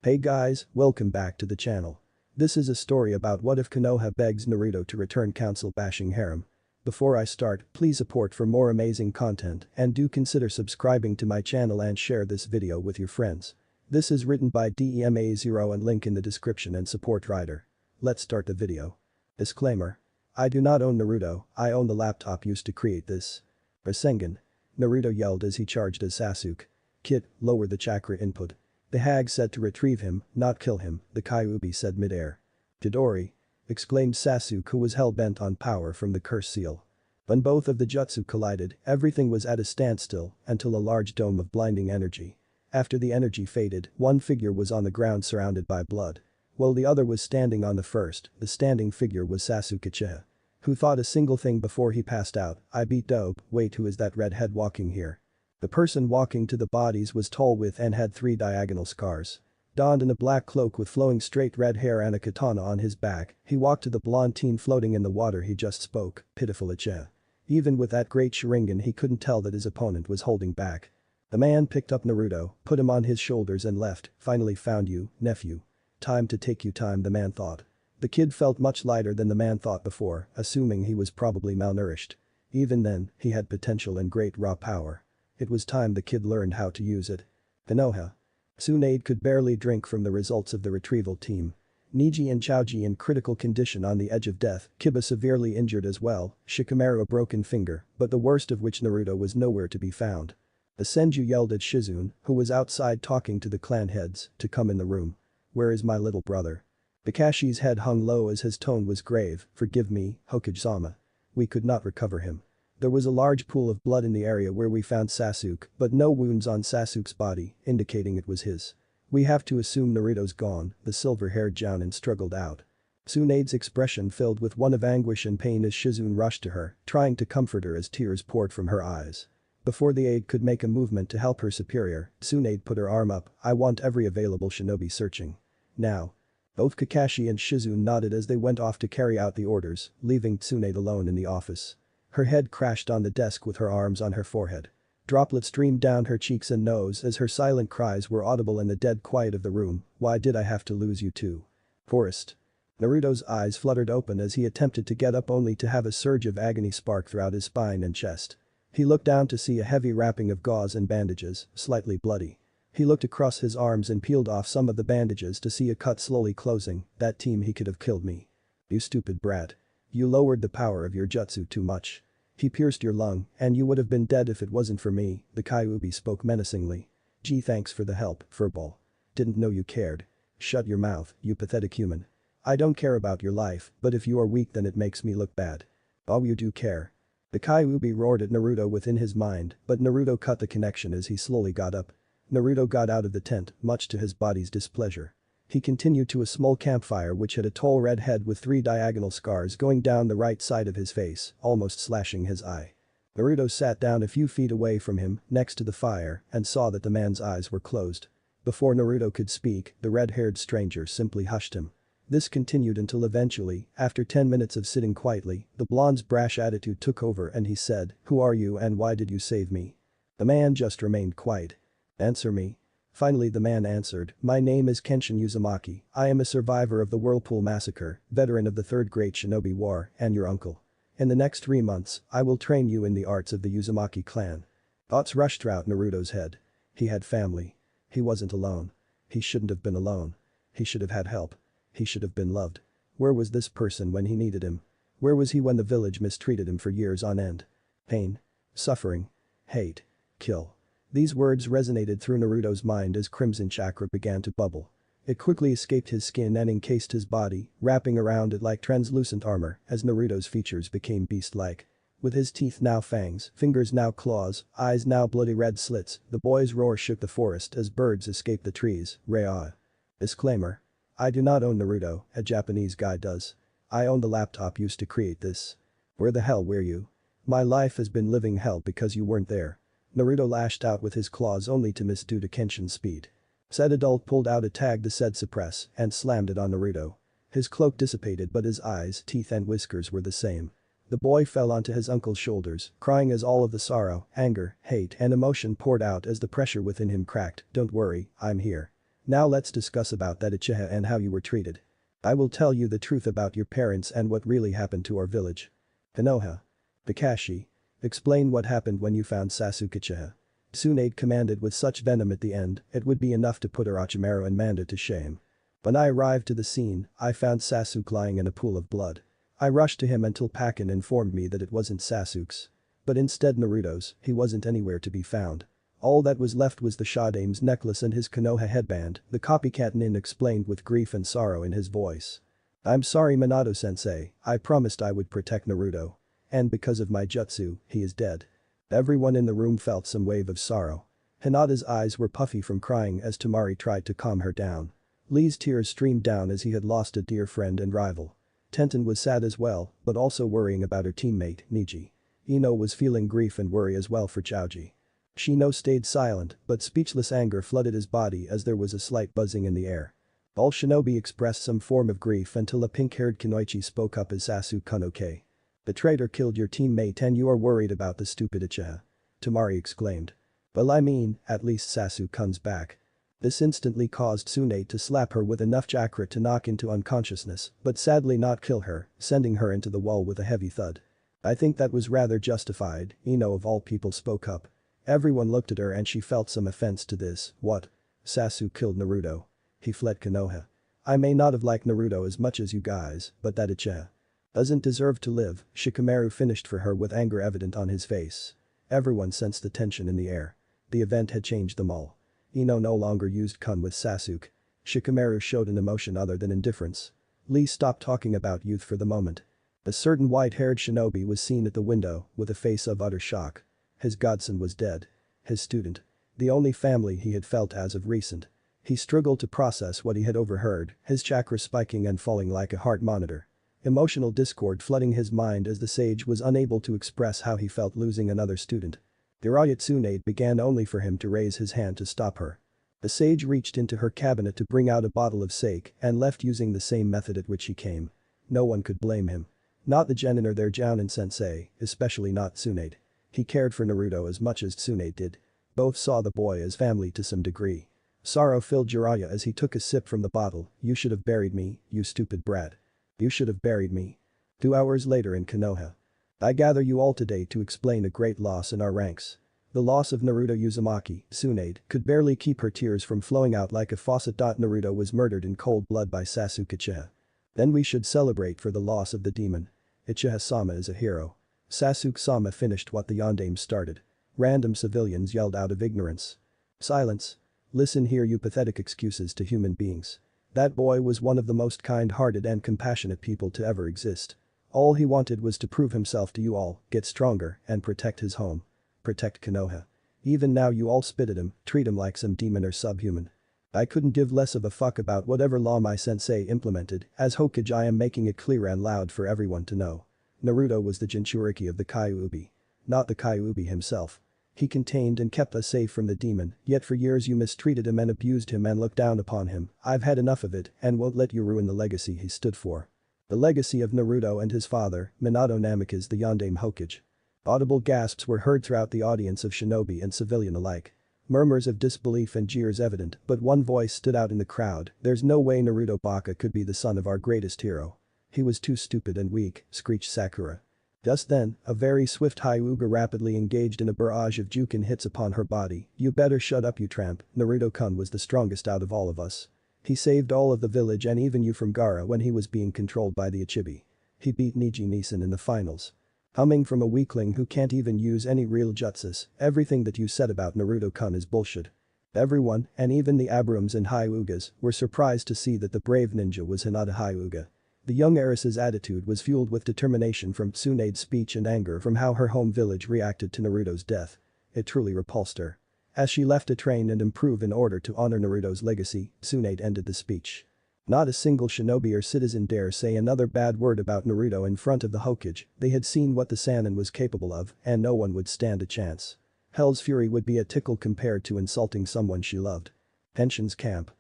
Hey guys, welcome back to the channel. This is a story about what if Konoha begs Naruto to return council bashing Harem. Before I start, please support for more amazing content and do consider subscribing to my channel and share this video with your friends. This is written by DEMA0 and link in the description and support writer. Let's start the video. Disclaimer. I do not own Naruto, I own the laptop used to create this. Rasengan. Naruto yelled as he charged as Sasuke. Kid, lower the chakra input. The hag said to retrieve him, not kill him, the Kyuubi said mid-air. Chidori! Exclaimed Sasuke, who was hell-bent on power from the curse seal. When both of the jutsu collided, everything was at a standstill until a large dome of blinding energy. After the energy faded, one figure was on the ground surrounded by blood. While the other was standing on the first, the standing figure was Sasuke Uchiha. Who thought a single thing before he passed out, I beat dope, wait, who is that redhead walking here? The person walking to the bodies was tall with and had 3 diagonal scars. Donned in a black cloak with flowing straight red hair and a katana on his back, he walked to the blonde teen floating in the water. He just spoke, pitiful Uchiha. Even with that great Sharingan he couldn't tell that his opponent was holding back. The man picked up Naruto, put him on his shoulders and left, finally found you, nephew. Time to take you time, the man thought. The kid felt much lighter than the man thought before, assuming he was probably malnourished. Even then, he had potential and great raw power. It was time the kid learned how to use it. Konoha. Tsunade could barely drink from the results of the retrieval team. Niji and Chaoji in critical condition on the edge of death, Kiba severely injured as well, Shikamaru a broken finger, but the worst of which Naruto was nowhere to be found. The Senju yelled at Shizune, who was outside talking to the clan heads, to come in the room. Where is my little brother? Kakashi's head hung low as his tone was grave, forgive me, Hokage-sama. We could not recover him. There was a large pool of blood in the area where we found Sasuke, but no wounds on Sasuke's body, indicating it was his. We have to assume Naruto's gone, the silver-haired Jounin struggled out. Tsunade's expression filled with one of anguish and pain as Shizune rushed to her, trying to comfort her as tears poured from her eyes. Before the aide could make a movement to help her superior, Tsunade put her arm up, I want every available shinobi searching. Now. Both Kakashi and Shizune nodded as they went off to carry out the orders, leaving Tsunade alone in the office. Her head crashed on the desk with her arms on her forehead. Droplets streamed down her cheeks and nose as her silent cries were audible in the dead quiet of the room, why did I have to lose you too? Forest. Naruto's eyes fluttered open as he attempted to get up only to have a surge of agony spark throughout his spine and chest. He looked down to see a heavy wrapping of gauze and bandages, slightly bloody. He looked across his arms and peeled off some of the bandages to see a cut slowly closing, that team he could have killed me. You stupid brat. You lowered the power of your jutsu too much. He pierced your lung, and you would have been dead if it wasn't for me, the Kyuubi spoke menacingly. Gee, thanks for the help, furball. Didn't know you cared. Shut your mouth, you pathetic human. I don't care about your life, but if you are weak then it makes me look bad. Oh, you do care. The Kyuubi roared at Naruto within his mind, but Naruto cut the connection as he slowly got up. Naruto got out of the tent, much to his body's displeasure. He continued to a small campfire which had a tall red head with 3 diagonal scars going down the right side of his face, almost slashing his eye. Naruto sat down a few feet away from him, next to the fire, and saw that the man's eyes were closed. Before Naruto could speak, the red-haired stranger simply hushed him. This continued until eventually, after 10 minutes of sitting quietly, the blonde's brash attitude took over and he said, who are you and why did you save me? The man just remained quiet. Answer me. Finally the man answered, my name is Kenshin Uzumaki, I am a survivor of the Whirlpool Massacre, veteran of the Third Great Shinobi War, and your uncle. In the next 3 months, I will train you in the arts of the Uzumaki clan. Thoughts rushed throughout Naruto's head. He had family. He wasn't alone. He shouldn't have been alone. He should have had help. He should have been loved. Where was this person when he needed him? Where was he when the village mistreated him for years on end? Pain. Suffering. Hate. Kill. These words resonated through Naruto's mind as crimson chakra began to bubble. It quickly escaped his skin and encased his body, wrapping around it like translucent armor as Naruto's features became beast-like. With his teeth now fangs, fingers now claws, eyes now bloody red slits, the boy's roar shook the forest as birds escaped the trees, Rea. Disclaimer. I do not own Naruto, a Japanese guy does. I own the laptop used to create this. Where the hell were you? My life has been living hell because you weren't there. Naruto lashed out with his claws only to miss due to Kenshin's speed. Said adult pulled out a tag that said suppress and slammed it on Naruto. His cloak dissipated but his eyes, teeth and whiskers were the same. The boy fell onto his uncle's shoulders, crying as all of the sorrow, anger, hate and emotion poured out as the pressure within him cracked, don't worry, I'm here. Now let's discuss about that Uchiha and how you were treated. I will tell you the truth about your parents and what really happened to our village. Konoha. Kakashi. Explain what happened when you found Sasuke Uchiha. Tsunade commanded with such venom at the end, it would be enough to put Orochimaru and Manda to shame. When I arrived to the scene, I found Sasuke lying in a pool of blood. I rushed to him until Pakin informed me that it wasn't Sasuke's. But instead Naruto's, he wasn't anywhere to be found. All that was left was the Shadame's necklace and his Konoha headband, the copycat Nin explained with grief and sorrow in his voice. I'm sorry Minato-sensei, I promised I would protect Naruto. And because of my jutsu, he is dead. Everyone in the room felt some wave of sorrow. Hinata's eyes were puffy from crying as Temari tried to calm her down. Lee's tears streamed down as he had lost a dear friend and rival. Tenten was sad as well, but also worrying about her teammate, Niji. Ino was feeling grief and worry as well for Chaoji. Shino stayed silent, but speechless anger flooded his body as there was a slight buzzing in the air. All shinobi expressed some form of grief until a pink-haired Kunoichi spoke up as Sasuke Kunoke. The traitor killed your teammate and you are worried about the stupid Uchiha. Temari exclaimed. Well I mean, at least Sasuke comes back. This instantly caused Tsunade to slap her with enough chakra to knock into unconsciousness, but sadly not kill her, sending her into the wall with a heavy thud. I think that was rather justified, Ino of all people spoke up. Everyone looked at her and she felt some offense to this, what? Sasuke killed Naruto. He fled Konoha. I may not have liked Naruto as much as you guys, but that Uchiha doesn't deserve to live, Shikamaru finished for her with anger evident on his face. Everyone sensed the tension in the air. The event had changed them all. Ino no longer used Kun with Sasuke. Shikamaru showed an emotion other than indifference. Lee stopped talking about youth for the moment. A certain white-haired shinobi was seen at the window with a face of utter shock. His godson was dead. His student. The only family he had felt as of recent. He struggled to process what he had overheard, his chakra spiking and falling like a heart monitor. Emotional discord flooding his mind as the sage was unable to express how he felt losing another student. Jiraiya Tsunade began only for him to raise his hand to stop her. The sage reached into her cabinet to bring out a bottle of sake and left using the same method at which he came. No one could blame him. Not the genin or their Jounin sensei, especially not Tsunade. He cared for Naruto as much as Tsunade did. Both saw the boy as family to some degree. Sorrow filled Jiraiya as he took a sip from the bottle. You should have buried me, you stupid brat. You should have buried me. 2 hours later in Konoha. I gather you all today to explain a great loss in our ranks. The loss of Naruto Uzumaki, Tsunade, could barely keep her tears from flowing out like a faucet. Naruto was murdered in cold blood by Sasuke Uchiha. Then we should celebrate for the loss of the demon. Uchiha-sama is a hero. Sasuke-sama finished what the Yondaime started. Random civilians yelled out of ignorance. Silence. Listen here you pathetic excuses to human beings. That boy was one of the most kind-hearted and compassionate people to ever exist. All he wanted was to prove himself to you all, get stronger, and protect his home. Protect Konoha. Even now you all spit at him, treat him like some demon or subhuman. I couldn't give less of a fuck about whatever law my sensei implemented, as Hokage I am making it clear and loud for everyone to know. Naruto was the Jinchuriki of the Kyuubi. Not the Kyuubi himself. He contained and kept us safe from the demon, yet for years you mistreated him and abused him and looked down upon him. I've had enough of it and won't let you ruin the legacy he stood for. The legacy of Naruto and his father, Minato Namikaze the Yondaime Hokage. Audible gasps were heard throughout the audience of shinobi and civilian alike. Murmurs of disbelief and jeers evident, but one voice stood out in the crowd, there's no way Naruto Baka could be the son of our greatest hero. He was too stupid and weak, screeched Sakura. Just then, a very swift Hyuga rapidly engaged in a barrage of juken hits upon her body. You better shut up you tramp, Naruto-kun was the strongest out of all of us. He saved all of the village and even you from Gaara when he was being controlled by the Ichibi. He beat Niji Nisan in the finals. Humming from a weakling who can't even use any real jutsus, everything that you said about Naruto-kun is bullshit. Everyone, and even the Aburams and Hyugas, were surprised to see that the brave ninja was Hinata Hyuga. The young heiress's attitude was fueled with determination from Tsunade's speech and anger from how her home village reacted to Naruto's death. It truly repulsed her. As she left to train and improve in order to honor Naruto's legacy, Tsunade ended the speech. Not a single shinobi or citizen dare say another bad word about Naruto in front of the Hokage. They had seen what the Sannin was capable of and no one would stand a chance. Hell's fury would be a tickle compared to insulting someone she loved. Henshin's camp.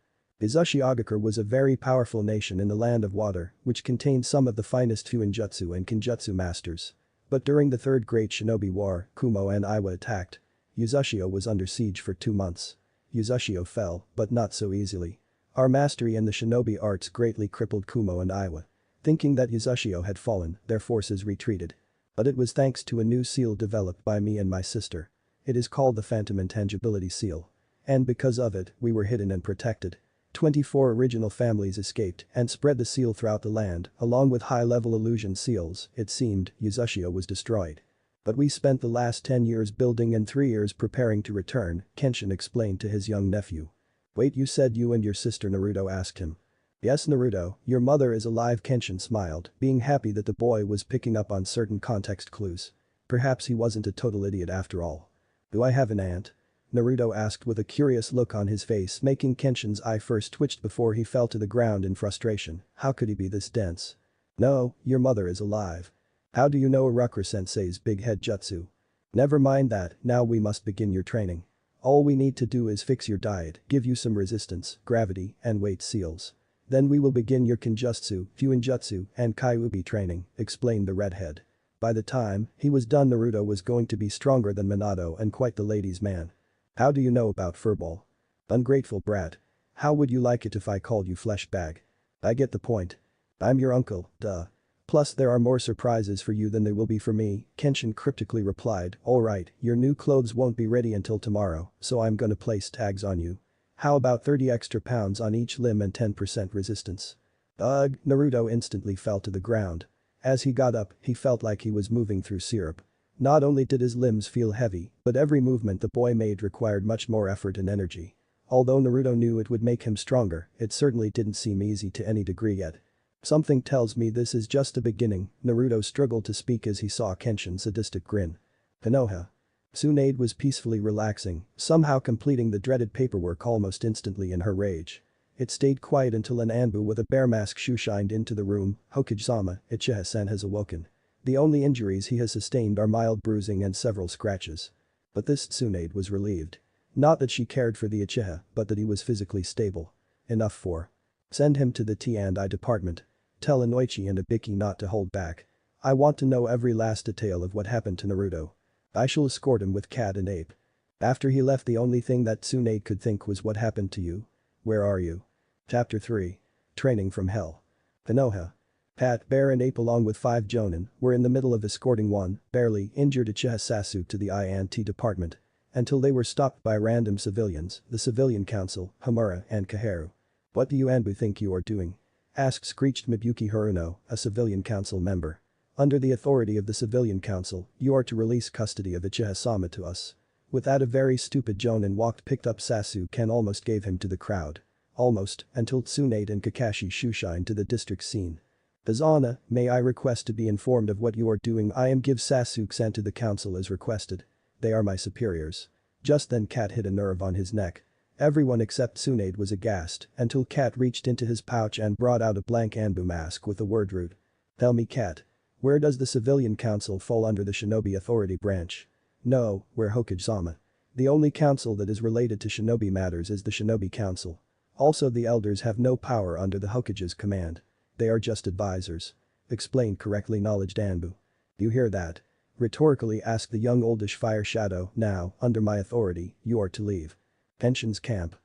Izushi Agakur was a very powerful nation in the land of water, which contained some of the finest Fuinjutsu and Kinjutsu masters. But during the Third Great Shinobi War, Kumo and Iwa attacked. Uzushio was under siege for 2 months. Yuzashio fell, but not so easily. Our mastery in the shinobi arts greatly crippled Kumo and Iwa. Thinking that Yuzashio had fallen, their forces retreated. But it was thanks to a new seal developed by me and my sister. It is called the Phantom Intangibility Seal. And because of it, we were hidden and protected. 24 original families escaped and spread the seal throughout the land, along with high-level illusion seals. It seemed Yuzashio was destroyed. But we spent the last 10 years building and 3 years preparing to return, Kenshin explained to his young nephew. Wait, you said you and your sister Naruto asked him. Yes, Naruto, your mother is alive, Kenshin smiled, being happy that the boy was picking up on certain context clues. Perhaps he wasn't a total idiot after all. Do I have an aunt? Naruto asked with a curious look on his face, making Kenshin's eye first twitched before he fell to the ground in frustration. How could he be this dense? No, your mother is alive. How do you know Iruka-sensei's big head jutsu? Never mind that, now we must begin your training. All we need to do is fix your diet, give you some resistance, gravity, and weight seals. Then we will begin your Kinjutsu, Fuinjutsu, and Kyuubi training, explained the redhead. By the time he was done, Naruto was going to be stronger than Minato and quite the ladies' man. How do you know about furball? Ungrateful brat. How would you like it if I called you flesh bag? I get the point. I'm your uncle, duh. Plus there are more surprises for you than there will be for me, Kenshin cryptically replied. Alright, your new clothes won't be ready until tomorrow, so I'm gonna place tags on you. How about 30 extra pounds on each limb and 10% resistance? Ugh, Naruto instantly fell to the ground. As he got up, he felt like he was moving through syrup. Not only did his limbs feel heavy, but every movement the boy made required much more effort and energy. Although Naruto knew it would make him stronger, it certainly didn't seem easy to any degree yet. Something tells me this is just the beginning, Naruto struggled to speak as he saw Kenshin's sadistic grin. Konoha. Tsunade was peacefully relaxing, somehow completing the dreaded paperwork almost instantly in her rage. It stayed quiet until an Anbu with a bear mask shoeshined into the room. Hokage-sama, Uchiha-san has awoken. The only injuries he has sustained are mild bruising and several scratches. But this Tsunade was relieved. Not that she cared for the Uchiha, but that he was physically stable. Enough for. Send him to the T&I department. Tell Inoichi and Ibiki not to hold back. I want to know every last detail of what happened to Naruto. I shall escort him with Cat and Ape. After he left, the only thing that Tsunade could think was what happened to you. Where are you? Chapter 3. Training from Hell. Konoha. Pat, Bear and Ape along with 5 Jonin were in the middle of escorting one, barely injured Uchiha Sasuke to the I&T department. Until they were stopped by random civilians, the Civilian Council, Hamura and Kaharu. What do you Anbu think you are doing? Asked screeched Mibuyuki Haruno, a Civilian Council member. Under the authority of the Civilian Council, you are to release custody of Uchiha-sama to us. With that, a very stupid Jonin picked up Sasuke and almost gave him to the crowd. Almost, until Tsunade and Kakashi shoeshined to the district scene. Azana, may I request to be informed of what you are doing? I am give Sasuke sent to the council as requested. They are my superiors. Just then Cat hit a nerve on his neck. Everyone except Tsunade was aghast until Cat reached into his pouch and brought out a blank Anbu mask with the word root. Tell me, Cat. Where does the Civilian Council fall under the Shinobi Authority branch? No, we're Hokage-sama. The only council that is related to shinobi matters is the Shinobi Council. Also, the elders have no power under the Hokage's command. They are just advisors. Explained correctly, knowledged Anbu. You hear that? Rhetorically asked the young oldish fire shadow. Now, under my authority, you are to leave. Kenshin's camp.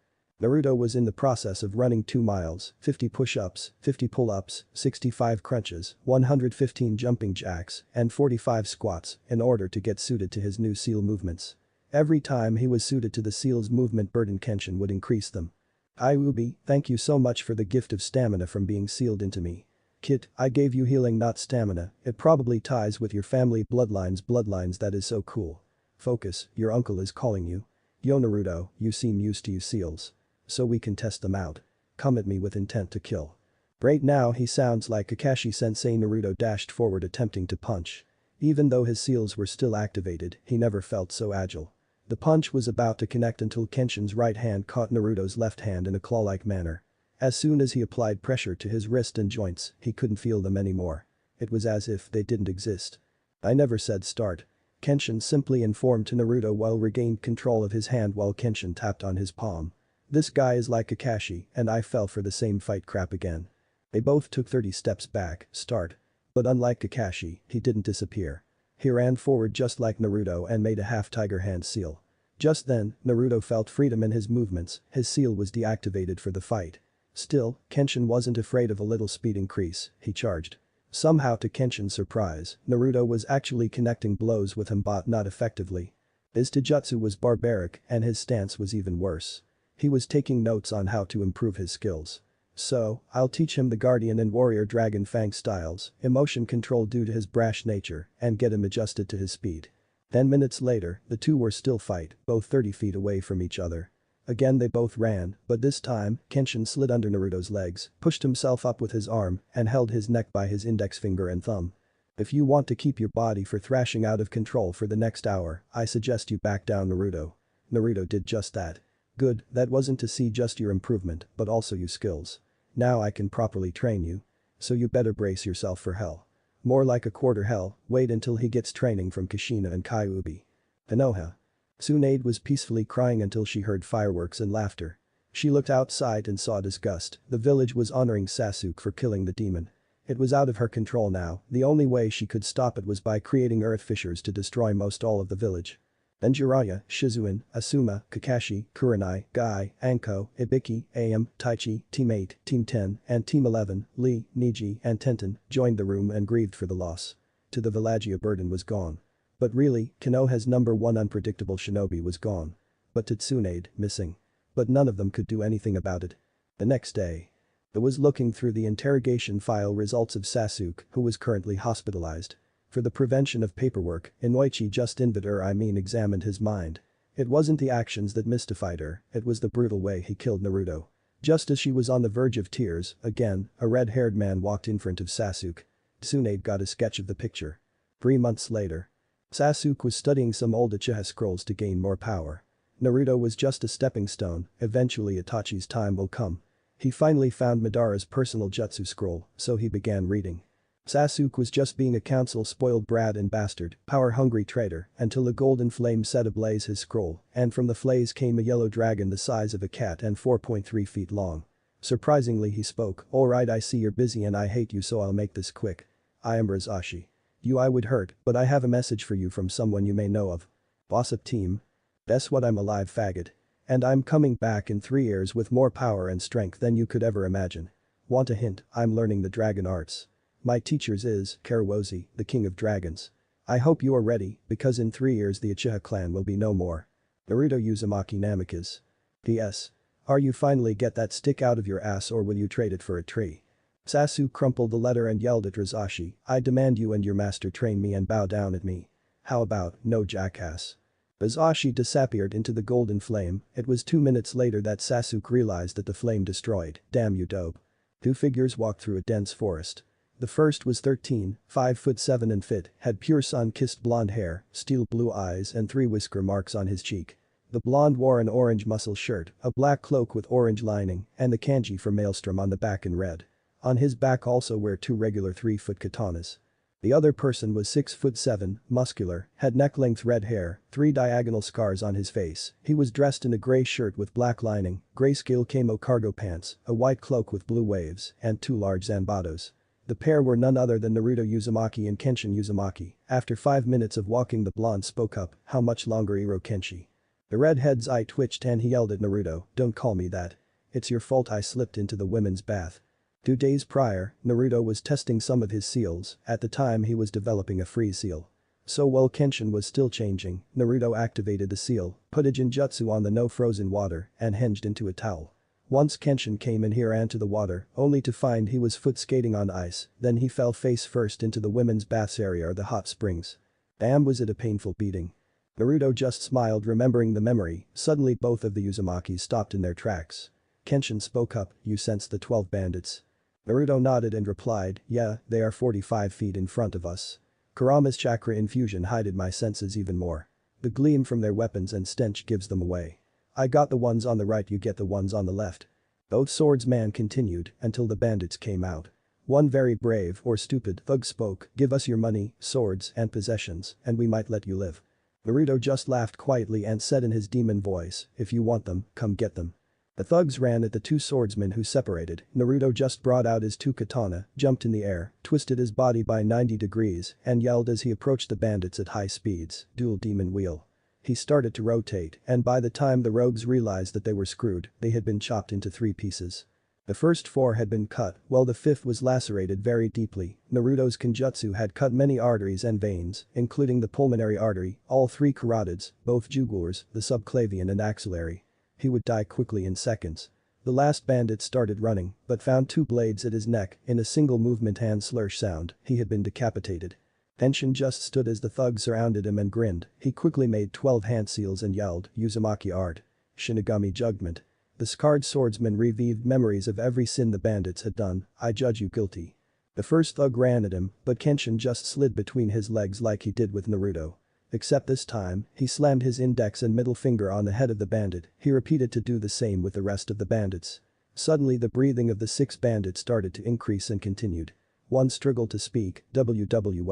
Naruto was in the process of running 2 miles, 50 push-ups, 50 pull-ups, 65 crunches, 115 jumping jacks, and 45 squats in order to get suited to his new seal movements. Every time he was suited to the seal's movement burden, Kenshin would increase them. Kyuubi, thank you so much for the gift of stamina from being sealed into me. Kit, I gave you healing, not stamina. It probably ties with your family bloodlines, that is so cool. Focus, your uncle is calling you. Yo Naruto, you seem used to use seals. So we can test them out. Come at me with intent to kill. Right now he sounds like Kakashi-sensei. Naruto dashed forward attempting to punch. Even though his seals were still activated, he never felt so agile. The punch was about to connect until Kenshin's right hand caught Naruto's left hand in a claw-like manner. As soon as he applied pressure to his wrist and joints, he couldn't feel them anymore. It was as if they didn't exist. I never said start. Kenshin simply informed to Naruto while regained control of his hand while Kenshin tapped on his palm. This guy is like Kakashi, and I fell for the same fight crap again. They both took 30 steps back, start. But unlike Kakashi, he didn't disappear. He ran forward just like Naruto and made a half tiger hand seal. Just then, Naruto felt freedom in his movements, his seal was deactivated for the fight. Still, Kenshin wasn't afraid of a little speed increase, he charged. Somehow to Kenshin's surprise, Naruto was actually connecting blows with him but not effectively. His taijutsu was barbaric and his stance was even worse. He was taking notes on how to improve his skills. So, I'll teach him the Guardian and Warrior Dragon Fang styles, emotion control due to his brash nature, and get him adjusted to his speed. 10 minutes later, the two were still fight, both 30 feet away from each other. Again they both ran, but this time, Kenshin slid under Naruto's legs, pushed himself up with his arm, and held his neck by his index finger and thumb. If you want to keep your body for thrashing out of control for the next hour, I suggest you back down Naruto. Naruto did just that. Good, that wasn't to see just your improvement, but also your skills. Now I can properly train you. So you better brace yourself for hell. More like a quarter hell, wait until he gets training from Kushina and Kyuubi. Konoha. Tsunade was peacefully crying until she heard fireworks and laughter. She looked outside and saw disgust, the village was honoring Sasuke for killing the demon. It was out of her control now, the only way she could stop it was by creating earth fissures to destroy most all of the village. Then Jiraiya, Shizuin, Asuma, Kakashi, Kurenai, Guy, Anko, Ibiki, Am, Taichi, Team 8, Team 10, and Team 11, Lee, Niji, and Tenten, joined the room and grieved for the loss. To the village a burden was gone. But really, Konoha's #1 unpredictable shinobi was gone. But to Tsunade, missing. But none of them could do anything about it. The next day. It was looking through the interrogation file results of Sasuke, who was currently hospitalized. For the prevention of paperwork, Inoichi just examined his mind. It wasn't the actions that mystified her, it was the brutal way he killed Naruto. Just as she was on the verge of tears, again, a red-haired man walked in front of Sasuke. Tsunade got a sketch of the picture. 3 months later. Sasuke was studying some old Uchiha scrolls to gain more power. Naruto was just a stepping stone, eventually Itachi's time will come. He finally found Madara's personal jutsu scroll, so he began reading. Sasuke was just being a council-spoiled brat and bastard, power-hungry traitor, until a golden flame set ablaze his scroll, and from the flames came a yellow dragon the size of a cat and 4.3 feet long. Surprisingly he spoke, "Alright, I see you're busy and I hate you, so I'll make this quick. I am Razashi. You I would hurt, but I have a message for you from someone you may know of. Boss up team. Guess what, I'm alive, faggot. And I'm coming back in 3 years with more power and strength than you could ever imagine. Want a hint, I'm learning the dragon arts. My teachers is Karawozi, the king of dragons. I hope you are ready, because in 3 years the Uchiha clan will be no more. Naruto Uzumaki Namikaze. P.S. Are you finally get that stick out of your ass or will you trade it for a tree?" Sasuke crumpled the letter and yelled at Razashi, "I demand you and your master train me and bow down at me. How about, no jackass?" Razashi disappeared into the golden flame, it was 2 minutes later that Sasuke realized that the flame destroyed, damn you dope. 2 figures walked through a dense forest. The first was 13, 5'7" and fit, had pure sun-kissed blonde hair, steel blue eyes and 3 whisker marks on his cheek. The blonde wore an orange muscle shirt, a black cloak with orange lining, and the kanji for Maelstrom on the back in red. On his back also were 2 regular 3-foot katanas. The other person was 6'7", muscular, had neck-length red hair, 3 diagonal scars on his face, he was dressed in a grey shirt with black lining, grayscale camo cargo pants, a white cloak with blue waves, and 2 large zanbatos. The pair were none other than Naruto Uzumaki and Kenshin Uzumaki. After 5 minutes of walking the blonde spoke up, "How much longer, Iro Kenshi?" The redhead's eye twitched and he yelled at Naruto, "Don't call me that. It's your fault I slipped into the women's bath." 2 days prior, Naruto was testing some of his seals, at the time he was developing a freeze seal. So while Kenshin was still changing, Naruto activated the seal, put a genjutsu on the no frozen water, and hinged into a towel. Once Kenshin came in he ran to the water, only to find he was foot skating on ice, then he fell face first into the women's baths area or the hot springs. Damn, was it a painful beating. Naruto just smiled remembering the memory, suddenly both of the Uzumakis stopped in their tracks. Kenshin spoke up, "You sense the 12 bandits?" Naruto nodded and replied, "Yeah, they are 45 feet in front of us. Kurama's chakra infusion hided my senses even more. The gleam from their weapons and stench gives them away. I got the ones on the right, you get the ones on the left." Both swordsman continued until the bandits came out. One very brave or stupid thug spoke, "Give us your money, swords, and possessions, and we might let you live." Naruto just laughed quietly and said in his demon voice, "If you want them, come get them." The thugs ran at the 2 swordsmen who separated, Naruto just brought out his 2 katana, jumped in the air, twisted his body by 90 degrees, and yelled as he approached the bandits at high speeds, "Dual demon wheel." He started to rotate, and by the time the rogues realized that they were screwed, they had been chopped into 3 pieces. The first 4 had been cut, while the 5th was lacerated very deeply. Naruto's kenjutsu had cut many arteries and veins, including the pulmonary artery, all 3 carotids, both jugulars, the subclavian and axillary. He would die quickly in seconds. The last bandit started running, but found 2 blades at his neck. In a single movement and slursh sound, he had been decapitated. Tenshin just stood as the thugs surrounded him and grinned. He quickly made 12 hand seals and yelled, "Uzumaki art. Shinigami judgment." The scarred swordsman revived memories of every sin the bandits had done. "I judge you guilty." The first thug ran at him, but Kenshin just slid between his legs like he did with Naruto. Except this time, he slammed his index and middle finger on the head of the bandit. He repeated to do the same with the rest of the bandits. Suddenly the breathing of the 6 bandits started to increase and continued. One struggled to speak. What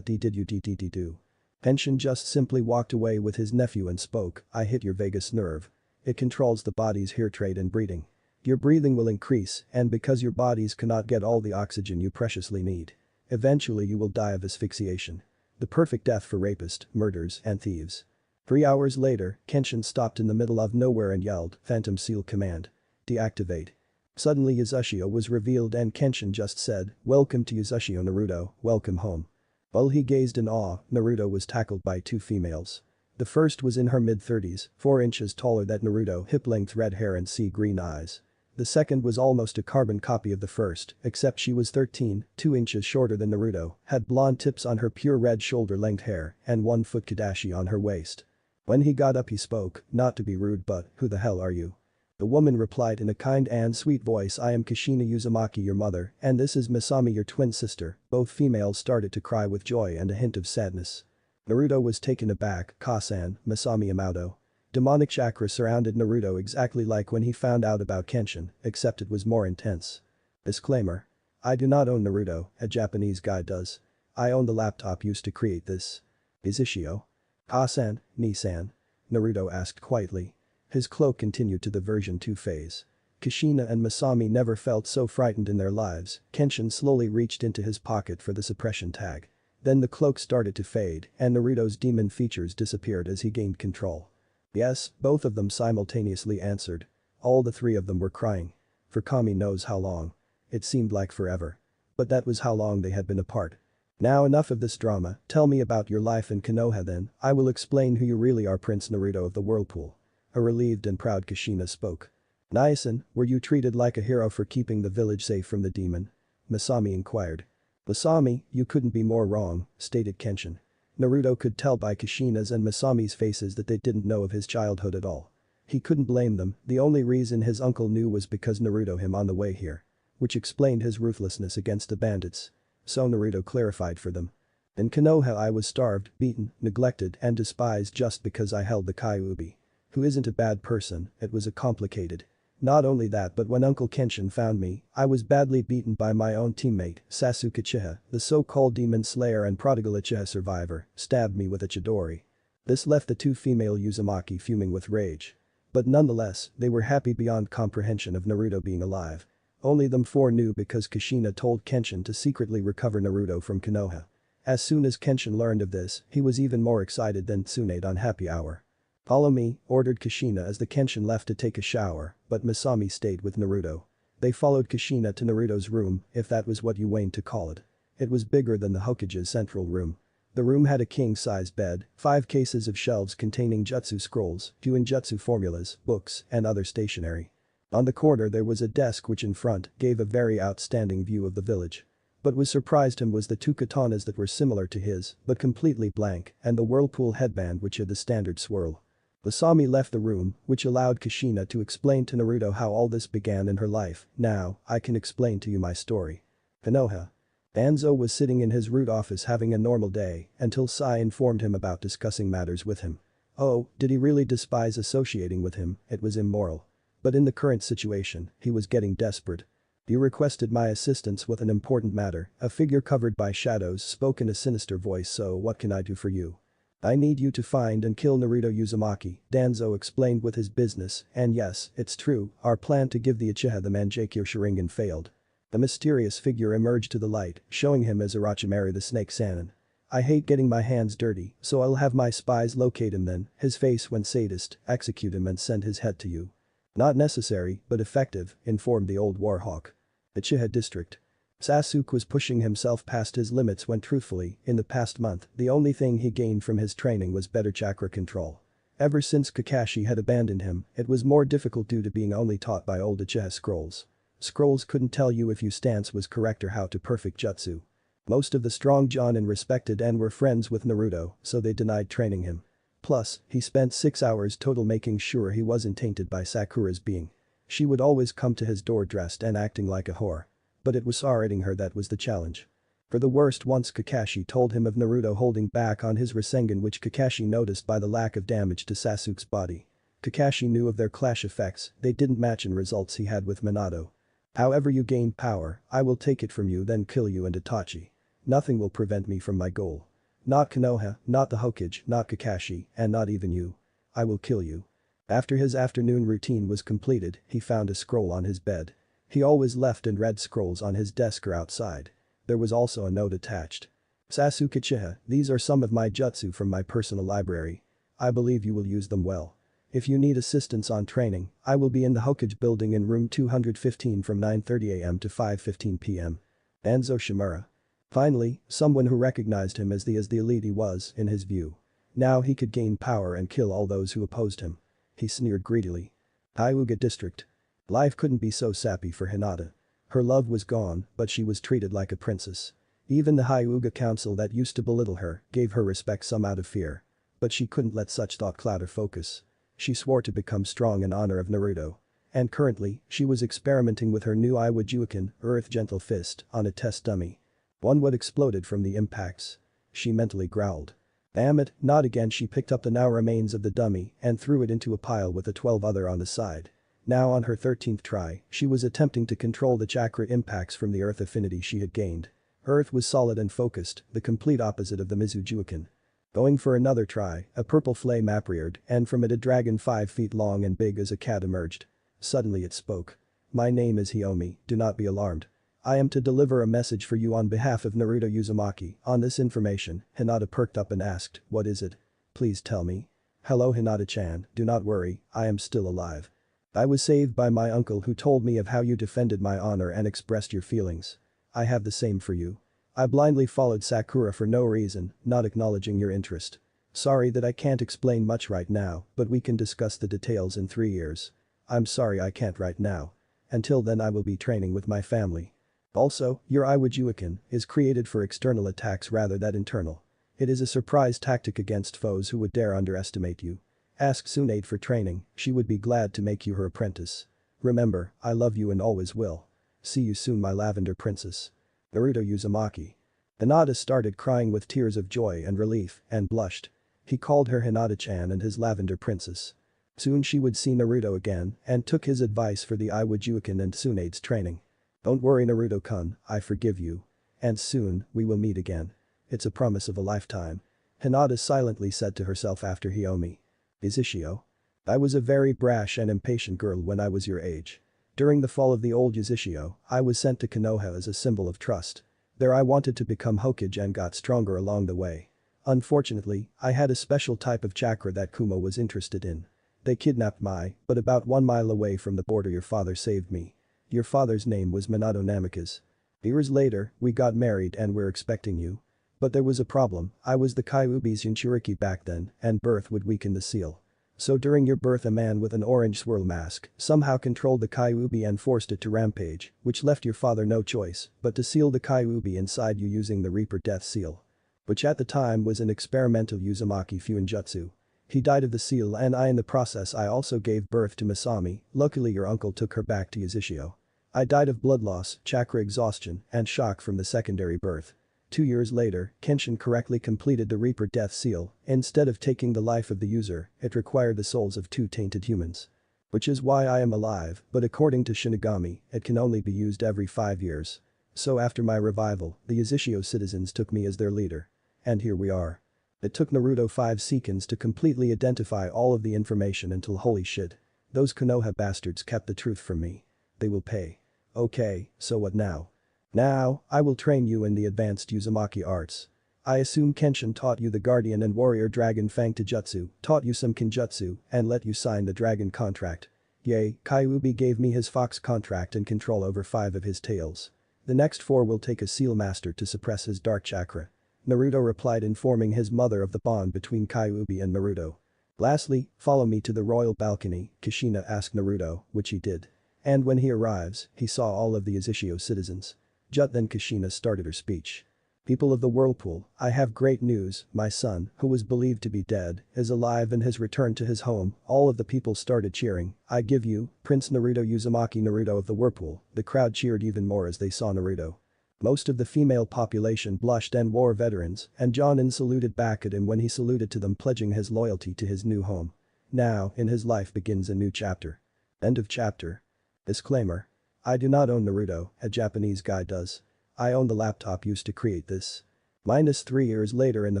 did you do? Kenshin just simply walked away with his nephew and spoke, "I hit your vagus nerve. It controls the body's heart rate and breathing. Your breathing will increase, and because your bodies cannot get all the oxygen you preciously need. Eventually you will die of asphyxiation. The perfect death for rapists, murderers, and thieves." 3 hours later, Kenshin stopped in the middle of nowhere and yelled, "Phantom Seal command. Deactivate." Suddenly Uzushio was revealed and Kenshin just said, "Welcome to Uzushio Naruto, welcome home." While he gazed in awe, Naruto was tackled by 2 females. The first was in her mid-30s, 4 inches taller than Naruto, hip-length red hair and sea-green eyes. The second was almost a carbon copy of the first, except she was 13, 2 inches shorter than Naruto, had blonde tips on her pure red shoulder-length hair, and 1-foot kadashi on her waist. When he got up he spoke, "Not to be rude but, who the hell are you?" The woman replied in a kind and sweet voice, "I am Kushina Uzumaki, your mother, and this is Masami, your twin sister." Both females started to cry with joy and a hint of sadness. Naruto was taken aback. "Kasan, Masami Amato." Demonic chakra surrounded Naruto exactly like when he found out about Kenshin, except it was more intense. Disclaimer. I do not own Naruto, a Japanese guy does. I own the laptop used to create this. Uzushio? Kasan, Nisan? Naruto asked quietly. His cloak continued to the version 2 phase. Kushina and Masami never felt so frightened in their lives. Kenshin slowly reached into his pocket for the suppression tag. Then the cloak started to fade and Naruto's demon features disappeared as he gained control. Yes, both of them simultaneously answered. All the 3 of them were crying. For Kami knows how long. It seemed like forever. But that was how long they had been apart. Now enough of this drama, tell me about your life in Konoha then, I will explain who you really are. Prince Naruto of the Whirlpool. A relieved and proud Kushina spoke. Nisan, were you treated like a hero for keeping the village safe from the demon? Masami inquired. Masami, you couldn't be more wrong, stated Kenshin. Naruto could tell by Kushina's and Masami's faces that they didn't know of his childhood at all. He couldn't blame them, the only reason his uncle knew was because Naruto him on the way here. Which explained his ruthlessness against the bandits. So Naruto clarified for them. In Konoha I was starved, beaten, neglected and despised just because I held the Kyuubi. Who isn't a bad person, it was a complicated. Not only that but when Uncle Kenshin found me, I was badly beaten by my own teammate, Sasuke Uchiha, the so-called demon slayer and prodigal Uchiha survivor, stabbed me with a chidori. This left the 2 female Uzumaki fuming with rage. But nonetheless, they were happy beyond comprehension of Naruto being alive. Only them 4 knew because Kushina told Kenshin to secretly recover Naruto from Konoha. As soon as Kenshin learned of this, he was even more excited than Tsunade on Happy Hour. Follow me, ordered Kushina as the Kenshin left to take a shower, but Masami stayed with Naruto. They followed Kushina to Naruto's room, if that was what you wanted to call it. It was bigger than the Hokage's central room. The room had a king-size bed, 5 cases of shelves containing jutsu scrolls, jutsu formulas, books, and other stationery. On the corner there was a desk which in front gave a very outstanding view of the village. But what surprised him was the 2 katanas that were similar to his, but completely blank, and the whirlpool headband which had the standard swirl. Masami left the room, which allowed Kushina to explain to Naruto how all this began in her life. Now, I can explain to you my story. Konoha. Danzo was sitting in his root office having a normal day until Sai informed him about discussing matters with him. Oh, did he really despise associating with him? It was immoral. But in the current situation, he was getting desperate. You requested my assistance with an important matter, a figure covered by shadows spoke in a sinister voice, so what can I do for you? I need you to find and kill Naruto Uzumaki, Danzo explained with his business, and yes, it's true, our plan to give the Uchiha the Mangekyou Sharingan failed. A mysterious figure emerged to the light, showing him as Orochimaru the Snake Sannin. I hate getting my hands dirty, so I'll have my spies locate him then, his face went sadist, execute him and send his head to you. Not necessary, but effective, informed the old warhawk. Uchiha District. Sasuke was pushing himself past his limits when truthfully, in the past month, the only thing he gained from his training was better chakra control. Ever since Kakashi had abandoned him, it was more difficult due to being only taught by old Uchiha scrolls. Scrolls couldn't tell you if your stance was correct or how to perfect jutsu. Most of the strong Jonin respected and were friends with Naruto, so they denied training him. Plus, he spent 6 hours total making sure he wasn't tainted by Sakura's being. She would always come to his door dressed and acting like a whore. But it was R-rating her that was the challenge. For the worst, once Kakashi told him of Naruto holding back on his Rasengan, which Kakashi noticed by the lack of damage to Sasuke's body. Kakashi knew of their clash effects, they didn't match in results he had with Minato. However you gain power, I will take it from you then kill you and Itachi. Nothing will prevent me from my goal. Not Konoha, not the Hokage, not Kakashi, and not even you. I will kill you. After his afternoon routine was completed, he found a scroll on his bed. He always left and read scrolls on his desk or outside. There was also a note attached. Sasuke Uchiha, these are some of my jutsu from my personal library. I believe you will use them well. If you need assistance on training, I will be in the Hokage building in room 215 from 9:30 am to 5:15 pm. Anzo Shimura. Finally, someone who recognized him as the elite he was, in his view. Now he could gain power and kill all those who opposed him. He sneered greedily. Hyuga District. Life couldn't be so sappy for Hinata. Her love was gone, but she was treated like a princess. Even the Hyuga Council that used to belittle her gave her respect some out of fear. But she couldn't let such thought cloud her focus. She swore to become strong in honor of Naruto. And currently, she was experimenting with her new Iwajuken, Earth Gentle Fist, on a test dummy. One would exploded from the impacts. She mentally growled. Damn it, not again. She picked up the now remains of the dummy and threw it into a pile with the 12 other on the side. Now on her 13th try, she was attempting to control the chakra impacts from the earth affinity she had gained. Earth was solid and focused, the complete opposite of the Mizujuken. Going for another try, a purple flame appeared and from it a dragon 5 feet long and big as a cat emerged. Suddenly it spoke. My name is Hiomi, do not be alarmed. I am to deliver a message for you on behalf of Naruto Uzumaki. On this information, Hinata perked up and asked, what is it? Please tell me. Hello Hinata-chan, do not worry, I am still alive. I was saved by my uncle who told me of how you defended my honor and expressed your feelings. I have the same for you. I blindly followed Sakura for no reason, not acknowledging your interest. Sorry that I can't explain much right now, but we can discuss the details in 3 years. I'm sorry I can't right now. Until then I will be training with my family. Also, your Iwajuken is created for external attacks rather than internal. It is a surprise tactic against foes who would dare underestimate you. Ask Tsunade for training, she would be glad to make you her apprentice. Remember, I love you and always will. See you soon my lavender princess. Naruto Uzumaki. Hinata started crying with tears of joy and relief and blushed. He called her Hinata-chan and his lavender princess. Soon she would see Naruto again and took his advice for the Iwajuken and Tsunade's training. Don't worry Naruto-kun, I forgive you. And soon, we will meet again. It's a promise of a lifetime. Hinata silently said to herself after Hiomi. Izishio? I was a very brash and impatient girl when I was your age. During the fall of the old Izishio, I was sent to Konoha as a symbol of trust. There I wanted to become Hokage and got stronger along the way. Unfortunately, I had a special type of chakra that Kumo was interested in. They kidnapped but about 1 mile away from the border your father saved me. Your father's name was Minato Namikaze. Years later, we got married and we're expecting you. But there was a problem, I was the Kyuubi's Jinchuriki back then and birth would weaken the seal. So during your birth a man with an orange swirl mask somehow controlled the Kyuubi and forced it to rampage, which left your father no choice but to seal the Kyuubi inside you using the Reaper Death Seal. Which at the time was an experimental Uzumaki Fuinjutsu. He died of the seal and in the process I also gave birth to Masami, luckily your uncle took her back to Izishio. I died of blood loss, chakra exhaustion, and shock from the secondary birth. 2 years later, Kenshin correctly completed the Reaper Death Seal, instead of taking the life of the user, it required the souls of 2 tainted humans. Which is why I am alive, but according to Shinigami, it can only be used every 5 years. So after my revival, the Izishio citizens took me as their leader. And here we are. It took Naruto 5 seconds to completely identify all of the information until holy shit. Those Konoha bastards kept the truth from me. They will pay. Okay, so what now? Now, I will train you in the advanced Uzumaki arts. I assume Kenshin taught you the Guardian and Warrior Dragon Fang Taijutsu, taught you some Kenjutsu, and let you sign the dragon contract. Yay, Kyuubi gave me his fox contract and control over 5 of his tails. The next 4 will take a seal master to suppress his dark chakra. Naruto replied, informing his mother of the bond between Kyuubi and Naruto. Lastly, follow me to the royal balcony, Kushina asked Naruto, which he did. And when he arrives, he saw all of the Izishio citizens. Then Kushina started her speech. People of the Whirlpool, I have great news, my son, who was believed to be dead, is alive and has returned to his home. All of the people started cheering. I give you, Prince Naruto Uzumaki Naruto of the Whirlpool. The crowd cheered even more as they saw Naruto. Most of the female population blushed and war veterans, and Jonin saluted back at him when he saluted to them, pledging his loyalty to his new home. Now, in his life begins a new chapter. End of chapter. Disclaimer. I do not own Naruto, a Japanese guy does. I own the laptop used to create this. -3 years later in the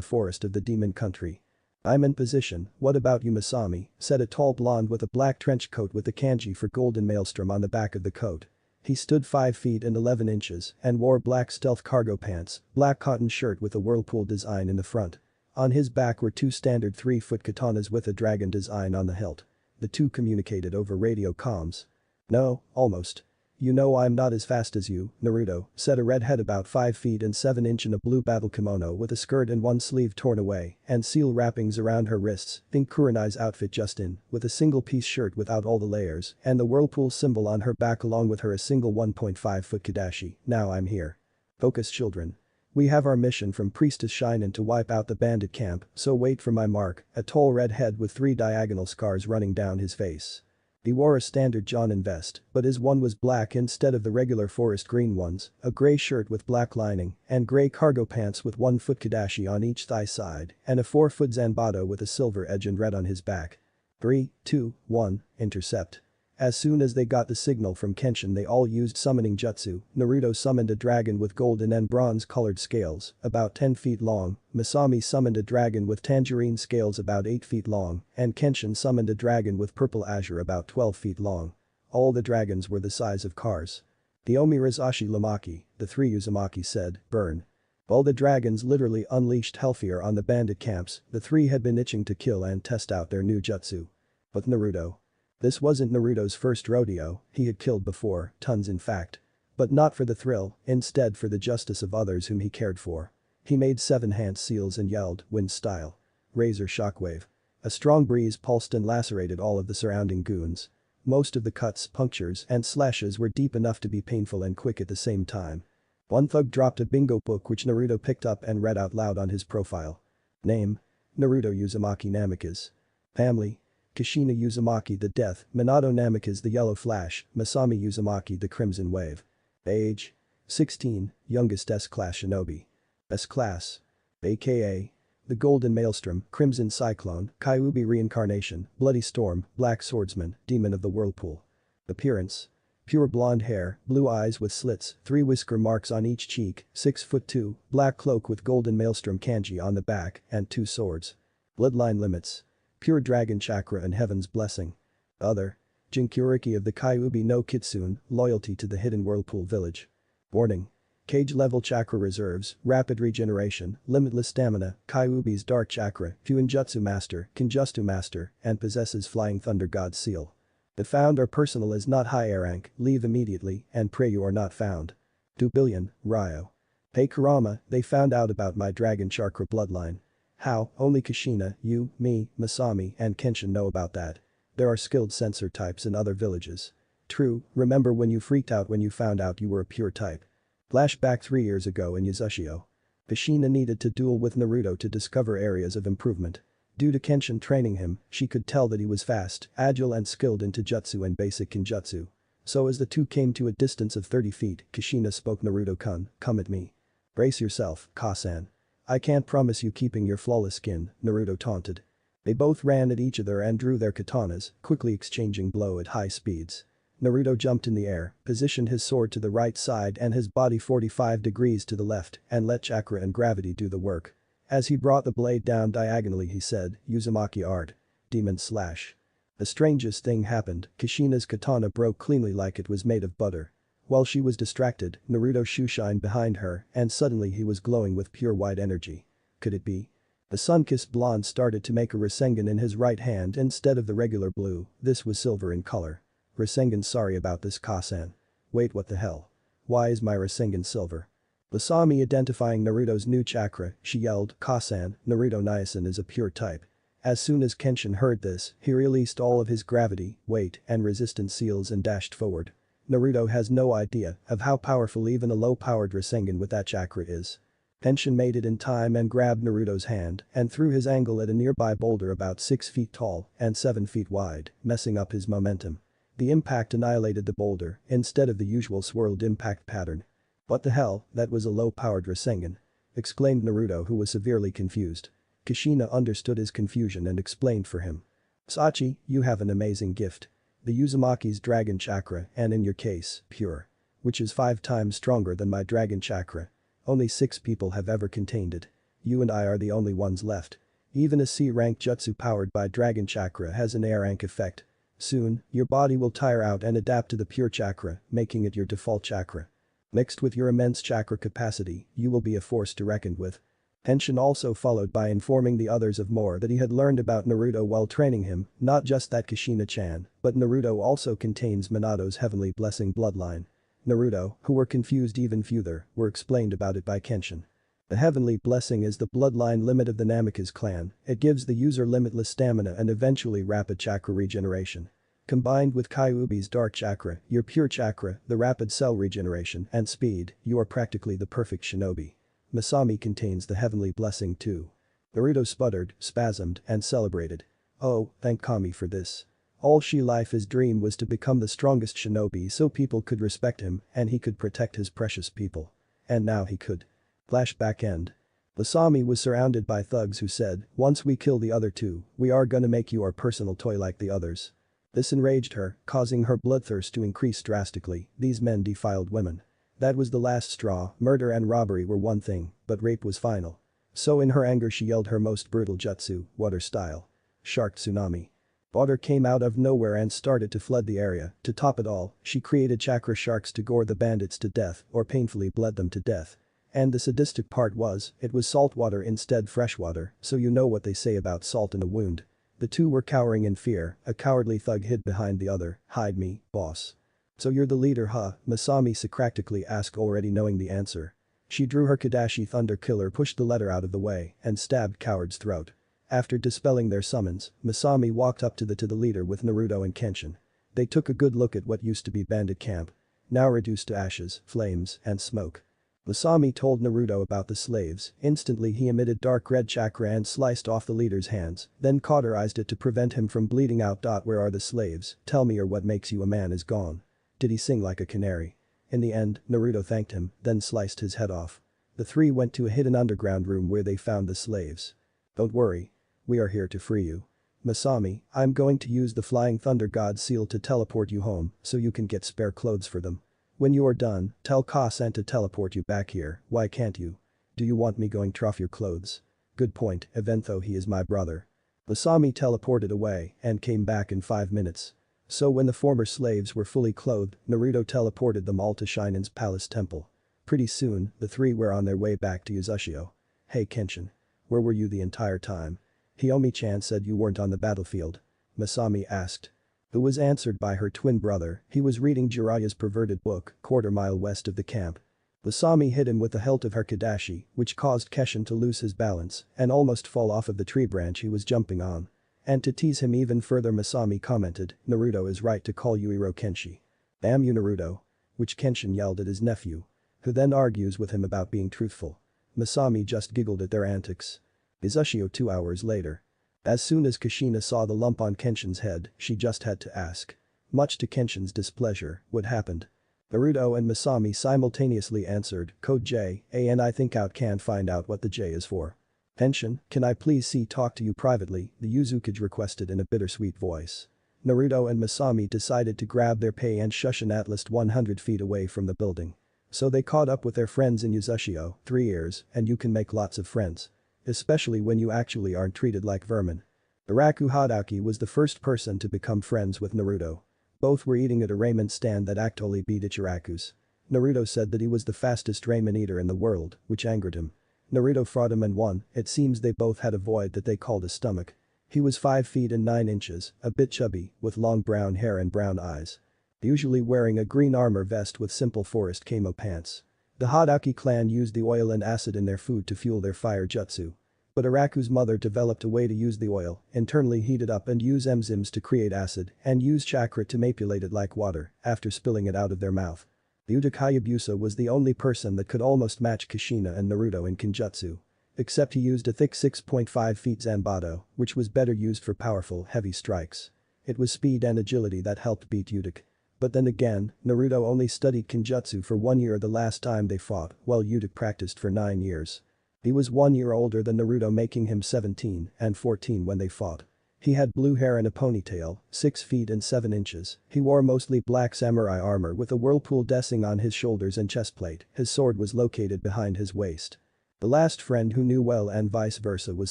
forest of the demon country. I'm in position, what about you Masami, said a tall blonde with a black trench coat with the kanji for golden maelstrom on the back of the coat. He stood 5 feet and 11 inches and wore black stealth cargo pants, black cotton shirt with a whirlpool design in the front. On his back were 2 standard 3-foot katanas with a dragon design on the hilt. The 2 communicated over radio comms. No, almost. You know I'm not as fast as you, Naruto, said a redhead about 5 feet and 7 inch in a blue battle kimono with a skirt and one sleeve torn away and seal wrappings around her wrists. Think Kurenai's outfit just in, with a single piece shirt without all the layers and the whirlpool symbol on her back along with her a single 1.5-foot kadashi. Now I'm here. Focus children. We have our mission from Priestess Shinen to wipe out the bandit camp, so wait for my mark, a tall redhead with 3 diagonal scars running down his face. He wore a standard Jonin vest, but his one was black instead of the regular forest green ones, a grey shirt with black lining, and grey cargo pants with 1-foot kadashi on each thigh side, and a 4-foot zanbato with a silver edge and red on his back. 3, 2, 1, intercept. As soon as they got the signal from Kenshin they all used summoning jutsu. Naruto summoned a dragon with golden and bronze-colored scales, about 10 feet long, Masami summoned a dragon with tangerine scales about 8 feet long, and Kenshin summoned a dragon with purple azure about 12 feet long. All the dragons were the size of cars. The Omirazashi Lamaki, the 3 Uzumaki said, burn. All the dragons literally unleashed hellfire on the bandit camps. The 3 had been itching to kill and test out their new jutsu. But Naruto. This wasn't Naruto's first rodeo, he had killed before, tons in fact. But not for the thrill, instead for the justice of others whom he cared for. He made 7 hand seals and yelled, wind style. Razor shockwave. A strong breeze pulsed and lacerated all of the surrounding goons. Most of the cuts, punctures, and slashes were deep enough to be painful and quick at the same time. One thug dropped a bingo book which Naruto picked up and read out loud on his profile. Name. Naruto Uzumaki Namikaze. Family. Kushina Uzumaki the Death, Minato Namikaze the Yellow Flash, Masami Uzumaki the Crimson Wave. Age. 16, youngest S-Class Shinobi. S-Class. AKA. The Golden Maelstrom, Crimson Cyclone, Kyuubi Reincarnation, Bloody Storm, Black Swordsman, Demon of the Whirlpool. Appearance. Pure blonde hair, blue eyes with slits, 3 whisker marks on each cheek, 6'2", black cloak with Golden Maelstrom kanji on the back, and 2 swords. Bloodline limits. Pure dragon chakra and heaven's blessing. Other. Jinkyuriki of the Kyuubi no Kitsune, loyalty to the hidden whirlpool village. Warning. Cage level chakra reserves, rapid regeneration, limitless stamina, Kyuubi's dark chakra, Fuinjutsu master, Kinjutsu master, and possesses flying thunder god seal. The found or personal is not high rank, leave immediately, and pray you are not found. 2 billion, Ryo. Hey Kurama, they found out about my dragon chakra bloodline. How, only Kushina, you, me, Masami, and Kenshin know about that. There are skilled sensor types in other villages. True, remember when you freaked out when you found out you were a pure type. Flashback 3 years ago in Yuzushio. Kushina needed to duel with Naruto to discover areas of improvement. Due to Kenshin training him, she could tell that he was fast, agile and skilled in Taijutsu and basic Kinjutsu. So as the 2 came to a distance of 30 feet, Kushina spoke Naruto-kun, come at me. Brace yourself, Kasan. I can't promise you keeping your flawless skin, Naruto taunted. They both ran at each other and drew their katanas, quickly exchanging blow at high speeds. Naruto jumped in the air, positioned his sword to the right side and his body 45 degrees to the left, and let chakra and gravity do the work. As he brought the blade down diagonally he said, Uzumaki art. Demon slash. The strangest thing happened, Kushina's katana broke cleanly like it was made of butter. While she was distracted, Naruto shooshined behind her and suddenly he was glowing with pure white energy. Could it be? The sun-kissed blonde started to make a Rasengan in his right hand instead of the regular blue, this was silver in color. Rasengan, sorry about this, Kasan. Wait, what the hell? Why is my Rasengan silver? Lasami identifying Naruto's new chakra, she yelled, Kasan, Naruto Niacin is a pure type. As soon as Kenshin heard this, he released all of his gravity, weight, and resistance seals and dashed forward. Naruto has no idea of how powerful even a low-powered Rasengan with that chakra is. Kenshin made it in time and grabbed Naruto's hand and threw his angle at a nearby boulder about 6 feet tall and 7 feet wide, messing up his momentum. The impact annihilated the boulder instead of the usual swirled impact pattern. What the hell, that was a low-powered Rasengan. Exclaimed Naruto, who was severely confused. Kushina understood his confusion and explained for him. Sachi, you have an amazing gift. The Uzumaki's dragon chakra and in your case, pure. Which is 5 times stronger than my dragon chakra. Only 6 people have ever contained it. You and I are the only ones left. Even a C-rank jutsu powered by dragon chakra has an A-rank effect. Soon, your body will tire out and adapt to the pure chakra, making it your default chakra. Mixed with your immense chakra capacity, you will be a force to reckon with. Kenshin also followed by informing the others of more that he had learned about Naruto while training him, not just that Kushina-chan, but Naruto also contains Minato's heavenly blessing bloodline. Naruto, who were confused even further, were explained about it by Kenshin. The heavenly blessing is the bloodline limit of the Namikaze clan, it gives the user limitless stamina and eventually rapid chakra regeneration. Combined with Kyuubi's dark chakra, your pure chakra, the rapid cell regeneration, and speed, you are practically the perfect shinobi. Masami contains the heavenly blessing too. Naruto sputtered, spasmed, and celebrated. Oh, thank Kami for this. All life's dream was to become the strongest shinobi so people could respect him and he could protect his precious people. And now he could. Flashback end. Lasami was surrounded by thugs who said, once we kill the other two, we are gonna make you our personal toy like the others. This enraged her, causing her bloodthirst to increase drastically. These men defiled women. That was the last straw, murder and robbery were one thing, but rape was final. So in her anger she yelled her most brutal jutsu, water style. Shark tsunami. Water came out of nowhere and started to flood the area. To top it all, she created chakra sharks to gore the bandits to death or painfully bled them to death. And the sadistic part was, it was salt water instead freshwater, so you know what they say about salt in a wound. The two were cowering in fear, a cowardly thug hid behind the other, hide me, boss. So you're the leader, huh? Masami sarcastically asked, already knowing the answer. She drew her Kadashi Thunder Killer, pushed the letter out of the way, and stabbed Coward's throat. After dispelling their summons, Masami walked up to the leader with Naruto and Kenshin. They took a good look at what used to be bandit camp. Now reduced to ashes, flames, and smoke. Masami told Naruto about the slaves, instantly he emitted dark red chakra and sliced off the leader's hands, then cauterized it to prevent him from bleeding out. Where are the slaves? Tell me, or what makes you a man is gone. Did he sing like a canary? In the end, Naruto thanked him, then sliced his head off. The three went to a hidden underground room where they found the slaves. Don't worry. We are here to free you. Masami, I'm going to use the Flying Thunder God seal to teleport you home so you can get spare clothes for them. When you are done, tell Kasan to teleport you back here, why can't you? Do you want me going to off your clothes? Good point, even though he is my brother. Masami teleported away and came back in 5 minutes. So when the former slaves were fully clothed, Naruto teleported them all to Shinan's palace temple. Pretty soon, the three were on their way back to Uzushio. Hey Kenshin. Where were you the entire time? Hyomi-chan said you weren't on the battlefield. Masami asked. Who was answered by her twin brother, he was reading Jiraiya's perverted book, quarter-mile west of the camp. Masami hit him with the hilt of her Kadashi, which caused Kenshin to lose his balance and almost fall off of the tree branch he was jumping on. And to tease him even further, Masami commented, Naruto is right to call you Iro Kenshi. Damn you Naruto. Which Kenshin yelled at his nephew. Who then argues with him about being truthful. Masami just giggled at their antics. Uzushio 2 hours later. As soon as Kushina saw the lump on Kenshin's head, she just had to ask. Much to Kenshin's displeasure, what happened? Naruto and Masami simultaneously answered, Code J, and I think out can find out what the J is for. Kenshin, can I please talk to you privately, the Uzukage requested in a bittersweet voice. Naruto and Masami decided to grab their pay and shushin at least 100 feet away from the building. So they caught up with their friends in Uzushio, 3 years, and you can make lots of friends. Especially when you actually aren't treated like vermin. Iraku Hadouki was the first person to become friends with Naruto. Both were eating at a ramen stand that actually beat Ichiraku's. Naruto said that he was the fastest ramen eater in the world, which angered him. Naruto fought him and won. It seems they both had a void that they called a stomach. He was 5 feet and 9 inches, a bit chubby, with long brown hair and brown eyes. Usually wearing a green armor vest with simple forest camo pants. The Hadaki clan used the oil and acid in their food to fuel their fire jutsu. But Araku's mother developed a way to use the oil, internally heat it up and use enzymes to create acid, and use chakra to manipulate it like water, after spilling it out of their mouth. Uda Hayabusa was the only person that could almost match Kushina and Naruto in Kenjutsu. Except he used a thick 6.5 feet Zanbato, which was better used for powerful, heavy strikes. It was speed and agility that helped beat Udik. But then again, Naruto only studied Kenjutsu for 1 year the last time they fought, while Udik practiced for 9 years. He was 1 year older than Naruto, making him 17 and 14 when they fought. He had blue hair and a ponytail, 6 feet and 7 inches. He wore mostly black samurai armor with a whirlpool dessing on his shoulders and chestplate. His sword was located behind his waist. The last friend who knew well and vice versa was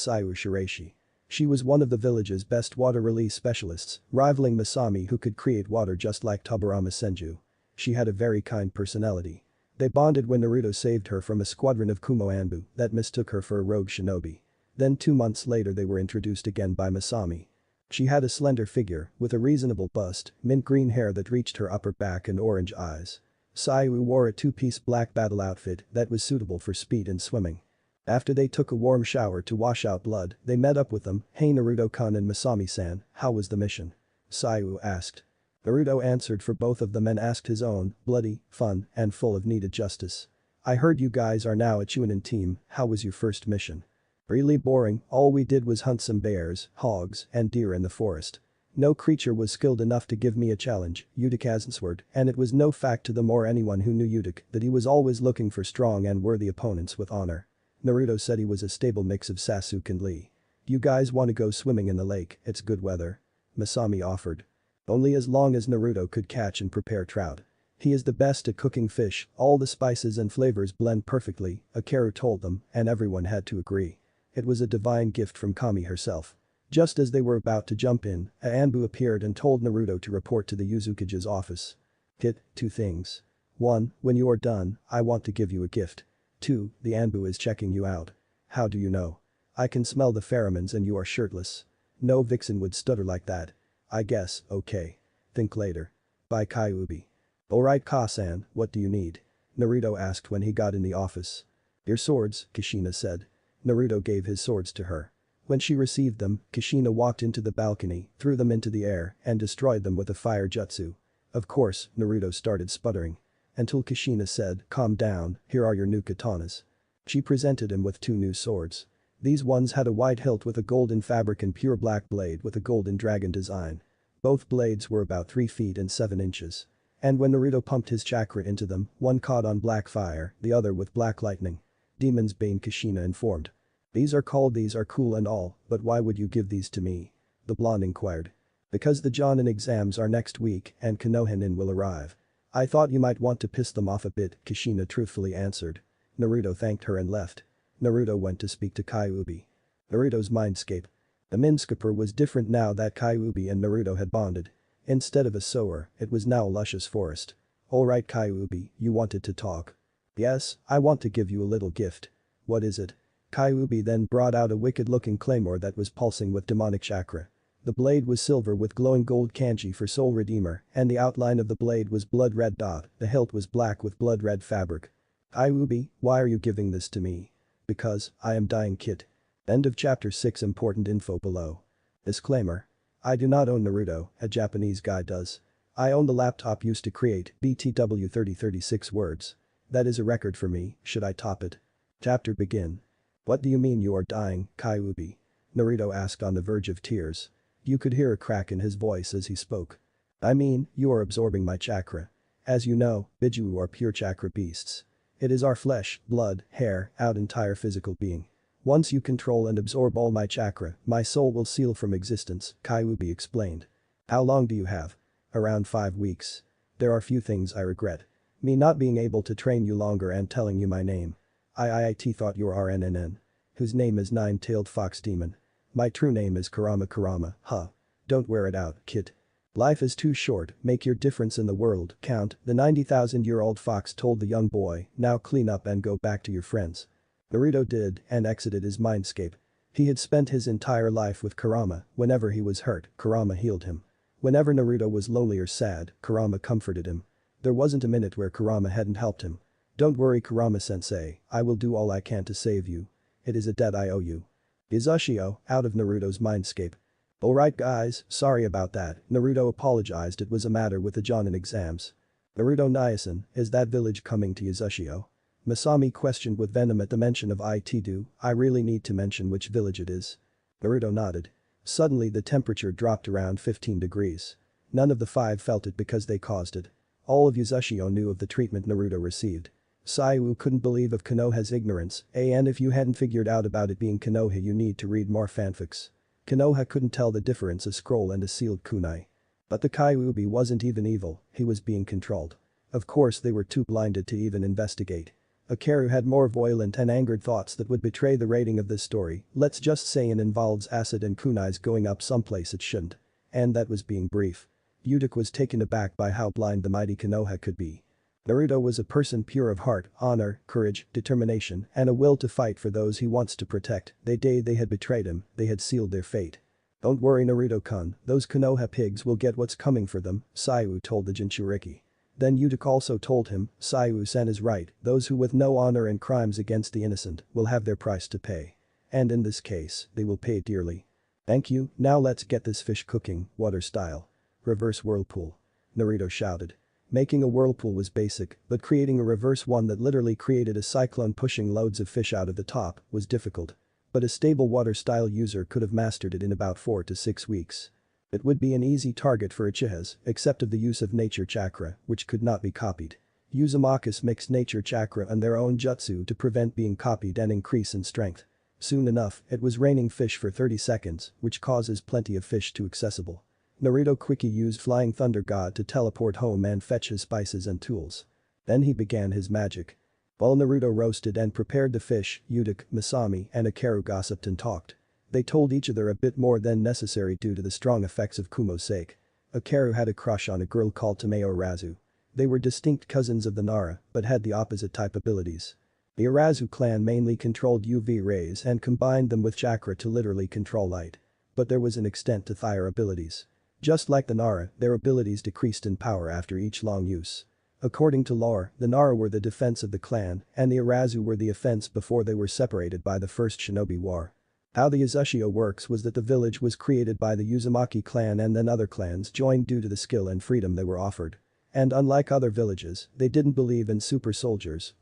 Sayu Shiraishi. She was one of the village's best water release specialists, rivaling Masami, who could create water just like Tobirama Senju. She had a very kind personality. They bonded when Naruto saved her from a squadron of Kumo Anbu that mistook her for a rogue shinobi. Then 2 months later they were introduced again by Masami. She had a slender figure, with a reasonable bust, mint green hair that reached her upper back and orange eyes. Sayu wore a 2-piece black battle outfit that was suitable for speed and swimming. After they took a warm shower to wash out blood, they met up with them. "Hey Naruto-kun and Masami-san, how was the mission?" Sayu asked. Naruto answered for both of them and asked his own, bloody, fun, and full of needed justice. "I heard you guys are now a Chunin team, how was your first mission?" "Really boring, all we did was hunt some bears, hogs, and deer in the forest. No creature was skilled enough to give me a challenge," Udik answered, and it was no fact to them or anyone who knew Udik that he was always looking for strong and worthy opponents with honor. Naruto said he was a stable mix of Sasuke and Lee. "You guys wanna go swimming in the lake, it's good weather?" Masami offered. Only as long as Naruto could catch and prepare trout. "He is the best at cooking fish, all the spices and flavors blend perfectly," Akaru told them, and everyone had to agree. It was a divine gift from Kami herself. Just as they were about to jump in, a Anbu appeared and told Naruto to report to the Uzukage's office. "Hit, 2 things. 1, when you are done, I want to give you a gift. 2, the Anbu is checking you out." "How do you know?" "I can smell the pheromones and you are shirtless." "No vixen would stutter like that." "I guess, okay. Think later. Bye Kyuubi." "Alright Ka-san, what do you need?" Naruto asked when he got in the office. "Your swords," Kushina said. Naruto gave his swords to her. When she received them, Kushina walked into the balcony, threw them into the air, and destroyed them with a fire jutsu. Of course, Naruto started sputtering. Until Kushina said, "Calm down, here are your new katanas." She presented him with 2 new swords. These ones had a white hilt with a golden fabric and pure black blade with a golden dragon design. Both blades were about 3 feet and 7 inches. And when Naruto pumped his chakra into them, one caught on black fire, the other with black lightning. "Demon's Bane," Kushina informed. These are cool and all, but why would you give these to me?" the blonde inquired. "Because the Jonin exams are next week and Konoha will arrive. I thought you might want to piss them off a bit," Kushina truthfully answered. Naruto thanked her and left. Naruto went to speak to Kyuubi. Naruto's mindscape. The Mindscaper was different now that Kyuubi and Naruto had bonded. Instead of a sewer, it was now a luscious forest. "Alright Kyuubi, you wanted to talk." "Yes, I want to give you a little gift." "What is it?" Kyuubi then brought out a wicked-looking claymore that was pulsing with demonic chakra. The blade was silver with glowing gold kanji for Soul Redeemer, and the outline of the blade was blood red. The hilt was black with blood red fabric. "Kyuubi, why are you giving this to me?" "Because, I am dying kid." End of chapter 6. Important info below. Disclaimer. I do not own Naruto, a Japanese guy does. I own the laptop used to create BTW 3036 words. That is a record for me, should I top it? Chapter begin. "What do you mean you are dying, Kyuubi?" Naruto asked on the verge of tears. You could hear a crack in his voice as he spoke. "I mean, you are absorbing my chakra. As you know, Biju are pure chakra beasts. It is our flesh, blood, hair, out entire physical being. Once you control and absorb all my chakra, my soul will seal from existence," Kyuubi explained. "How long do you have?" "Around 5 weeks. There are few things I regret. Me not being able to train you longer and telling you my name. I thought you were RNNN. Whose name is Nine-Tailed Fox Demon. My true name is Kurama, huh. Don't wear it out, kid. Life is too short, make your difference in the world count," the 90,000-year-old fox told the young boy, "Now clean up and go back to your friends." Naruto did and exited his mindscape. He had spent his entire life with Kurama. Whenever he was hurt, Kurama healed him. Whenever Naruto was lonely or sad, Kurama comforted him. There wasn't a minute where Kurama hadn't helped him. "Don't worry, Kurama-sensei, I will do all I can to save you. It is a debt I owe you." Izushio, out of Naruto's mindscape. "Alright guys, sorry about that," Naruto apologized. It was a matter with the Jonin exams. "Naruto Nyasan, is that village coming to Izushio?" Masami questioned with venom at the mention of it. "Do I really need to mention which village it is?" Naruto nodded. Suddenly the temperature dropped around 15 degrees. None of the five felt it because they caused it. All of Izushio knew of the treatment Naruto received. Sayu couldn't believe of Konoha's ignorance, and if you hadn't figured out about it being Konoha you need to read more fanfics. Konoha couldn't tell the difference a scroll and a sealed kunai. But the Kyuubi wasn't even evil, he was being controlled. Of course they were too blinded to even investigate. Akaru had more violent and angered thoughts that would betray the rating of this story. Let's just say it involves acid and kunais going up someplace it shouldn't. And that was being brief. Udic was taken aback by how blind the mighty Konoha could be. Naruto was a person pure of heart, honor, courage, determination, and a will to fight for those he wants to protect. The day they had betrayed him, they had sealed their fate. "Don't worry Naruto-kun, those Konoha pigs will get what's coming for them," Sayu told the Jinchuriki. Then Udic also told him, "Sayu-san is right, those who with no honor and crimes against the innocent will have their price to pay. And in this case, they will pay dearly." "Thank you, now let's get this fish cooking, water style." "Reverse whirlpool." Naruto shouted. Making a whirlpool was basic, but creating a reverse one that literally created a cyclone pushing loads of fish out of the top was difficult. But a stable water style user could have mastered it in about 4 to 6 weeks. It would be an easy target for Uchihas, except of the use of nature chakra, which could not be copied. Uzumaki's mixed nature chakra and their own jutsu to prevent being copied and increase in strength. Soon enough, it was raining fish for 30 seconds, which causes plenty of fish to accessible. Naruto quickly used Flying Thunder God to teleport home and fetch his spices and tools. Then he began his magic. While Naruto roasted and prepared the fish, Udic, Masami, and Akaru gossiped and talked. They told each other a bit more than necessary due to the strong effects of Kumo's sake. Akaru had a crush on a girl called Tomeo Arazu. They were distinct cousins of the Nara, but had the opposite type abilities. The Arazu clan mainly controlled UV rays and combined them with chakra to literally control light. But there was an extent to their abilities. Just like the Nara, their abilities decreased in power after each long use. According to lore, the Nara were the defense of the clan, and the Arazu were the offense before they were separated by the First Shinobi War. How the Izushio works was that the village was created by the Uzumaki clan and then other clans joined due to the skill and freedom they were offered. And unlike other villages, they didn't believe in super soldiers,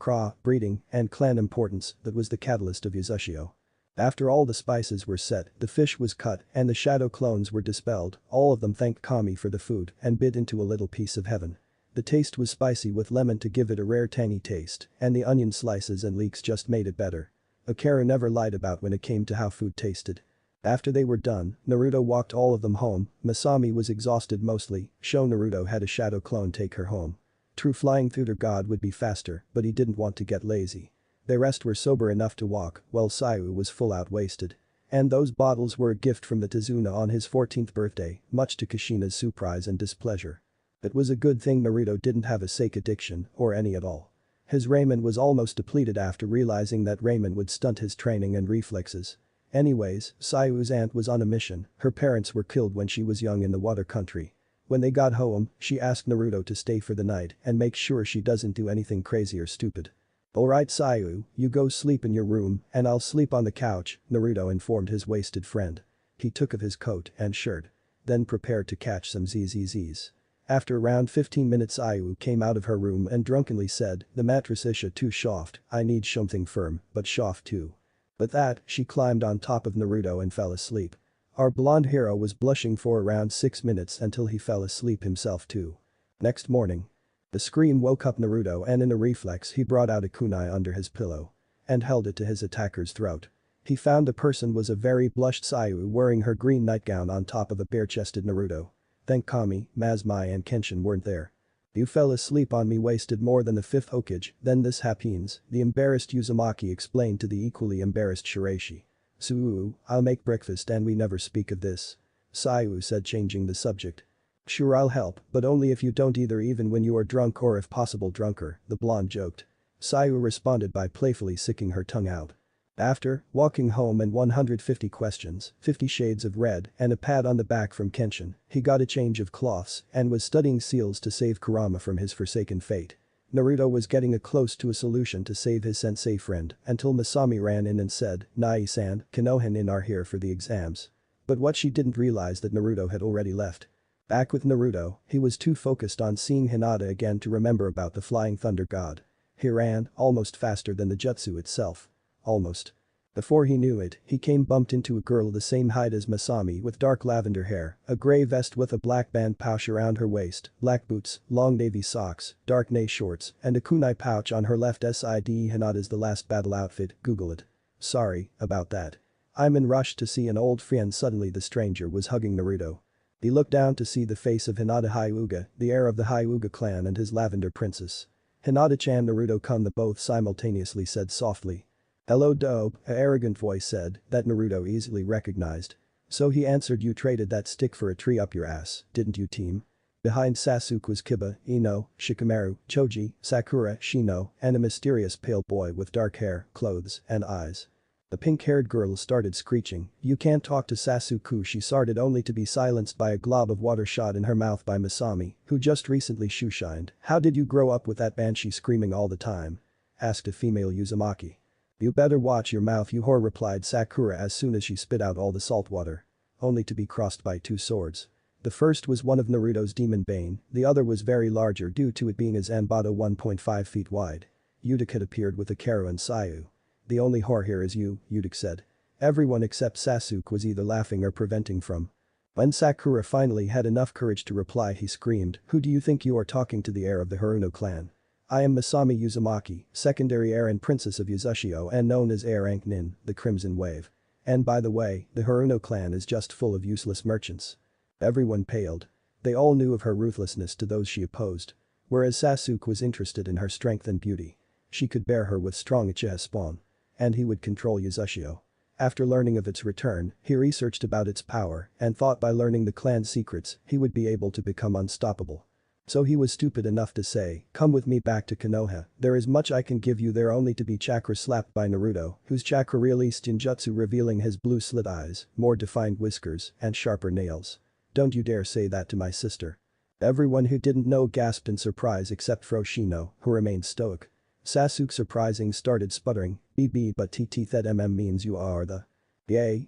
breeding, and clan importance that was the catalyst of Izushio. After all the spices were set, the fish was cut and the shadow clones were dispelled, all of them thanked Kami for the food and bit into a little piece of heaven. The taste was spicy with lemon to give it a rare tangy taste, and the onion slices and leeks just made it better. Akaru never lied about when it came to how food tasted. After they were done, Naruto walked all of them home. Masami was exhausted mostly, so Naruto had a shadow clone take her home. True Flying Thunder God would be faster, but he didn't want to get lazy. The rest were sober enough to walk, while Sayu was full out wasted. And those bottles were a gift from the Tazuna on his 14th birthday, much to Kushina's surprise and displeasure. It was a good thing Naruto didn't have a sake addiction, or any at all. His ramen was almost depleted after realizing that ramen would stunt his training and reflexes. Anyways, Sayu's aunt was on a mission, her parents were killed when she was young in the water country. When they got home, she asked Naruto to stay for the night and make sure she doesn't do anything crazy or stupid. "Alright Sayu, you go sleep in your room and I'll sleep on the couch," Naruto informed his wasted friend. He took off his coat and shirt. Then prepared to catch some ZZZs. After around 15 minutes Sayu came out of her room and drunkenly said, "The mattress is too soft, I need something firm, but soft too." With that, she climbed on top of Naruto and fell asleep. Our blonde hero was blushing for around 6 minutes until he fell asleep himself too. Next morning. The scream woke up Naruto and in a reflex he brought out a kunai under his pillow. And held it to his attacker's throat. He found the person was a very blushed Sayu wearing her green nightgown on top of a bare-chested Naruto. Thank Kami, Mazmai and Kenshin weren't there. "You fell asleep on me, wasted more than the 5th Hokage, then this happens," the embarrassed Uzumaki explained to the equally embarrassed Shiraishi. "Suuu, I'll make breakfast and we never speak of this," Sayu said, changing the subject. "Sure, I'll help, but only if you don't either, even when you are drunk or if possible drunker," the blonde joked. Sayu responded by playfully sticking her tongue out. After walking home and 150 questions, 50 shades of red, and a pat on the back from Kenshin, he got a change of cloths and was studying seals to save Kurama from his forsaken fate. Naruto was getting close to a solution to save his sensei friend until Masami ran in and said, "Nai-san, Konoha are here for the exams." But what she didn't realize that Naruto had already left. Back with Naruto, he was too focused on seeing Hinata again to remember about the flying thunder god. He ran, almost faster than the jutsu itself. Almost. Before he knew it, he came bumped into a girl the same height as Masami with dark lavender hair, a grey vest with a black band pouch around her waist, black boots, long navy socks, dark nai shorts, and a kunai pouch on her left. Hinata's The Last Battle outfit, Google it. Sorry about that. I'm in rush to see an old friend. Suddenly the stranger was hugging Naruto. He looked down to see the face of Hinata Hyuga, the heir of the Hyuga clan and his lavender princess. "Hinata-chan." Naruto-kun the both simultaneously said softly. "Hello dope," a arrogant voice said that Naruto easily recognized. So he answered, "You traded that stick for a tree up your ass, didn't you team?" Behind Sasuke was Kiba, Ino, Shikamaru, Choji, Sakura, Shino, and a mysterious pale boy with dark hair, clothes, and eyes. The pink-haired girl started screeching, "You can't talk to Sasuke." She started only to be silenced by a glob of water shot in her mouth by Masami, who just recently shoe-shined. "How did you grow up with that banshee screaming all the time?" asked a female Uzumaki. "You better watch your mouth, you whore," replied Sakura as soon as she spit out all the salt water. Only to be crossed by two swords. The first was one of Naruto's demon bane, the other was very larger due to it being a Zanbato 1.5 feet wide. Udik had appeared with Ikaru and Sayu. "The only whore here is you," Udik said. Everyone except Sasuke was either laughing or preventing from. When Sakura finally had enough courage to reply, he screamed, "Who do you think you are talking to? The heir of the Haruno clan. I am Masami Uzumaki, secondary heir and princess of Uzushio and known as Heir Ankh-nin, the Crimson Wave. And by the way, the Haruno clan is just full of useless merchants." Everyone paled. They all knew of her ruthlessness to those she opposed. Whereas Sasuke was interested in her strength and beauty. She could bear her with strong Uchiha spawn. And he would control Uzushio. After learning of its return, he researched about its power and thought by learning the clan's secrets, he would be able to become unstoppable. So he was stupid enough to say, "Come with me back to Konoha, there is much I can give you there," only to be chakra slapped by Naruto, whose chakra released ninjutsu revealing his blue slit eyes, more defined whiskers, and sharper nails. "Don't you dare say that to my sister." Everyone who didn't know gasped in surprise except Froshino, who remained stoic. Sasuke surprising started sputtering, "BB but TT that means you are the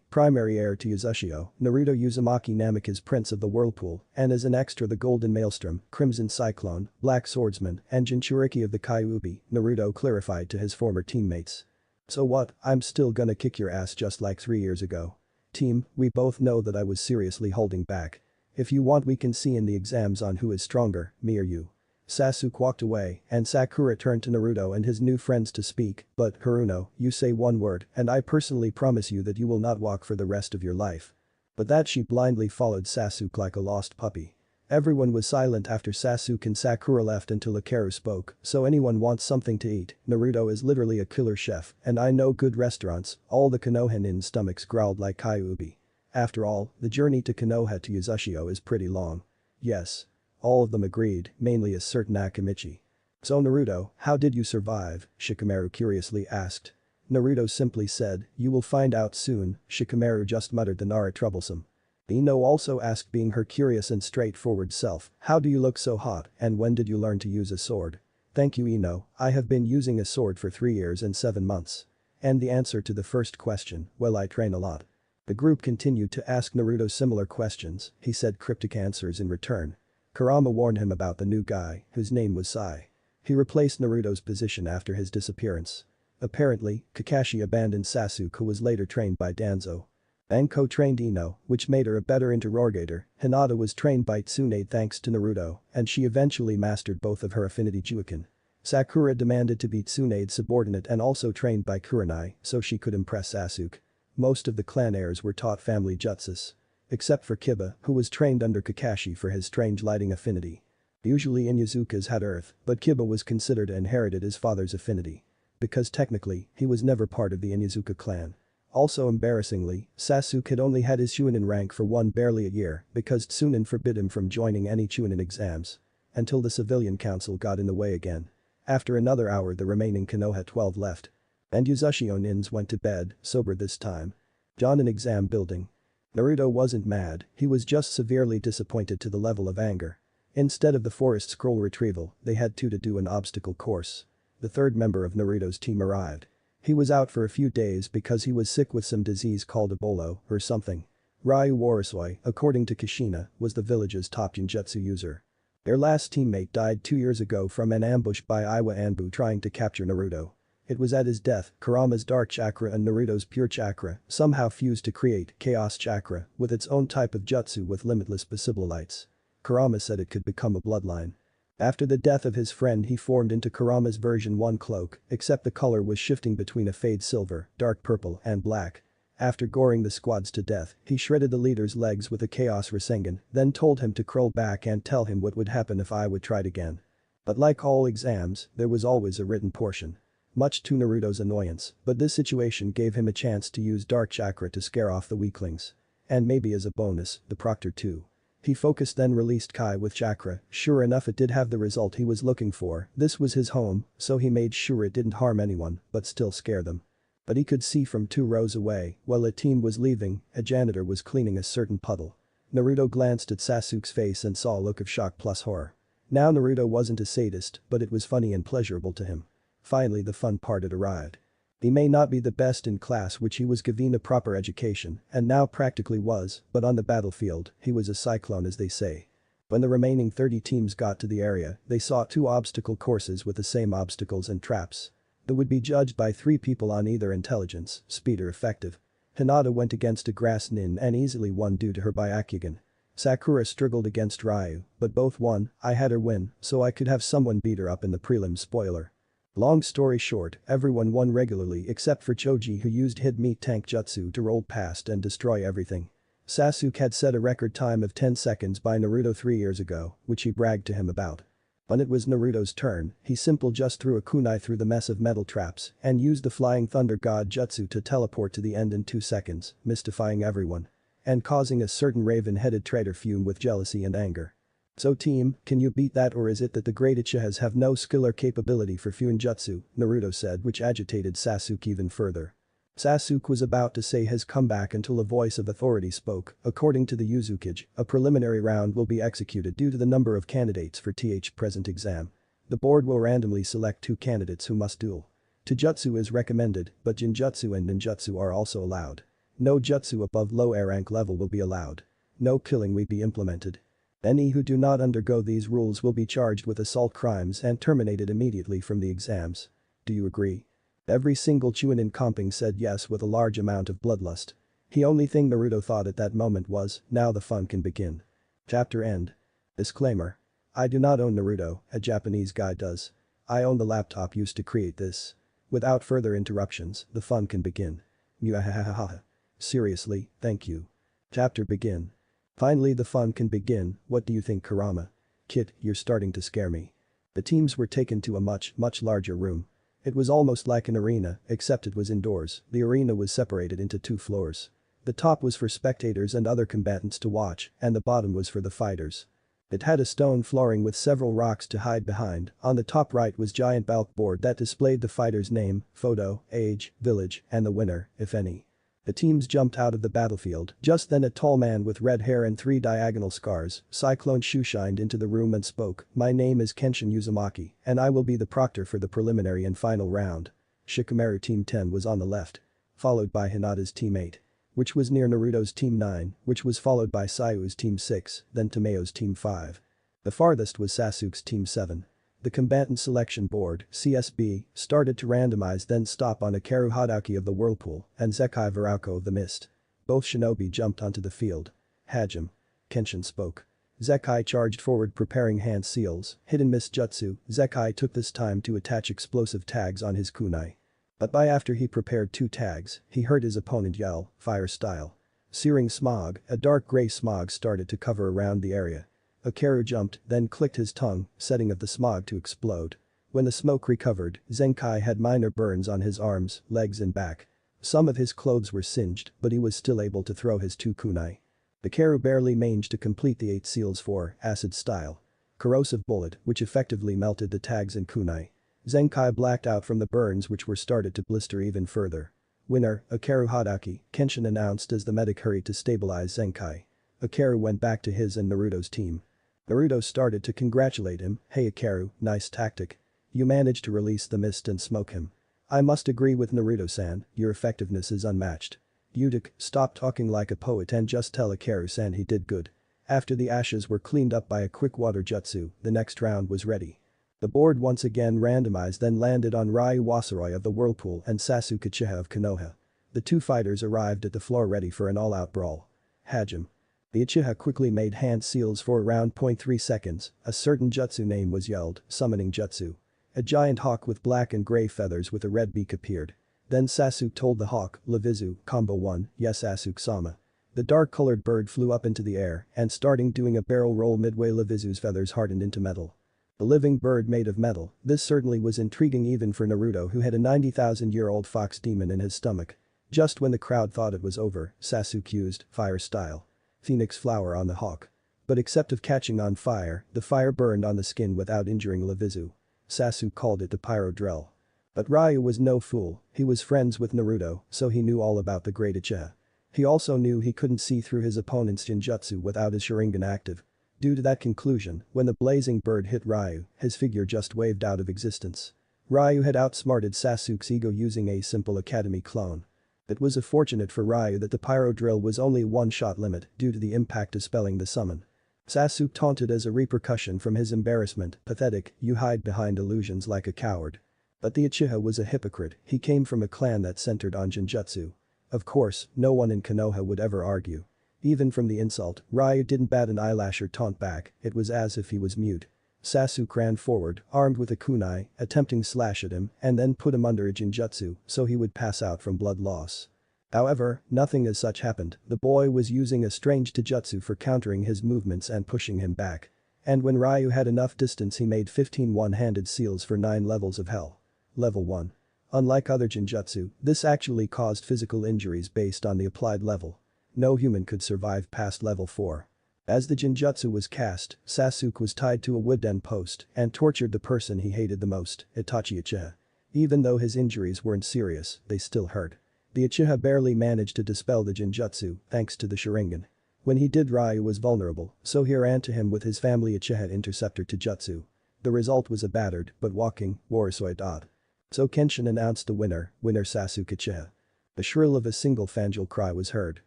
primary heir to Uzushio." Naruto Uzumaki Namek is Prince of the Whirlpool, and as an extra the Golden Maelstrom, Crimson Cyclone, Black Swordsman, and Jinchuriki of the Kyuubi, Naruto clarified to his former teammates. "So what, I'm still gonna kick your ass just like 3 years ago. Team, we both know that I was seriously holding back. If you want we can see in the exams on who is stronger, me or you." Sasuke walked away and Sakura turned to Naruto and his new friends to speak, "But, Haruno, you say one word and I personally promise you that you will not walk for the rest of your life." But that she blindly followed Sasuke like a lost puppy. Everyone was silent after Sasuke and Sakura left until Ikaru spoke, "So anyone wants something to eat, Naruto is literally a killer chef and I know good restaurants." All the Konoha stomachs growled like Kyuubi. After all, the journey to Konoha to Uzushio is pretty long. Yes. All of them agreed, mainly a certain Akamichi. "So Naruto, how did you survive?" Shikamaru curiously asked. Naruto simply said, "You will find out soon." Shikamaru just muttered the Nara troublesome. Ino also asked, being her curious and straightforward self, "How do you look so hot and when did you learn to use a sword?" "Thank you Ino, I have been using a sword for 3 years and 7 months. And the answer to the first question, well I train a lot." The group continued to ask Naruto similar questions, he said cryptic answers in return. Kurama warned him about the new guy, whose name was Sai. He replaced Naruto's position after his disappearance. Apparently, Kakashi abandoned Sasuke who was later trained by Danzo. Anko trained Ino, which made her a better interrogator. Hinata was trained by Tsunade thanks to Naruto, and she eventually mastered both of her affinity Juiken. Sakura demanded to be Tsunade's subordinate and also trained by Kurenai so she could impress Sasuke. Most of the clan heirs were taught family jutsus. Except for Kiba, who was trained under Kakashi for his strange lighting affinity. Usually Inuzukas had earth, but Kiba was considered inherited his father's affinity. Because technically, he was never part of the Inuzuka clan. Also embarrassingly, Sasuke had only had his Chunin rank for barely a year because Tsunin forbid him from joining any Chunin exams. Until the civilian council got in the way again. After another hour the remaining Konoha 12 left. And Yuzashio Nins went to bed, sober this time. John in exam building. Naruto wasn't mad, he was just severely disappointed to the level of anger. Instead of the forest scroll retrieval, they had to do an obstacle course. The third member of Naruto's team arrived. He was out for a few days because he was sick with some disease called Ebola or something. Ryu Warasui, according to Kushina, was the village's top ninjutsu user. Their last teammate died 2 years ago from an ambush by Iwa Anbu trying to capture Naruto. It was at his death, Kurama's dark chakra and Naruto's pure chakra somehow fused to create chaos chakra with its own type of jutsu with limitless possible lights. Kurama said it could become a bloodline. After the death of his friend he formed into Kurama's version 1 cloak, except the color was shifting between a fade silver, dark purple and black. After goring the squads to death, he shredded the leader's legs with a Chaos Rasengan, then told him to crawl back and tell him what would happen if I would try again. But like all exams, there was always a written portion. Much to Naruto's annoyance, but this situation gave him a chance to use Dark Chakra to scare off the weaklings. And maybe as a bonus, the Proctor too. He focused then released Kai with Chakra, sure enough it did have the result he was looking for, this was his home, so he made sure it didn't harm anyone, but still scare them. But he could see from 2 rows away, while a team was leaving, a janitor was cleaning a certain puddle. Naruto glanced at Sasuke's face and saw a look of shock plus horror. Now Naruto wasn't a sadist, but it was funny and pleasurable to him. Finally the fun part had arrived. He may not be the best in class which he was given a proper education, and now practically was, but on the battlefield, he was a cyclone as they say. When the remaining 30 teams got to the area, they saw 2 obstacle courses with the same obstacles and traps. They would be judged by 3 people on either intelligence, speed or effective. Hinata went against a grass nin and easily won due to her Byakugan. Sakura struggled against Ryu, but both won, I had her win, so I could have someone beat her up in the prelim spoiler. Long story short, everyone won regularly except for Choji who used Hid Meat Tank Jutsu to roll past and destroy everything. Sasuke had set a record time of 10 seconds by Naruto 3 years ago, which he bragged to him about. When it was Naruto's turn, he simply just threw a kunai through the mess of metal traps and used the Flying Thunder God Jutsu to teleport to the end in 2 seconds, mystifying everyone. And causing a certain raven-headed traitor fume with jealousy and anger. So team, can you beat that or is it that the great Uchihas have no skill or capability for Fuinjutsu, Naruto said which agitated Sasuke even further. Sasuke was about to say his comeback until a voice of authority spoke, according to the Uzukage, a preliminary round will be executed due to the number of candidates for th present exam. The board will randomly select 2 candidates who must duel. Taijutsu is recommended, but Jinjutsu and Ninjutsu are also allowed. No jutsu above low A rank level will be allowed. No killing will be implemented. Any who do not undergo these rules will be charged with assault crimes and terminated immediately from the exams. Do you agree? Every single Chunin comping said yes with a large amount of bloodlust. The only thing Naruto thought at that moment was, now the fun can begin. Chapter end. Disclaimer. I do not own Naruto, a Japanese guy does. I own the laptop used to create this. Without further interruptions, the fun can begin. Muahahaha. Seriously, thank you. Chapter begin. Finally the fun can begin, what do you think Kurama? Kid, you're starting to scare me. The teams were taken to a much larger room. It was almost like an arena, except it was indoors, the arena was separated into 2 floors. The top was for spectators and other combatants to watch, and the bottom was for the fighters. It had a stone flooring with several rocks to hide behind, on the top right was giant bulk board that displayed the fighter's name, photo, age, village, and the winner, if any. The teams jumped out of the battlefield, just then a tall man with red hair and 3 diagonal scars, Cyclone shoeshined into the room and spoke, my name is Kenshin Uzumaki, and I will be the proctor for the preliminary and final round. Shikamaru Team 10 was on the left. Followed by Hinata's Team 8. Which was near Naruto's Team 9, which was followed by Sayu's Team 6, then Tomeo's Team 5. The farthest was Sasuke's Team 7. The Combatant Selection Board, CSB, started to randomize then stop on Ikaru Hadouki of the Whirlpool and Zekai Varauko of the Mist. Both shinobi jumped onto the field. Hajime. Kenshin spoke. Zekai charged forward preparing hand seals, hidden mist jutsu, Zekai took this time to attach explosive tags on his kunai. But by after he prepared 2 tags, he heard his opponent yell, fire style. Searing smog, a dark gray smog started to cover around the area. Ikaru jumped, then clicked his tongue, setting of the smog to explode. When the smoke recovered, Zenkai had minor burns on his arms, legs and back. Some of his clothes were singed, but he was still able to throw his 2 kunai. Ikaru barely managed to complete the 8 seals for acid style. Corrosive bullet, which effectively melted the tags and kunai. Zenkai blacked out from the burns which were started to blister even further. Winner, Akaru Hadaki, Kenshin announced as the medic hurried to stabilize Zenkai. Akaru went back to his and Naruto's team. Naruto started to congratulate him, "Hey Akaru, nice tactic. You managed to release the mist and smoke him. I must agree with Naruto-san, your effectiveness is unmatched. Udik, stop talking like a poet and just tell Akaru-san he did good." After the ashes were cleaned up by a quick water jutsu, the next round was ready. The board once again randomized then landed on Ryu Wasaroi of the Whirlpool and Sasuke Uchiha of Konoha. The two fighters arrived at the floor ready for an all-out brawl. Hajime. The Uchiha quickly made hand seals for around 0.3 seconds, a certain jutsu name was yelled, summoning jutsu. A giant hawk with black and grey feathers with a red beak appeared. Then Sasuke told the hawk, "Levizu, combo 1, yes Sasuke-sama." The dark-colored bird flew up into the air and starting doing a barrel roll midway Levizu's feathers hardened into metal. The living bird made of metal, this certainly was intriguing even for Naruto who had a 90,000-year-old fox demon in his stomach. Just when the crowd thought it was over, Sasuke used fire style. Phoenix flower on the hawk. But except of catching on fire, the fire burned on the skin without injuring Levizu. Sasuke called it the pyro drill. But Ryu was no fool, he was friends with Naruto, so he knew all about the great Uchiha. He also knew he couldn't see through his opponent's Jinjutsu without his Sharingan active. Due to that conclusion, when the blazing bird hit Ryu, his figure just waved out of existence. Ryu had outsmarted Sasuke's ego using a simple academy clone. It was fortunate for Ryu that the pyro drill was only one-shot limit due to the impact dispelling the summon. Sasuke taunted as a repercussion from his embarrassment, "Pathetic, you hide behind illusions like a coward." But the Uchiha was a hypocrite, he came from a clan that centered on Jinjutsu. Of course, no one in Konoha would ever argue. Even from the insult, Ryu didn't bat an eyelash or taunt back, it was as if he was mute. Sasuke ran forward, armed with a kunai, attempting slash at him and then put him under a Jinjutsu so he would pass out from blood loss. However, nothing as such happened, the boy was using a strange taijutsu for countering his movements and pushing him back. And when Ryu had enough distance he made 15 one-handed seals for 9 levels of hell. Level 1. Unlike other Jinjutsu, this actually caused physical injuries based on the applied level. No human could survive past level 4. As the Jinjutsu was cast, Sasuke was tied to a wooden post and tortured the person he hated the most, Itachi Uchiha. Even though his injuries weren't serious, they still hurt. The Uchiha barely managed to dispel the Jinjutsu thanks to the Sharingan. When he did, Ryu was vulnerable, so he ran to him with his family Uchiha Interceptor Taijutsu. The result was a battered but walking Warisoi dot. So Kenshin announced the winner Sasuke Uchiha. The shrill of a single fangirl cry was heard.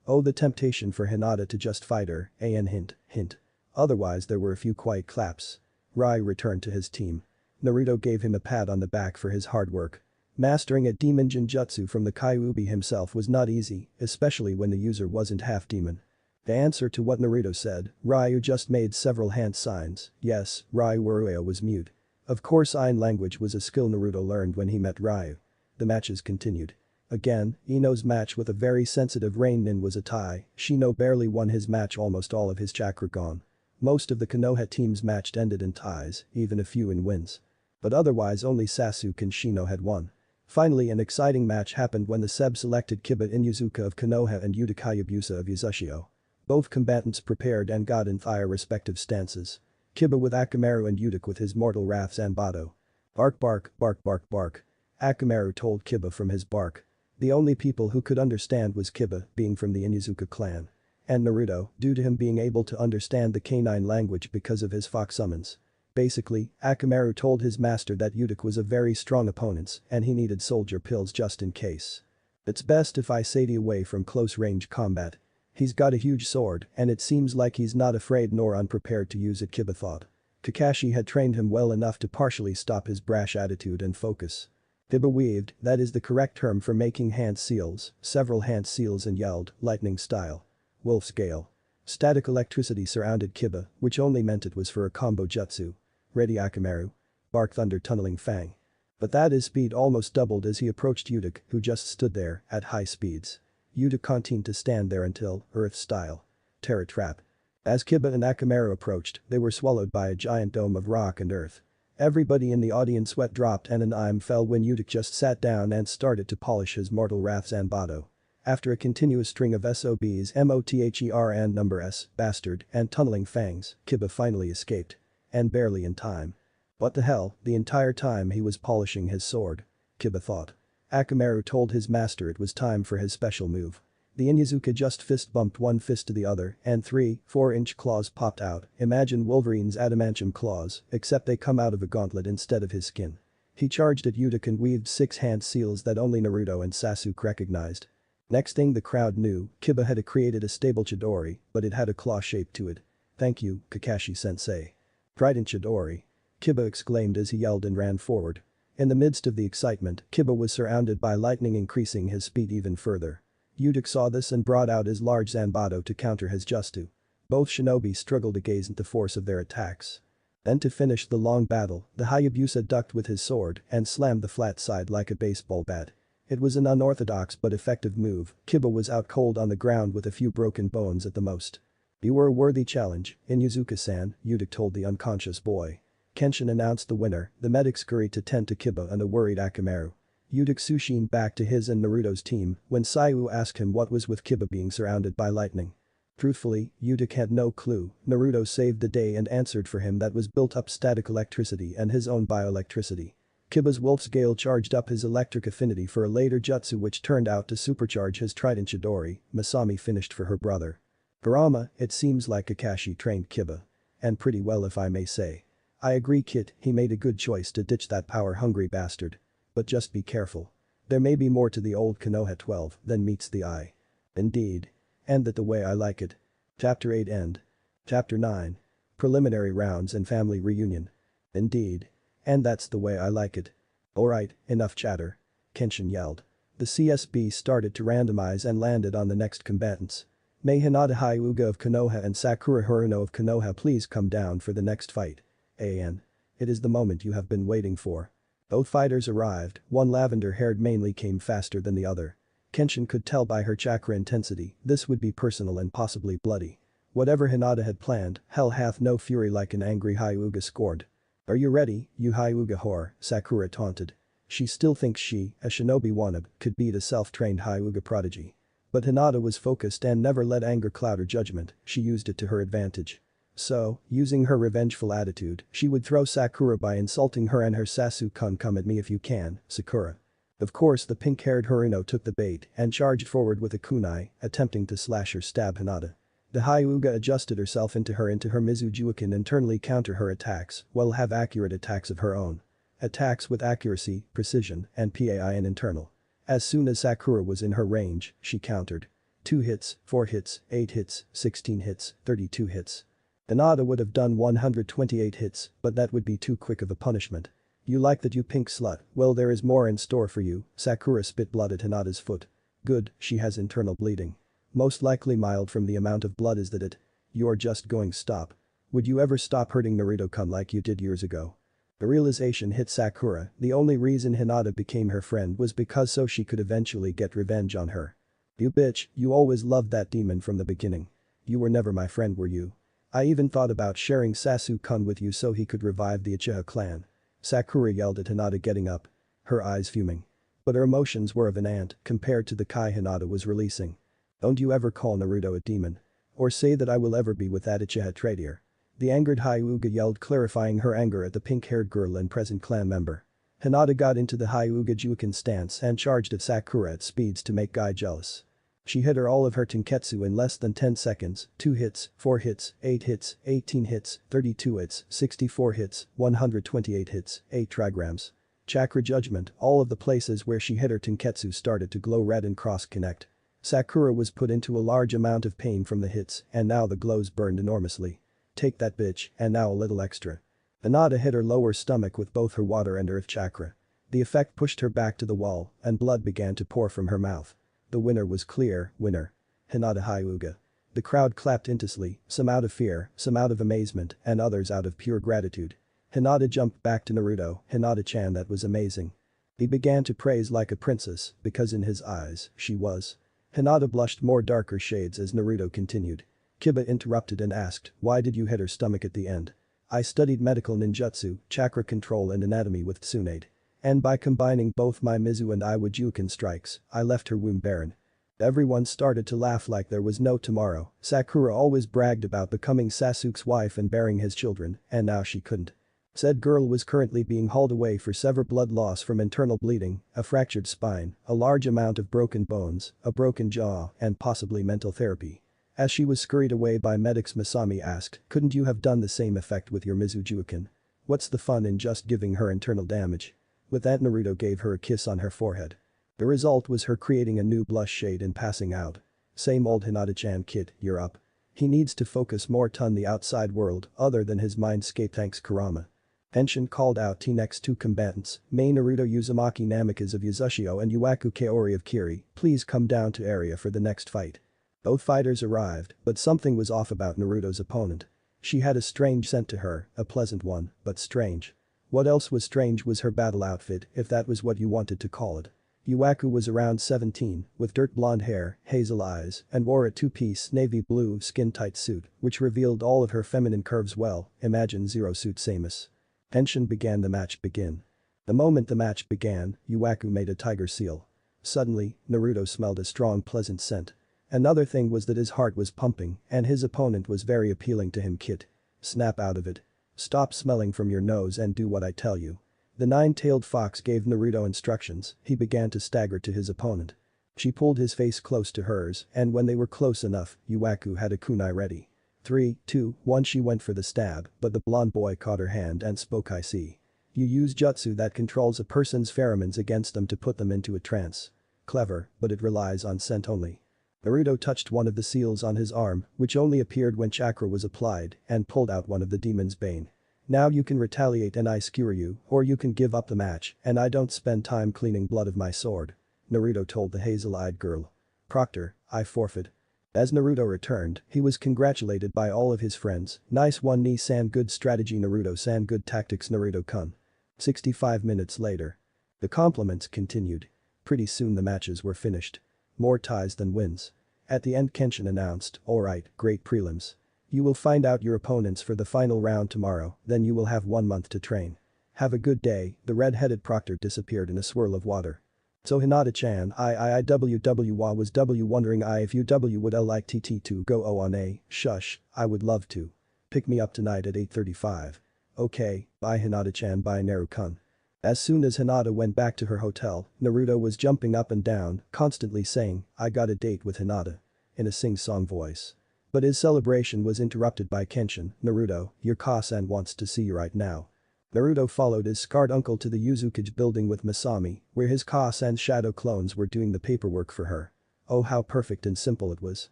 Oh, the temptation for Hinata to just fight her, hint, hint. Otherwise there were a few quiet claps. Ryu returned to his team. Naruto gave him a pat on the back for his hard work. Mastering a demon Jinjutsu from the Kyuubi himself was not easy, especially when the user wasn't half demon. The answer to what Naruto said, Ryu just made several hand signs, yes, Ryu Waruya was mute. Of course Ain language was a skill Naruto learned when he met Ryu. The matches continued. Again, Ino's match with a very sensitive Rain Nin was a tie, Shino barely won his match, almost all of his chakra gone. Most of the Konoha teams matched ended in ties, even a few in wins. But otherwise only Sasuke and Shino had won. Finally an exciting match happened when the Seb selected Kiba Inuzuka of Konoha and Yuta Hayabusa of Yuzushio. Both combatants prepared and got in their respective stances. Kiba with Akamaru and Udik with his mortal wrath Zanbato. Bark bark, bark bark bark. Akamaru told Kiba from his bark. The only people who could understand was Kiba, being from the Inuzuka clan. And Naruto, due to him being able to understand the canine language because of his fox summons. Basically, Akamaru told his master that Udik was a very strong opponent and he needed soldier pills just in case. It's best if I stay away from close-range combat. He's got a huge sword and it seems like he's not afraid nor unprepared to use it, Kiba thought. Kakashi had trained him well enough to partially stop his brash attitude and focus. Kiba weaved, that is the correct term for making hand seals, several hand seals and yelled, lightning style. Wolf's gale. Static electricity surrounded Kiba, which only meant it was for a combo jutsu. Ready Akamaru. Bark thunder tunneling fang. But that his speed almost doubled as he approached Udik, who just stood there, at high speeds. Udik continued to stand there until, Earth style. Terror trap. As Kiba and Akamaru approached, they were swallowed by a giant dome of rock and earth. Everybody in the audience sweat dropped and an ime fell when Udik just sat down and started to polish his mortal wrath Zanbato. After a continuous string of SOBs MOTHER and number S, bastard, and tunneling fangs, Kiba finally escaped. And barely in time. What the hell, the entire time he was polishing his sword. Kiba thought. Akamaru told his master it was time for his special move. The Inyazuka just fist bumped one fist to the other and 3-4-inch claws popped out. Imagine Wolverine's adamantium claws, except they come out of a gauntlet instead of his skin. He charged at Udic and weaved 6 hand seals that only Naruto and Sasuke recognized. Next thing the crowd knew, Kiba had created a stable Chidori, but it had a claw shape to it. "Thank you, Kakashi-sensei." "Trident Chidori." Kiba exclaimed as he yelled and ran forward. In the midst of the excitement, Kiba was surrounded by lightning, increasing his speed even further. Udic saw this and brought out his large Zanbato to counter his Jutsu. Both shinobi struggled against the force of their attacks. Then to finish the long battle, the Hayabusa ducked with his sword and slammed the flat side like a baseball bat. It was an unorthodox but effective move. Kiba was out cold on the ground with a few broken bones at the most. "You were a worthy challenge, Inyazuka-san," Udic told the unconscious boy. Kenshin announced the winner. The medics scurried to tend to Kiba and a worried Akamaru. Udic sushined back to his and Naruto's team when Sayu asked him what was with Kiba being surrounded by lightning. Truthfully, Udic had no clue. Naruto saved the day and answered for him that was built up static electricity and his own bioelectricity. Kiba's Wolf's Gale charged up his electric affinity for a later jutsu which turned out to supercharge his Trident Chidori. Masami finished for her brother. Kurama, it seems like Kakashi trained Kiba. And pretty well if I may say. I agree kid, he made a good choice to ditch that power-hungry bastard. But just be careful. There may be more to the old Konoha 12 than meets the eye. Indeed. And that the way I like it. Chapter 8 end. Chapter 9. Preliminary rounds and family reunion. Indeed. And that's the way I like it. Alright, enough chatter. Kenshin yelled. The CSB started to randomize and landed on the next combatants. May Hinata Hyuga of Konoha and Sakura Haruno of Konoha please come down for the next fight. An. It is the moment you have been waiting for. Both fighters arrived, one lavender-haired mainly came faster than the other. Kenshin could tell by her chakra intensity, this would be personal and possibly bloody. Whatever Hinata had planned, hell hath no fury like an angry Hyuga scored. Are you ready, you Hyuga whore, Sakura taunted. She still thinks she, a shinobi wannabe, could beat a self-trained Hyuga prodigy. But Hinata was focused and never let anger cloud her judgment, she used it to her advantage. So, using her revengeful attitude, she would throw Sakura by insulting her and her Sasuke-kun come at me if you can, Sakura. Of course the pink-haired Haruno took the bait and charged forward with a kunai, attempting to slash or stab Hinata. The Hyuga adjusted herself into her Mizuju can internally counter her attacks, while have accurate attacks of her own. Attacks with accuracy, precision, and PAI and internal. As soon as Sakura was in her range, she countered. 2 hits, 4 hits, 8 hits, 16 hits, 32 hits. Hinata would have done 128 hits, but that would be too quick of a punishment. You like that you pink slut, well there is more in store for you, Sakura spit blood at Hinata's foot. Good, she has internal bleeding. Most likely mild from the amount of blood is that it. You're just going stop. Would you ever stop hurting Naruto-kun like you did years ago? The realization hit Sakura, the only reason Hinata became her friend was because so she could eventually get revenge on her. You bitch, you always loved that demon from the beginning. You were never my friend were you? I even thought about sharing Sasuke-kun with you so he could revive the Uchiha clan. Sakura yelled at Hinata getting up. Her eyes fuming. But her emotions were of an ant compared to the Kai Hinata was releasing. Don't you ever call Naruto a demon. Or say that I will ever be with that Uchiha traitor. The angered Hyuga yelled clarifying her anger at the pink-haired girl and present clan member. Hinata got into the Hyuga Juken stance and charged at Sakura at speeds to make Guy jealous. She hit her all of her Tenketsu in less than 10 seconds, 2 hits, 4 hits, 8 hits, 18 hits, 32 hits, 64 hits, 128 hits, 8 trigrams. Chakra judgment, all of the places where she hit her Tenketsu started to glow red and cross-connect. Sakura was put into a large amount of pain from the hits and now the glows burned enormously. Take that bitch, and now a little extra. Hinata hit her lower stomach with both her water and earth chakra. The effect pushed her back to the wall and blood began to pour from her mouth. The winner was clear, winner. Hinata Hyuga. The crowd clapped intensely, some out of fear, some out of amazement, and others out of pure gratitude. Hinata jumped back to Naruto, Hinata-chan that was amazing. He began to praise like a princess, because in his eyes, she was. Hinata blushed more darker shades as Naruto continued. Kiba interrupted and asked, why did you hit her stomach at the end? I studied medical ninjutsu, chakra control and anatomy with Tsunade. And by combining both my Mizu and Iwa Juken strikes, I left her womb barren. Everyone started to laugh like there was no tomorrow. Sakura always bragged about becoming Sasuke's wife and bearing his children, and now she couldn't. Said girl was currently being hauled away for severe blood loss from internal bleeding, a fractured spine, a large amount of broken bones, a broken jaw, and possibly mental therapy. As she was scurried away by medics, Masami asked, couldn't you have done the same effect with your Mizujuken? What's the fun in just giving her internal damage? With that, Naruto gave her a kiss on her forehead. The result was her creating a new blush shade and passing out. Same old Hinata-chan kid, you're up. He needs to focus more on the outside world other than his mindscape, thanks Kurama. Henshin called out to next two combatants, Mei Naruto Uzumaki Namikaze of Yuzushio and Yuaku Kaori of Kiri, please come down to area for the next fight. Both fighters arrived, but something was off about Naruto's opponent. She had a strange scent to her, a pleasant one, but strange. What else was strange was her battle outfit, if that was what you wanted to call it. Yuaku was around 17, with dirt blonde hair, hazel eyes, and wore a two-piece navy blue skin-tight suit, which revealed all of her feminine curves well, imagine Zero Suit Samus. Henshin began the match begin. The moment the match began, Yuaku made a tiger seal. Suddenly, Naruto smelled a strong pleasant scent. Another thing was that his heart was pumping and his opponent was very appealing to him. Kid. Snap out of it. Stop smelling from your nose and do what I tell you. The nine-tailed fox gave Naruto instructions. He began to stagger to his opponent. She pulled his face close to hers and when they were close enough, Yuaku had a kunai ready. 3, 2, 1 she went for the stab, but the blonde boy caught her hand and spoke, I see. You use jutsu that controls a person's pheromones against them to put them into a trance. Clever, but it relies on scent only. Naruto touched one of the seals on his arm, which only appeared when chakra was applied, and pulled out one of the demon's bane. Now you can retaliate and I skewer you, or you can give up the match, and I don't spend time cleaning blood of my sword. Naruto told the hazel-eyed girl. Proctor, I forfeit. As Naruto returned, he was congratulated by all of his friends, nice one Ni-san, good strategy Naruto-san, good tactics Naruto-kun. 65 minutes later. The compliments continued. Pretty soon the matches were finished. More ties than wins. At the end Kenshin announced, alright, great prelims. You will find out your opponents for the final round tomorrow, then you will have 1 month to train. Have a good day, the red-headed proctor disappeared in a swirl of water. So Hinata-chan was wondering if you would like TT to go on a, shush, I would love to. Pick me up tonight at 8:35. Okay, bye Hinata-chan, bye Naru-kun. As soon as Hinata went back to her hotel, Naruto was jumping up and down, constantly saying, I got a date with Hinata. In a sing-song voice. But his celebration was interrupted by Kenshin, Naruto, your Ka-san wants to see you right now. Naruto followed his scarred uncle to the Yuzukage building with Masami, where his Ka-san's shadow clones were doing the paperwork for her. Oh how perfect and simple it was.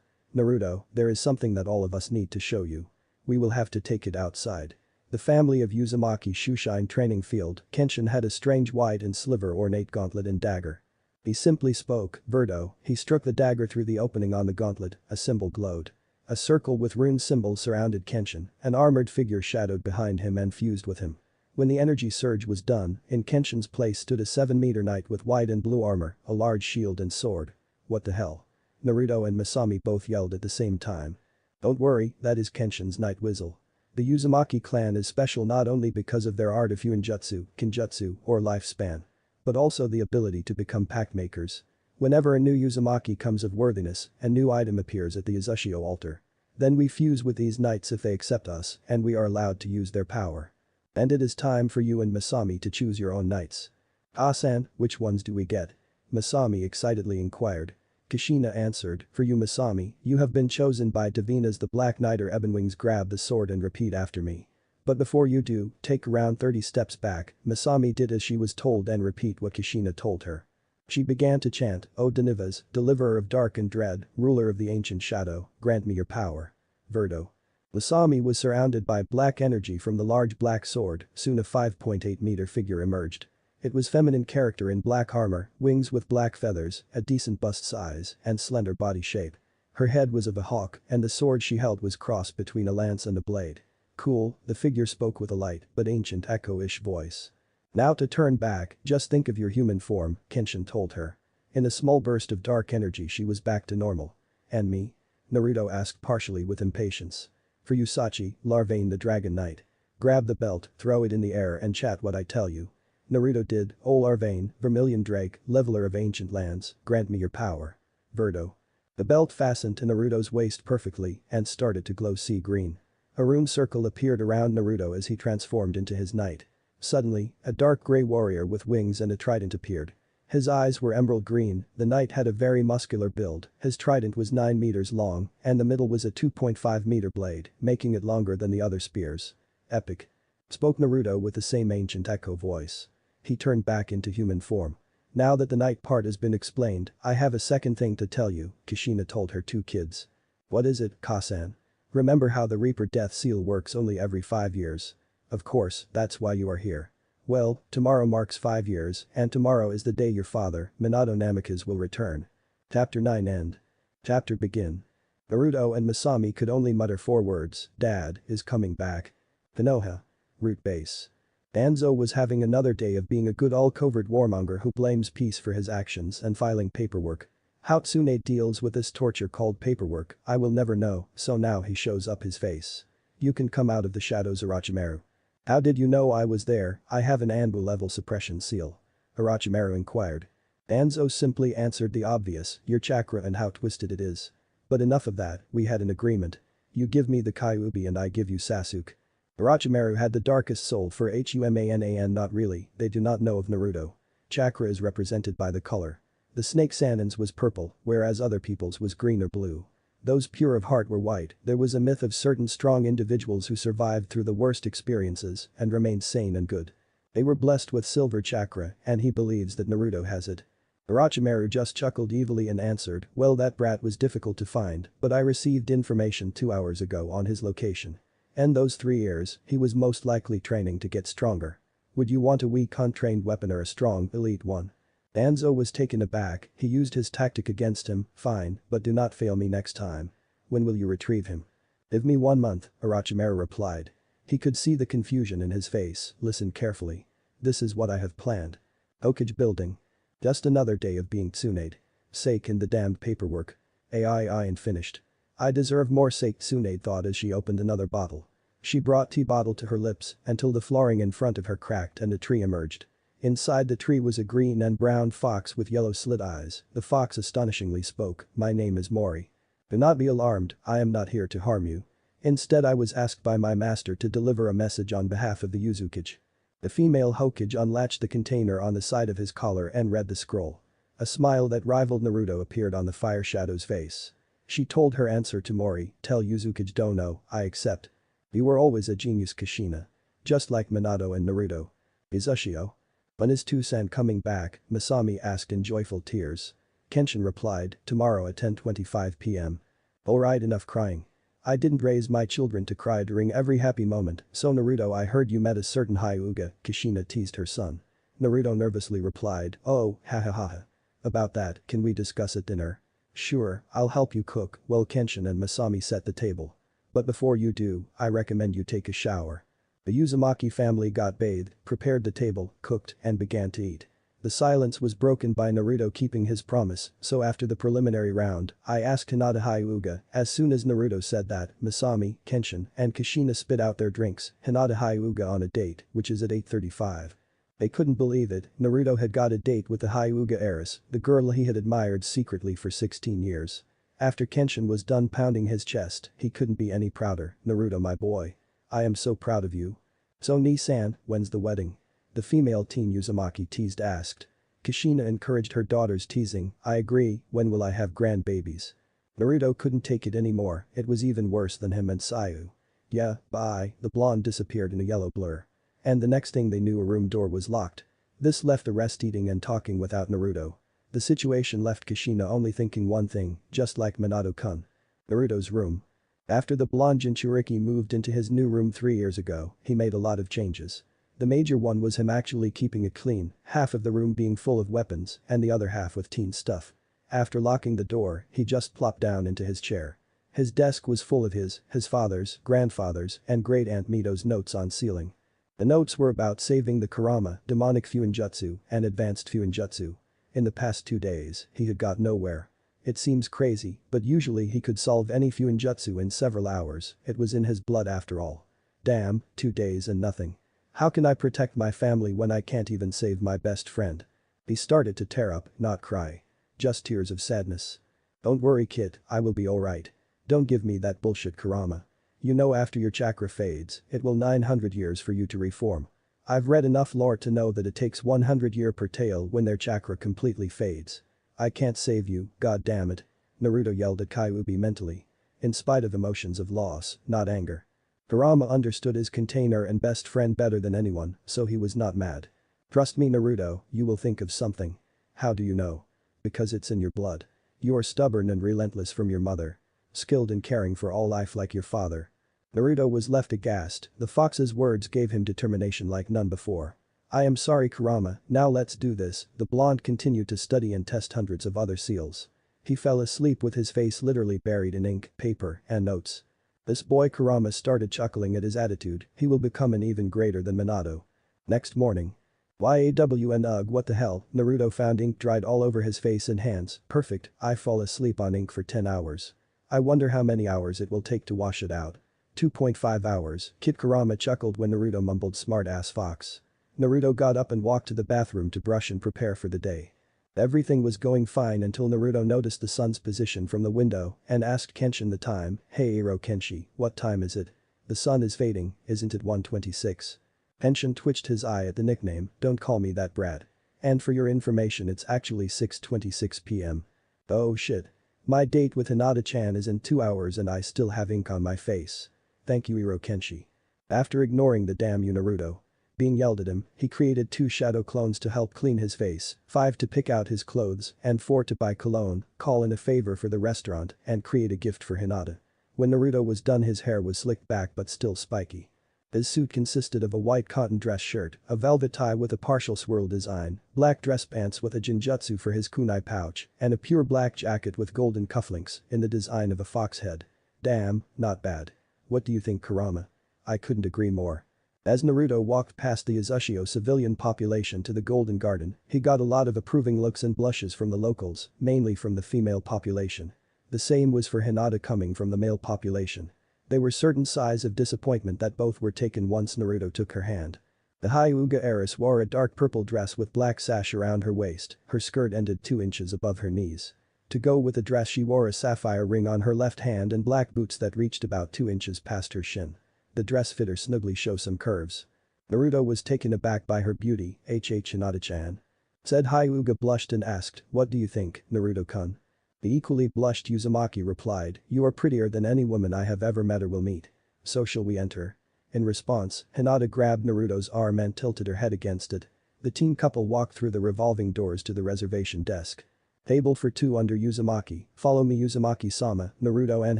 Naruto, there is something that all of us need to show you. We will have to take it outside. The family of Uzumaki Shushine training field, Kenshin had a strange white and silver ornate gauntlet and dagger. He simply spoke, Verdo, he struck the dagger through the opening on the gauntlet, a symbol glowed. A circle with rune symbols surrounded Kenshin, an armored figure shadowed behind him and fused with him. When the energy surge was done, in Kenshin's place stood a 7-meter knight with white and blue armor, a large shield and sword. What the hell? Naruto and Masami both yelled at the same time. Don't worry, that is Kenshin's Night Whistle. The Uzumaki clan is special not only because of their art of Fuinjutsu, Kinjutsu, or lifespan, but also the ability to become pact makers. Whenever a new Uzumaki comes of worthiness, a new item appears at the Yuzushio altar. Then we fuse with these knights if they accept us, and we are allowed to use their power. And it is time for you and Masami to choose your own knights. Ah-san, which ones do we get? Masami excitedly inquired. Kushina answered, for you Masami, you have been chosen by Davina's the Black Knight or Ebonwings, grab the sword and repeat after me. But before you do, take around 30 steps back, Masami did as she was told and repeat what Kushina told her. She began to chant, O Denivas, deliverer of dark and dread, ruler of the ancient shadow, grant me your power. Verdo. Masami was surrounded by black energy from the large black sword, soon a 5.8-meter figure emerged. It was feminine character in black armor, wings with black feathers, a decent bust size, and slender body shape. Her head was of a hawk, and the sword she held was crossed between a lance and a blade. Cool, the figure spoke with a light but ancient echo-ish voice. Now to turn back, just think of your human form, Kenshin told her. In a small burst of dark energy she was back to normal. And me? Naruto asked partially with impatience. For you Sachi, Larvain the Dragon Knight. Grab the belt, throw it in the air and chat what I tell you. Naruto did, O Larvain, Vermilion Drake, leveler of ancient lands, grant me your power. Verdo. The belt fastened to Naruto's waist perfectly and started to glow sea green. A rune circle appeared around Naruto as he transformed into his knight. Suddenly, a dark gray warrior with wings and a trident appeared. His eyes were emerald green, the knight had a very muscular build, his trident was 9 meters long, and the middle was a 2.5-meter blade, making it longer than the other spears. Epic. Spoke Naruto with the same ancient echo voice. He turned back into human form. Now that the knight part has been explained, I have a second thing to tell you, Kushina told her 2 kids. What is it, Kasan? Remember how the Reaper death seal works only every 5 years? Of course, that's why you are here. Well, tomorrow marks 5 years, and tomorrow is the day your father, Minato Namikaze, will return. Chapter 9 end. Chapter begin. Naruto and Masami could only mutter 4 words, Dad is coming back. Konoha. Root base. Danzo was having another day of being a good all-covert warmonger who blames peace for his actions and filing paperwork. How Tsunade deals with this torture called paperwork, I will never know, so now he shows up his face. You can come out of the shadows, Orochimaru. How did you know I was there? I have an Anbu-level suppression seal. Orochimaru inquired. Danzo simply answered the obvious, your chakra and how twisted it is. But enough of that, we had an agreement. You give me the Kyuubi and I give you Sasuke. Orochimaru had the darkest soul for Human, not really, they do not know of Naruto. Chakra is represented by the color. The snake Sanin's was purple, whereas other people's was green or blue. Those pure of heart were white. There was a myth of certain strong individuals who survived through the worst experiences and remained sane and good. They were blessed with silver chakra, and he believes that Naruto has it. Orochimaru just chuckled evilly and answered, well, that brat was difficult to find, but I received information 2 hours ago on his location. And those 3 years, he was most likely training to get stronger. Would you want a weak untrained weapon or a strong, elite one? Danzo was taken aback, he used his tactic against him, fine, but do not fail me next time. When will you retrieve him? Give me 1 month, Orochimaru replied. He could see the confusion in his face, listen carefully. This is what I have planned. Hokage building. Just another day of being Tsunade. Sake in the damned paperwork. I and finished. I deserve more sake, Tsunade thought as she opened another bottle. She brought tea bottle to her lips until the flooring in front of her cracked and a tree emerged. Inside the tree was a green and brown fox with yellow slit eyes. The fox astonishingly spoke, my name is Mori. Do not be alarmed, I am not here to harm you. Instead I was asked by my master to deliver a message on behalf of the Uzukage. The female Hokage unlatched the container on the side of his collar and read the scroll. A smile that rivaled Naruto appeared on the Fire Shadow's face. She told her answer to Mori, tell Uzukage Dono, I accept. You were always a genius, Kushina. Just like Minato and Naruto. Izushio. When is Tusan coming back? Masami asked in joyful tears. Kenshin replied, tomorrow at 10:25 p.m. Alright, enough crying. I didn't raise my children to cry during every happy moment, so Naruto, I heard you met a certain Hyuga, Kushina teased her son. Naruto nervously replied, oh, ha ha ha ha. About that, can we discuss at dinner? Sure, I'll help you cook, while Kenshin and Masami set the table. But before you do, I recommend you take a shower. The Uzumaki family got bathed, prepared the table, cooked, and began to eat. The silence was broken by Naruto keeping his promise, so after the preliminary round, I asked Hinata Hyuga. As soon as Naruto said that, Masami, Kenshin, and Kushina spit out their drinks, Hinata Hyuga on a date, which is at 8:35. They couldn't believe it, Naruto had got a date with the Hyuga heiress, the girl he had admired secretly for 16 years. After Kenshin was done pounding his chest, he couldn't be any prouder, Naruto my boy. I am so proud of you. So Ni-san, when's the wedding? The female teen Uzumaki teased asked. Kushina encouraged her daughter's teasing, I agree, when will I have grandbabies? Naruto couldn't take it anymore, it was even worse than him and Sayu. Yeah, bye, the blonde disappeared in a yellow blur. And the next thing they knew a room door was locked. This left the rest eating and talking without Naruto. The situation left Kushina only thinking one thing, just like Minato-kun. Naruto's room. After the blonde Jinchuriki moved into his new room 3 years ago, he made a lot of changes. The major one was him actually keeping it clean, half of the room being full of weapons and the other half with teen stuff. After locking the door, he just plopped down into his chair. His desk was full of his father's, grandfather's, and great-aunt Mito's notes on ceiling. The notes were about saving the Kurama, demonic Fuinjutsu, and advanced Fuinjutsu. In the past 2 days, he had got nowhere. It seems crazy, but usually he could solve any Fuinjutsu in several hours, it was in his blood after all. Damn, 2 days and nothing. How can I protect my family when I can't even save my best friend? He started to tear up, not cry. Just tears of sadness. Don't worry kid, I will be alright. Don't give me that bullshit Kurama. You know after your chakra fades, it will 900 years for you to reform. I've read enough lore to know that it takes 100 years per tale when their chakra completely fades. I can't save you, god damn it. Naruto yelled at Kyuubi mentally. In spite of emotions of loss, not anger. Kurama understood his container and best friend better than anyone, so he was not mad. Trust me Naruto, you will think of something. How do you know? Because it's in your blood. You are stubborn and relentless from your mother. Skilled in caring for all life like your father. Naruto was left aghast, the fox's words gave him determination like none before. I am sorry Kurama, now let's do this, the blonde continued to study and test hundreds of other seals. He fell asleep with his face literally buried in ink, paper, and notes. This boy Kurama started chuckling at his attitude, he will become an even greater than Minato. Next morning. YAWN ugh what the hell, Naruto found ink dried all over his face and hands, perfect, I fall asleep on ink for 10 hours. I wonder how many hours it will take to wash it out. 2.5 hours, Kid Kurama chuckled when Naruto mumbled smart ass fox. Naruto got up and walked to the bathroom to brush and prepare for the day. Everything was going fine until Naruto noticed the sun's position from the window and asked Kenshin the time, hey Iro Kenshi, what time is it? The sun is fading, isn't it 1:26? Kenshin twitched his eye at the nickname, don't call me that brat. And for your information it's actually 6:26 p.m. Oh shit. My date with Hinata-chan is in 2 hours and I still have ink on my face. Thank you Iro Kenshi. After ignoring the damn you Naruto being yelled at him, he created 2 shadow clones to help clean his face, 5 to pick out his clothes, and 4 to buy cologne, call in a favor for the restaurant, and create a gift for Hinata. When Naruto was done his hair was slicked back but still spiky. His suit consisted of a white cotton dress shirt, a velvet tie with a partial swirl design, black dress pants with a genjutsu for his kunai pouch, and a pure black jacket with golden cufflinks in the design of a fox head. Damn, not bad. What do you think Kurama? I couldn't agree more. As Naruto walked past the Izushio civilian population to the Golden Garden, he got a lot of approving looks and blushes from the locals, mainly from the female population. The same was for Hinata coming from the male population. There were certain sighs of disappointment that both were taken once Naruto took her hand. The Hyuga heiress wore a dark purple dress with black sash around her waist, her skirt ended 2 inches above her knees. To go with the dress she wore a sapphire ring on her left hand and black boots that reached about 2 inches past her shin. The dress fit her snugly show some curves. Naruto was taken aback by her beauty, Hinata-chan. Said Hyuga blushed and asked, what do you think, Naruto-kun? The equally blushed Uzumaki replied, you are prettier than any woman I have ever met or will meet. So shall we enter? In response, Hinata grabbed Naruto's arm and tilted her head against it. The teen couple walked through the revolving doors to the reservation desk. Table for 2 under Uzumaki, follow me Uzumaki-sama, Naruto and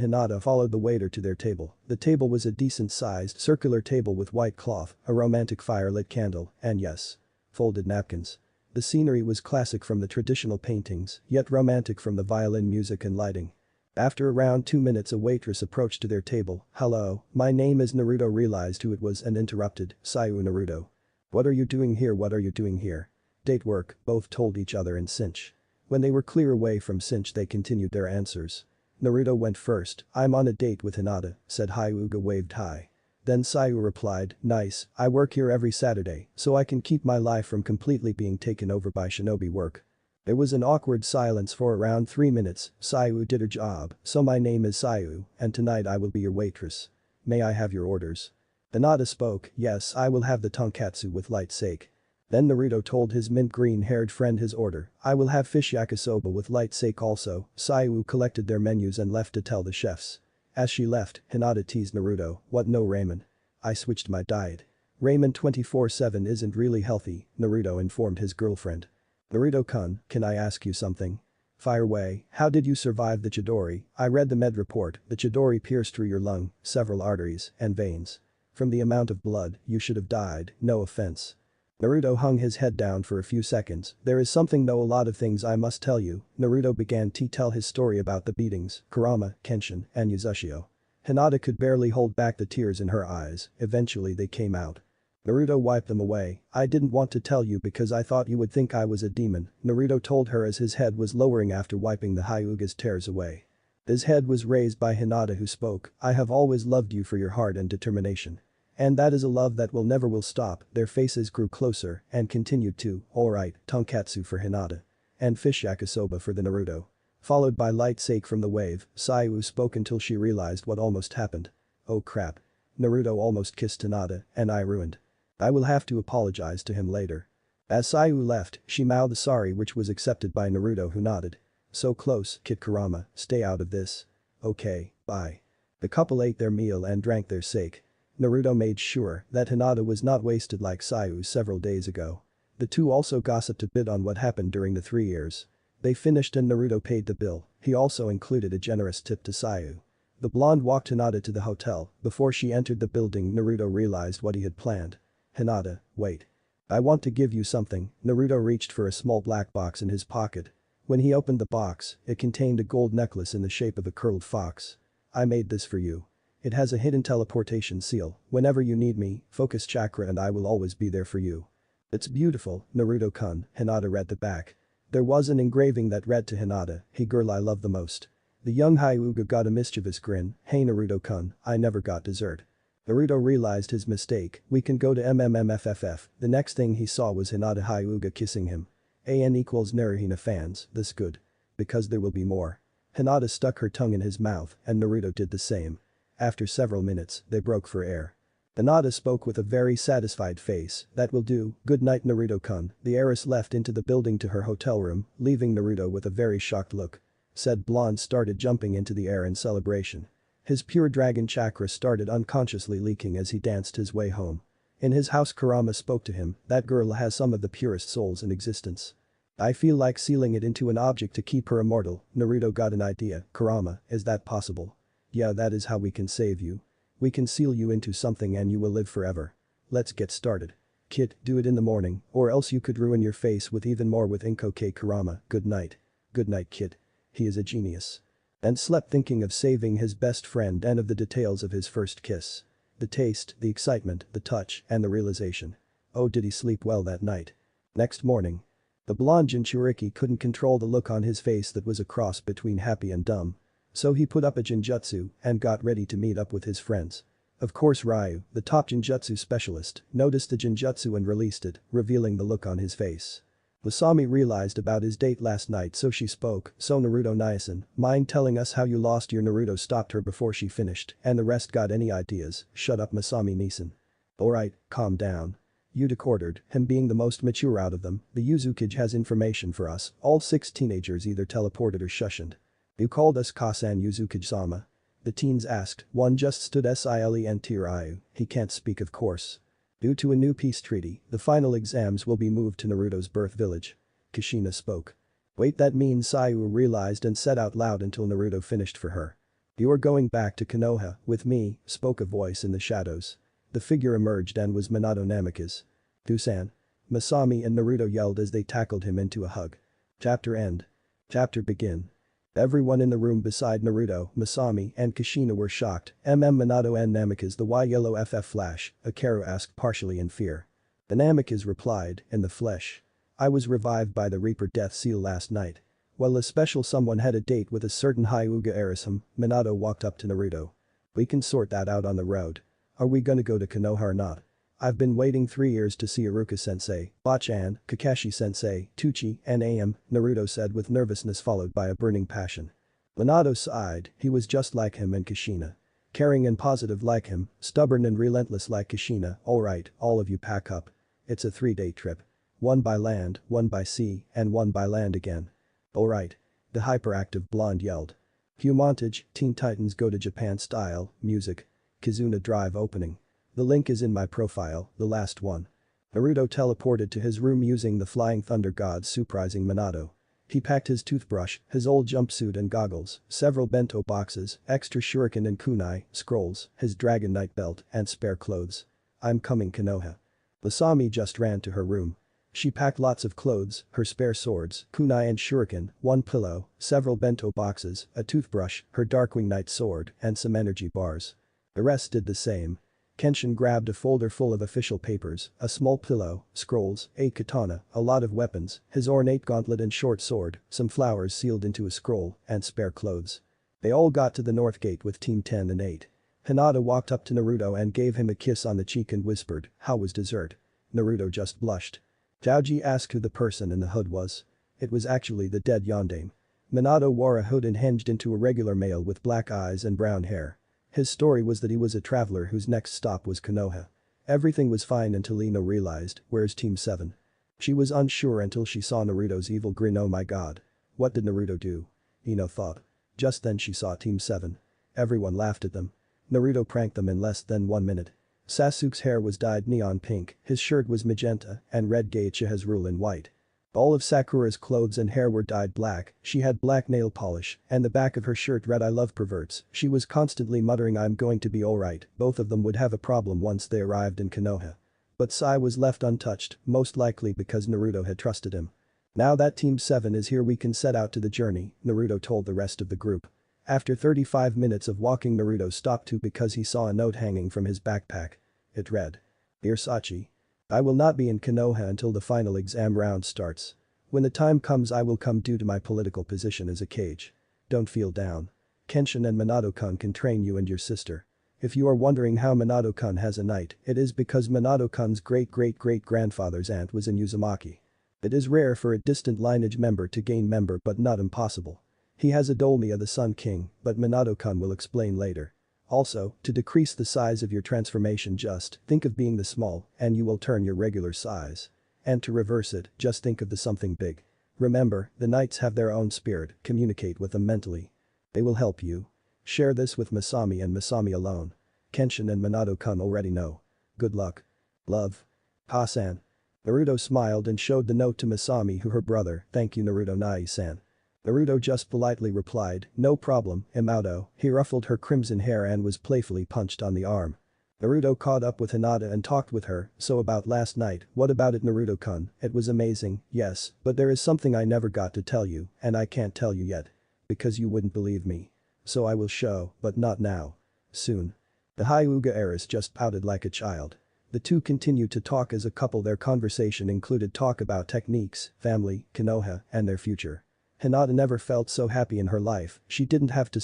Hinata followed the waiter to their table. The table was a decent-sized circular table with white cloth, a romantic fire-lit candle, and yes, folded napkins. The scenery was classic from the traditional paintings, yet romantic from the violin music and lighting. After around 2 minutes a waitress approached to their table, hello, my name is Naruto realized who it was and interrupted, Sayu Naruto. What are you doing here what are you doing here? Date work, both told each other in cinch. When they were clear away from cinch they continued their answers. Naruto went first, I'm on a date with Hinata, said Hyuga waved high. Then Sayu replied, nice, I work here every Saturday, so I can keep my life from completely being taken over by shinobi work. There was an awkward silence for around 3 minutes, Sayu did her job, so my name is Sayu, and tonight I will be your waitress. May I have your orders? Hinata spoke, yes I will have the tonkatsu with light sake. Then Naruto told his mint green-haired friend his order, I will have fish yakisoba with light sake also, Sayu collected their menus and left to tell the chefs. As she left, Hinata teased Naruto, what no ramen? I switched my diet. Ramen 24/7 isn't really healthy, Naruto informed his girlfriend. Naruto-kun, can I ask you something? Fire away, how did you survive the Chidori? I read the med report, the Chidori pierced through your lung, several arteries, and veins. From the amount of blood, you should have died, no offense. Naruto hung his head down for a few seconds, there is something though a lot of things I must tell you, Naruto began to tell his story about the beatings, Kurama, Kenshin, and Izushio. Hinata could barely hold back the tears in her eyes, eventually they came out. Naruto wiped them away, I didn't want to tell you because I thought you would think I was a demon, Naruto told her as his head was lowering after wiping the Hyuga's tears away. His head was raised by Hinata who spoke, I have always loved you for your heart and determination. And that is a love that will stop, their faces grew closer and continued to, alright, tonkatsu for Hinata. And fish yakisoba for the Naruto. Followed by light sake from the wave, Sayu spoke until she realized what almost happened. Oh crap. Naruto almost kissed Hinata, and I ruined. I will have to apologize to him later. As Sayu left, she mouthed sorry which was accepted by Naruto who nodded. So close, Kid Kurama, stay out of this. Okay, bye. The couple ate their meal and drank their sake. Naruto made sure that Hinata was not wasted like Sayu several days ago. The two also gossiped a bit on what happened during the 3 years. They finished and Naruto paid the bill. He also included a generous tip to Sayu. The blonde walked Hinata to the hotel. Before she entered the building, Naruto realized what he had planned. Hinata, wait. I want to give you something. Naruto reached for a small black box in his pocket. When he opened the box, it contained a gold necklace in the shape of a curled fox. I made this for you. It has a hidden teleportation seal. Whenever you need me, focus chakra and I will always be there for you. It's beautiful, Naruto-kun, Hinata read the back. There was an engraving that read to Hinata, "Hey girl I love the most." The young Hyuga got a mischievous grin, "Hey Naruto-kun, I never got dessert." Naruto realized his mistake, we can go to MMMFFF. The next thing he saw was Hinata Hyuga kissing him. AN equals Naruhina fans, this good. Because there will be more. Hinata stuck her tongue in his mouth and Naruto did the same. After several minutes, they broke for air. Hinata spoke with a very satisfied face, "That will do, good night Naruto-kun." The heiress left into the building to her hotel room, leaving Naruto with a very shocked look. Said blonde started jumping into the air in celebration. His pure dragon chakra started unconsciously leaking as he danced his way home. In his house Kurama spoke to him, "That girl has some of the purest souls in existence. I feel like sealing it into an object to keep her immortal." Naruto got an idea, "Kurama, is that possible?" "Yeah, that is how we can save you. We can seal you into something and you will live forever. Let's get started. Kid, do it in the morning, or else you could ruin your face with even more with Inko-K Kurama, good night." "Good night kid. He is a genius." And slept thinking of saving his best friend and of the details of his first kiss. The taste, the excitement, the touch, and the realization. Oh did he sleep well that night. Next morning. The blonde Jinchuriki couldn't control the look on his face that was a cross between happy and dumb. So he put up a Jinjutsu and got ready to meet up with his friends. Of course Ryu, the top Jinjutsu specialist, noticed the Jinjutsu and released it, revealing the look on his face. Masami realized about his date last night so she spoke, "So Naruto Nyasan, mind telling us how you lost your?" Naruto stopped her before she finished and the rest got any ideas, "Shut up Masami Nisan." "Alright, calm down." Yudik ordered, him being the most mature out of them, "The Yuzukage has information for us, all 6 teenagers either teleported or shushened." "You called us Kasan Yuzukage-sama?" The teens asked, one just stood silent Ryu, "He can't speak of course." "Due to a new peace treaty, the final exams will be moved to Naruto's birth village." Kushina spoke. "Wait, that means?" Sayu realized and said out loud until Naruto finished for her. "You are going back to Konoha, with me," spoke a voice in the shadows. The figure emerged and was Minato Namikaze. "Dusan." Masami and Naruto yelled as they tackled him into a hug. Chapter end. Chapter begin. Everyone in the room beside Naruto, Masami, and Kushina were shocked. Minato and Namikaze, the yellow FF flash, Akaru asked partially in fear. The Namikaze replied, "In the flesh. I was revived by the Reaper Death Seal last night." While a special someone had a date with a certain Hyuga heiress, Minato walked up to Naruto. "We can sort that out on the road. Are we gonna go to Konoha or not? I've been waiting 3 years to see Iruka-sensei, Bachan, Kakashi-sensei, Tuchi, and Am," Naruto said with nervousness followed by a burning passion. Minato sighed, he was just like him and Kushina. Caring and positive like him, stubborn and relentless like Kushina. "Alright, all of you pack up. It's a 3-day trip. 1 by land, 1 by sea, and 1 by land again." "Alright." The hyperactive blonde yelled. Hugh montage, Teen Titans Go to Japan style, music. Kizuna Drive opening. The link is in my profile, the last one. Naruto teleported to his room using the Flying Thunder God, surprising Minato. He packed his toothbrush, his old jumpsuit and goggles, several bento boxes, extra shuriken and kunai, scrolls, his Dragon Knight belt, and spare clothes. "I'm coming Konoha." Masami just ran to her room. She packed lots of clothes, her spare swords, kunai and shuriken, 1 pillow, several bento boxes, a toothbrush, her Darkwing Knight sword, and some energy bars. The rest did the same. Kenshin grabbed a folder full of official papers, a small pillow, scrolls, a katana, a lot of weapons, his ornate gauntlet and short sword, some flowers sealed into a scroll, and spare clothes. They all got to the north gate with Team 10 and 8. Hinata walked up to Naruto and gave him a kiss on the cheek and whispered, "How was dessert?" Naruto just blushed. Chaoji asked who the person in the hood was. It was actually the dead Yondaime. Minato wore a hood and hinged into a regular male with black eyes and brown hair. His story was that he was a traveler whose next stop was Konoha. Everything was fine until Ino realized, "Where's Team 7? She was unsure until she saw Naruto's evil grin. "Oh my god. What did Naruto do?" Ino thought. Just then she saw Team 7. Everyone laughed at them. Naruto pranked them in less than 1 minute. Sasuke's hair was dyed neon pink, his shirt was magenta, and red geisha has rule in white. All of Sakura's clothes and hair were dyed black, she had black nail polish, and the back of her shirt read "I love perverts." She was constantly muttering "I'm going to be alright." Both of them would have a problem once they arrived in Konoha. But Sai was left untouched, most likely because Naruto had trusted him. "Now that Team 7 is here we can set out to the journey," Naruto told the rest of the group. After 35 minutes of walking Naruto stopped too because he saw a note hanging from his backpack. It read. "Dear Sachi. I will not be in Konoha until the final exam round starts. When the time comes I will come due to my political position as a cage. Don't feel down. Kenshin and Minato-kun can train you and your sister. If you are wondering how Minato-kun has a knight, it is because Minato-kun's great-great-great-grandfather's aunt was in Uzumaki. It is rare for a distant lineage member to gain member but not impossible. He has a Dolmia the Sun King, but Minato-kun will explain later. Also, to decrease the size of your transformation just think of being the small and you will turn your regular size. And to reverse it, just think of the something big. Remember, the knights have their own spirit, communicate with them mentally. They will help you. Share this with Masami and Masami alone. Kenshin and Minato-kun already know. Good luck. Love. Hasan." Naruto smiled and showed the note to Masami who her brother, "Thank you Naruto Nai-san." Naruto just politely replied, "No problem, Imauto." He ruffled her crimson hair and was playfully punched on the arm. Naruto caught up with Hinata and talked with her, "So about last night, what about it Naruto-kun? It was amazing, yes, but there is something I never got to tell you, and I can't tell you yet. Because you wouldn't believe me. So I will show, but not now. Soon." The Hyuga heiress just pouted like a child. The two continued to talk as a couple. Their conversation included talk about techniques, family, Konoha, and their future. Hinata never felt so happy in her life, she didn't have to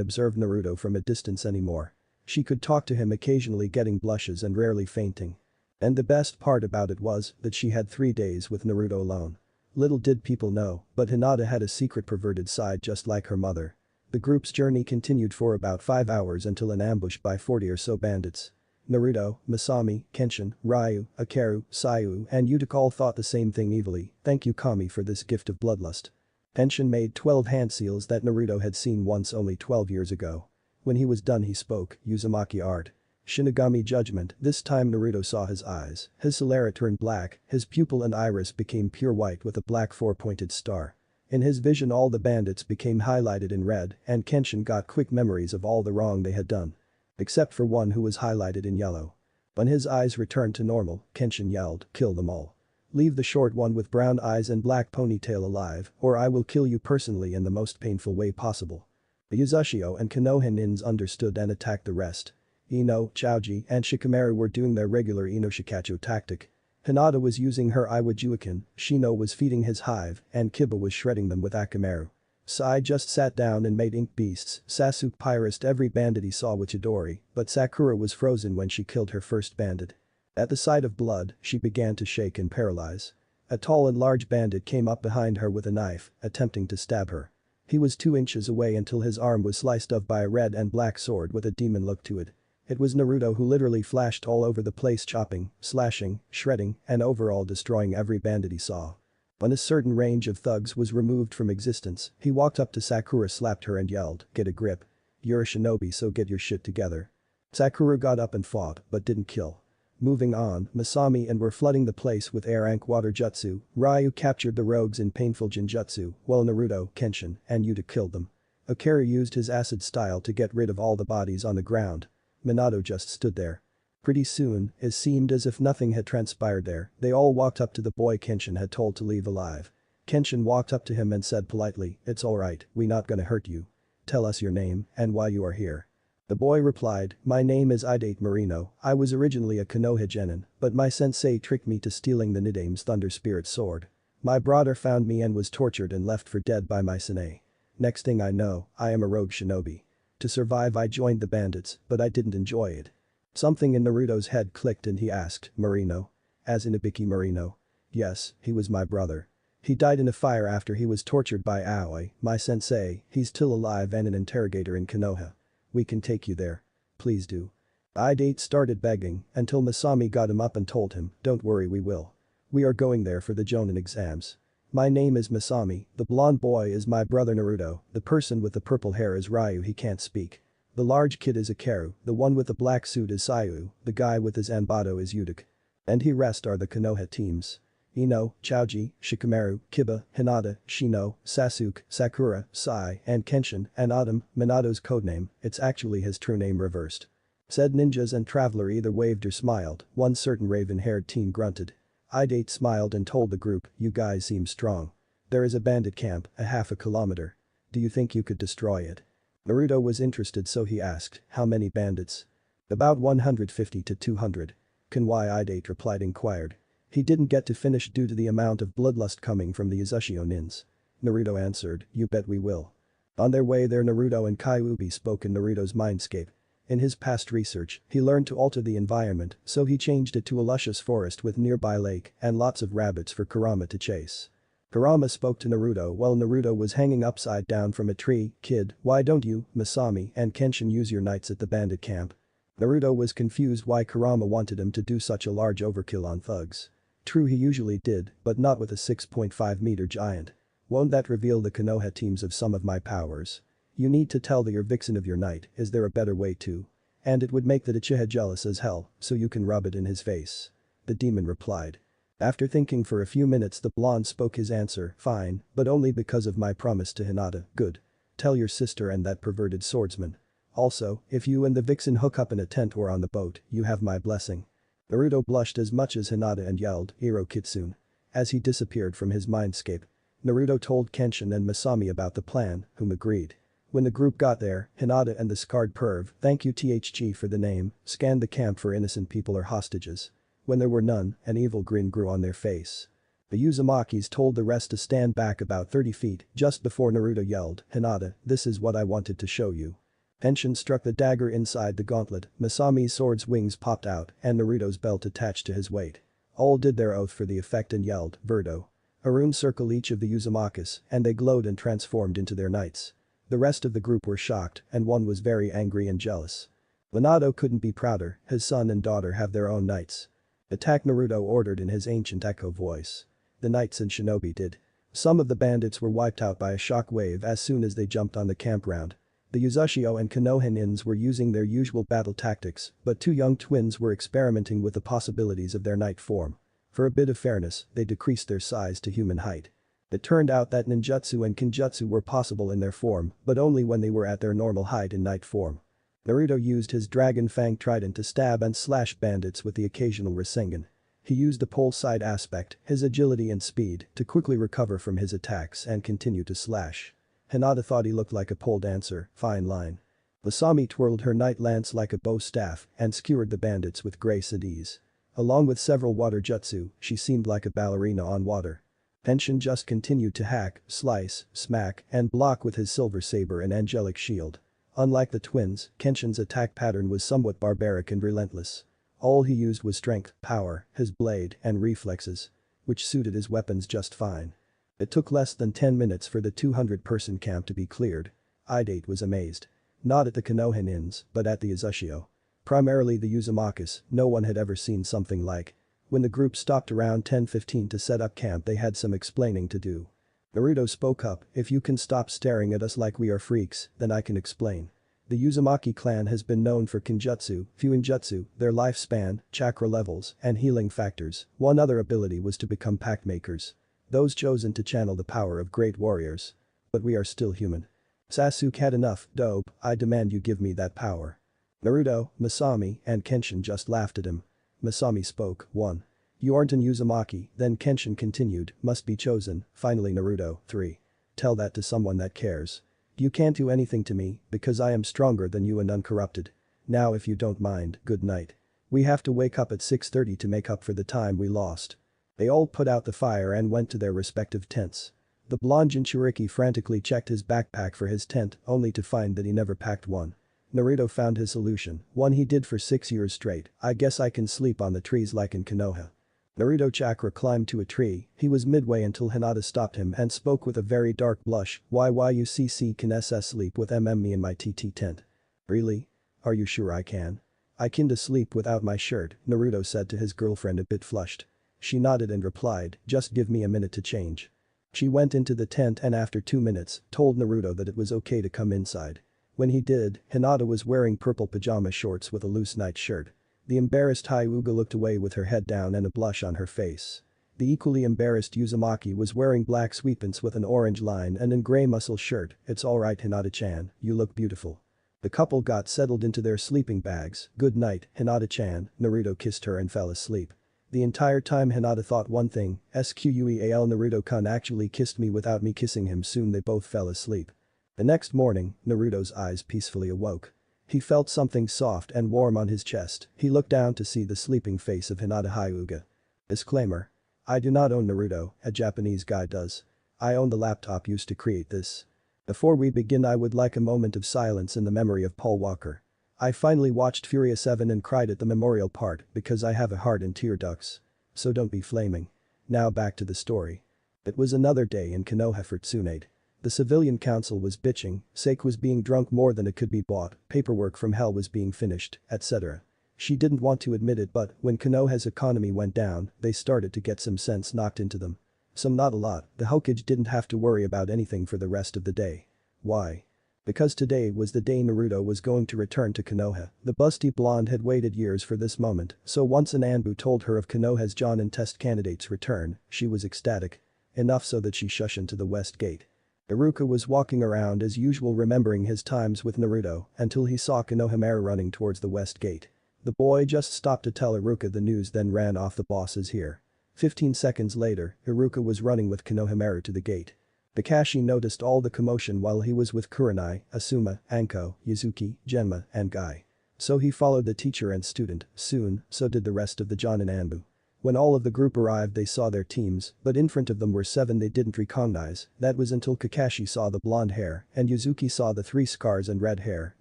observe Naruto from a distance anymore. She could talk to him occasionally getting blushes and rarely fainting. And the best part about it was that she had 3 days with Naruto alone. Little did people know, but Hinata had a secret perverted side just like her mother. The group's journey continued for about 5 hours until an ambush by 40 or so bandits. Naruto, Masami, Kenshin, Ryu, Akaru, Sayu, and Yuta all thought the same thing evilly. "Thank you Kami for this gift of bloodlust." Kenshin made 12 hand seals that Naruto had seen once only 12 years ago. When he was done he spoke, Uzumaki art. Shinigami judgment. This time Naruto saw his eyes, his sclera turned black, his pupil and iris became pure white with a black 4-pointed star. In his vision all the bandits became highlighted in red and Kenshin got quick memories of all the wrong they had done. Except for one who was highlighted in yellow. When his eyes returned to normal, Kenshin yelled, "Kill them all. Leave the short one with brown eyes and black ponytail alive, or I will kill you personally in the most painful way possible." The Uzushio and Konoha nins understood and attacked the rest. Ino, Chaoji, and Shikamaru were doing their regular Ino-Shikacho tactic. Hinata was using her Iwajuikin, Shino was feeding his hive, and Kiba was shredding them with Akamaru. Sai just sat down and made ink beasts. Sasuke pyrused every bandit he saw with Chidori, but Sakura was frozen when she killed her first bandit. At the sight of blood, she began to shake and paralyze. A tall and large bandit came up behind her with a knife, attempting to stab her. He was 2 inches away until his arm was sliced off by a red and black sword with a demon look to it. It was Naruto who literally flashed all over the place chopping, slashing, shredding, and overall destroying every bandit he saw. When a certain range of thugs was removed from existence, he walked up to Sakura, slapped her and yelled, "Get a grip. You're a shinobi so get your shit together." Sakura got up and fought, but didn't kill. Moving on, Masami and were flooding the place with air and water jutsu. Ryu captured the rogues in painful genjutsu, while Naruto, Kenshin, and Yuta killed them. Akaru used his acid style to get rid of all the bodies on the ground. Minato just stood there. Pretty soon, it seemed as if nothing had transpired there, they all walked up to the boy Kenshin had told to leave alive. Kenshin walked up to him and said politely, "It's alright, we not gonna hurt you. Tell us your name and why you are here." The boy replied, "My name is Idate Marino, I was originally a Konoha genin, but my sensei tricked me to stealing the Nidame's Thunder Spirit sword. My brother found me and was tortured and left for dead by my sensei. Next thing I know, I am a rogue shinobi. To survive I joined the bandits, but I didn't enjoy it." Something in Naruto's head clicked and he asked, "Marino? As in Ibiki Marino?" "Yes, he was my brother. He died in a fire after he was tortured by Aoi, my sensei, he's still alive and an interrogator in Konoha." We can take you there. Please do. Idate started begging until Masami got him up and told him, don't worry, we will. We are going there for the Jonin exams. My name is Masami, the blonde boy is my brother Naruto, the person with the purple hair is Ryu, he can't speak. The large kid is Ikaru, the one with the black suit is Sayu, the guy with his Anbato is Udik. And he rest are the Konoha teams. Ino, Choji, Shikamaru, Kiba, Hinata, Shino, Sasuke, Sakura, Sai, and Kenshin, and Autumn, Minato's codename, it's actually his true name reversed. Said ninjas and Traveler either waved or smiled, one certain raven-haired teen grunted. Idate smiled and told the group, you guys seem strong. There is a bandit camp, a half a kilometer. Do you think you could destroy it? Naruto was interested so he asked, how many bandits? About 150 to 200. Kenwai Idate replied inquired. He didn't get to finish due to the amount of bloodlust coming from the Uzushio nins. Naruto answered, you bet we will. On their way there Naruto and Kyuubi spoke in Naruto's mindscape. In his past research, he learned to alter the environment, so he changed it to a luscious forest with nearby lake and lots of rabbits for Kurama to chase. Kurama spoke to Naruto while Naruto was hanging upside down from a tree, kid, why don't you, Masami and Kenshin use your nights at the bandit camp? Naruto was confused why Kurama wanted him to do such a large overkill on thugs. True he usually did, but not with a 6.5-meter giant. Won't that reveal the Konoha teams of some of my powers? You need to tell your vixen of your night, is there a better way to? And it would make the Uchiha jealous as hell, so you can rub it in his face. The demon replied. After thinking for a few minutes the blonde spoke his answer, fine, but only because of my promise to Hinata, good. Tell your sister and that perverted swordsman. Also, if you and the vixen hook up in a tent or on the boat, you have my blessing. Naruto blushed as much as Hinata and yelled, Iro Kitsune. As he disappeared from his mindscape. Naruto told Kenshin and Masami about the plan, whom agreed. When the group got there, Hinata and the scarred perv, thank you THG for the name, scanned the camp for innocent people or hostages. When there were none, an evil grin grew on their face. The Uzumakis told the rest to stand back about 30 feet just before Naruto yelled, Hinata, this is what I wanted to show you. Kenshin struck the dagger inside the gauntlet, Masami's sword's wings popped out and Naruto's belt attached to his weight. All did their oath for the effect and yelled, Verdo. A rune circled each of the Uzumakas and they glowed and transformed into their knights. The rest of the group were shocked and one was very angry and jealous. Minato couldn't be prouder, his son and daughter have their own knights. Attack Naruto ordered in his ancient echo voice. The knights and shinobi did. Some of the bandits were wiped out by a shock wave as soon as they jumped on the campground. The Uzushio and Konoha nins were using their usual battle tactics, but two young twins were experimenting with the possibilities of their knight form. For a bit of fairness, they decreased their size to human height. It turned out that ninjutsu and kinjutsu were possible in their form, but only when they were at their normal height in knight form. Naruto used his Dragon Fang trident to stab and slash bandits with the occasional Rasengan. He used the pole side aspect, his agility and speed, to quickly recover from his attacks and continue to slash. Hinata thought he looked like a pole dancer, fine line. Masami twirled her knight lance like a bow staff and skewered the bandits with grace and ease. Along with several water jutsu, she seemed like a ballerina on water. Kenshin just continued to hack, slice, smack, and block with his silver saber and angelic shield. Unlike the twins, Kenshin's attack pattern was somewhat barbaric and relentless. All he used was strength, power, his blade, and reflexes. Which suited his weapons just fine. It took less than 10 minutes for the 200-person camp to be cleared. Idate was amazed. Not at the Konoha nins, but at the Uzushio. Primarily the Uzumakas, no one had ever seen something like. When the group stopped around 10:15 to set up camp they had some explaining to do. Naruto spoke up, if you can stop staring at us like we are freaks, then I can explain. The Uzumaki clan has been known for kinjutsu, fuinjutsu, their lifespan, chakra levels, and healing factors. One other ability was to become pact makers. Those chosen to channel the power of great warriors. But we are still human. Sasuke had enough, dope, I demand you give me that power. Naruto, Masami, and Kenshin just laughed at him. Masami spoke, 1. You aren't an Uzumaki, then Kenshin continued, must be chosen, finally Naruto, 3. Tell that to someone that cares. You can't do anything to me, because I am stronger than you and uncorrupted. Now if you don't mind, good night. We have to wake up at 6:30 to make up for the time we lost. They all put out the fire and went to their respective tents. The blonde Jinchuriki frantically checked his backpack for his tent, only to find that he never packed one. Naruto found his solution, one he did for 6 years straight, I guess I can sleep on the trees like in Konoha. Naruto Chakra climbed to a tree, he was midway until Hinata stopped him and spoke with a very dark blush, why UCC can SS sleep with me in my TT tent. Really? Are you sure I can? I can sleep without my shirt, Naruto said to his girlfriend a bit flushed. She nodded and replied, just give me a minute to change. She went into the tent and after 2 minutes, told Naruto that it was okay to come inside. When he did, Hinata was wearing purple pajama shorts with a loose nightshirt. The embarrassed Hyuga looked away with her head down and a blush on her face. The equally embarrassed Uzumaki was wearing black sweatpants with an orange line and a grey muscle shirt. It's alright Hinata-chan, you look beautiful. The couple got settled into their sleeping bags. Good night, Hinata-chan, Naruto kissed her and fell asleep. The entire time Hinata thought one thing, squeal Naruto-kun actually kissed me without me kissing him. Soon they both fell asleep. The next morning, Naruto's eyes peacefully awoke. He felt something soft and warm on his chest. He looked down to see the sleeping face of Hinata Hyuga. Disclaimer. I do not own Naruto, a Japanese guy does. I own the laptop used to create this. Before we begin I would like a moment of silence in the memory of Paul Walker. I finally watched Furia 7 and cried at the memorial part because I have a heart and tear ducts. So don't be flaming. Now back to the story. It was another day in Konoha for Tsunade. The civilian council was bitching, Sake was being drunk more than it could be bought, paperwork from hell was being finished, etc. She didn't want to admit it but when Konoha's economy went down, they started to get some sense knocked into them. Some not a lot, the Hokage didn't have to worry about anything for the rest of the day. Why? Because today was the day Naruto was going to return to Konoha. The busty blonde had waited years for this moment, so once an Anbu told her of Konoha's Jonin test candidate's return, she was ecstatic. Enough so that she shushed into the west gate. Iruka was walking around as usual remembering his times with Naruto until he saw Konohamaru running towards the west gate. The boy just stopped to tell Iruka the news then ran off. The boss is here. 15 seconds later, Iruka was running with Konohamaru to the gate. Kakashi noticed all the commotion while he was with Kurenai, Asuma, Anko, Yuzuki, Genma, and Guy. So he followed the teacher and student, soon, so did the rest of the Jonin Anbu. When all of the group arrived they saw their teams, but in front of them were 7 they didn't recognize, that was until Kakashi saw the blonde hair and Yuzuki saw the 3 scars and red hair,